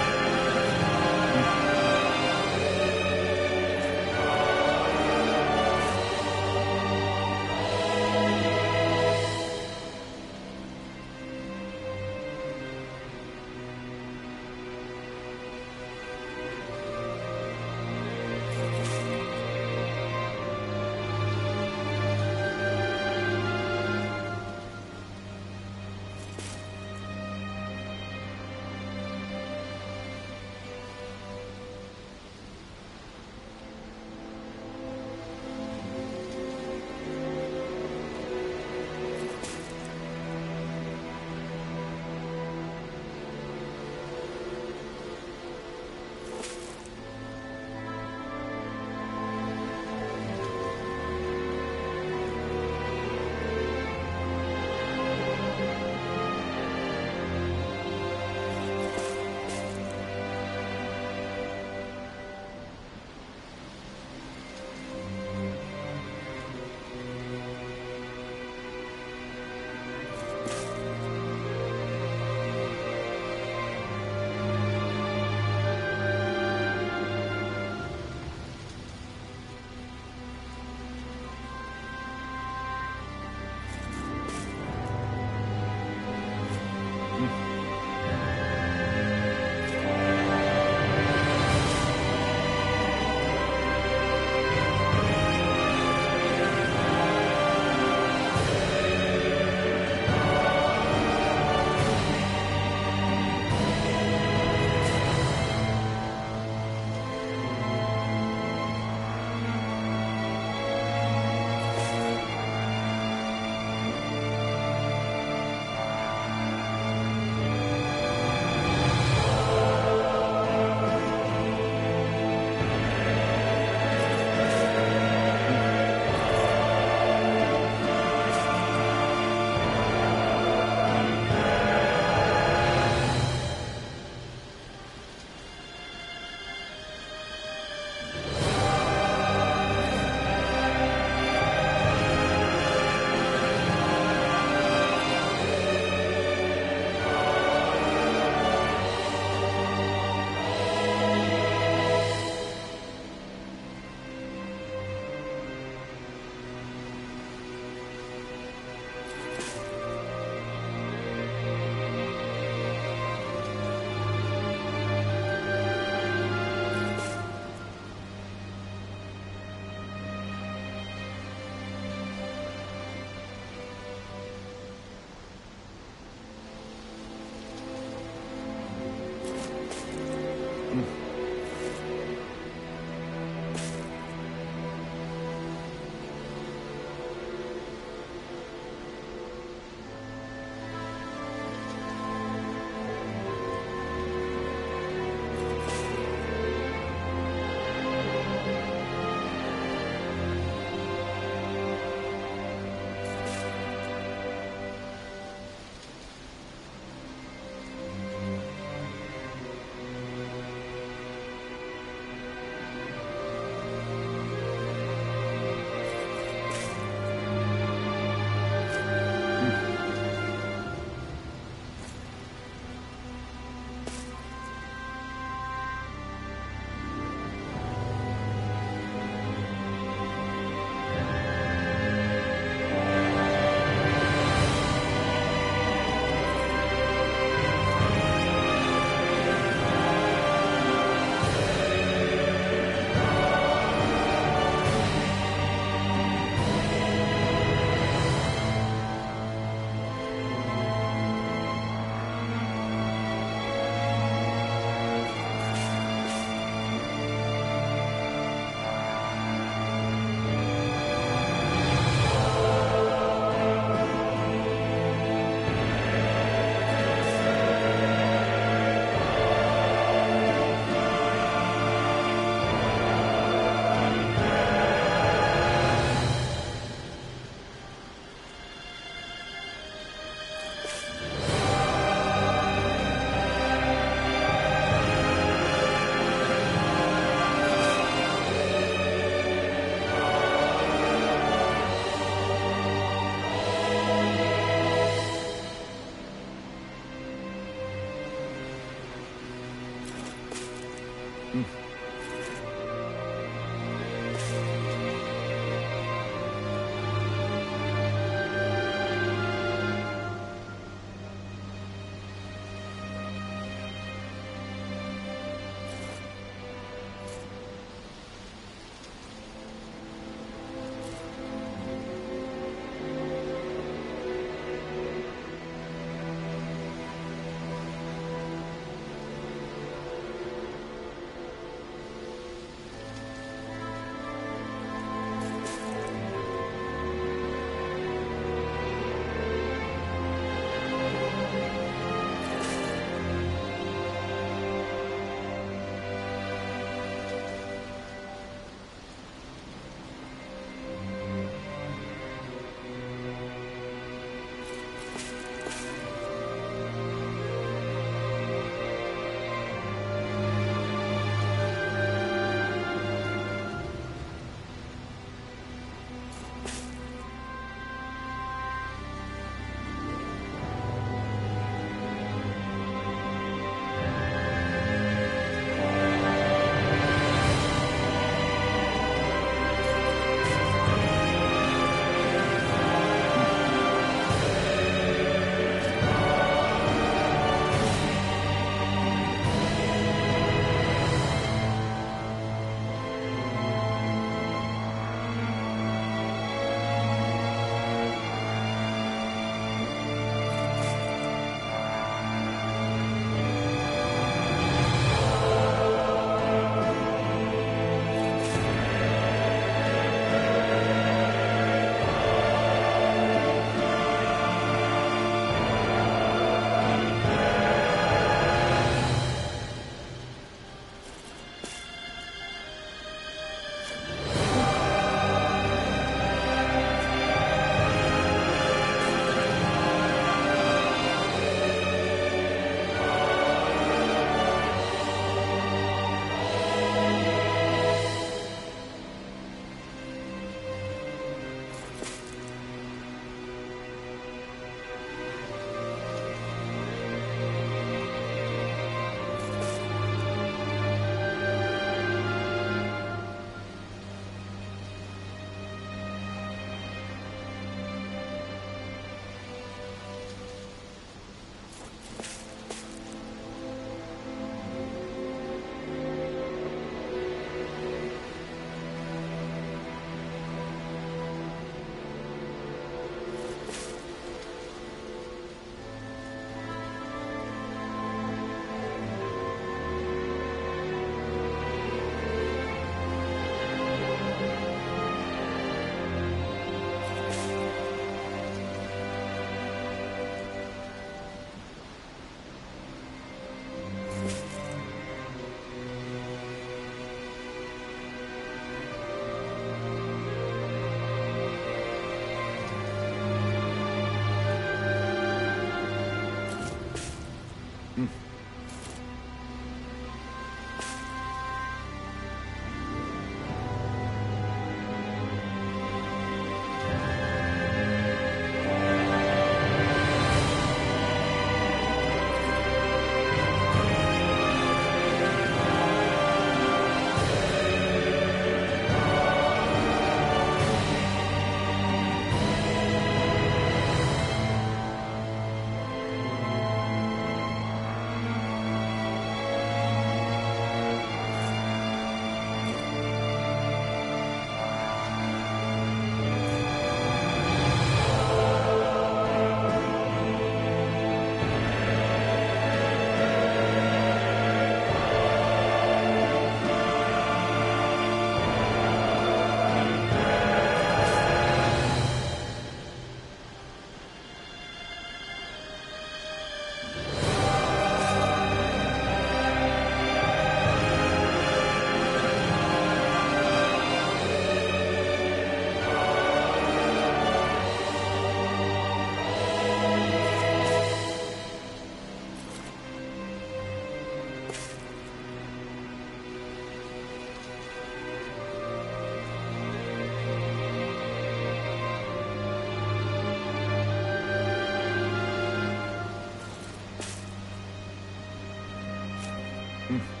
Hmm.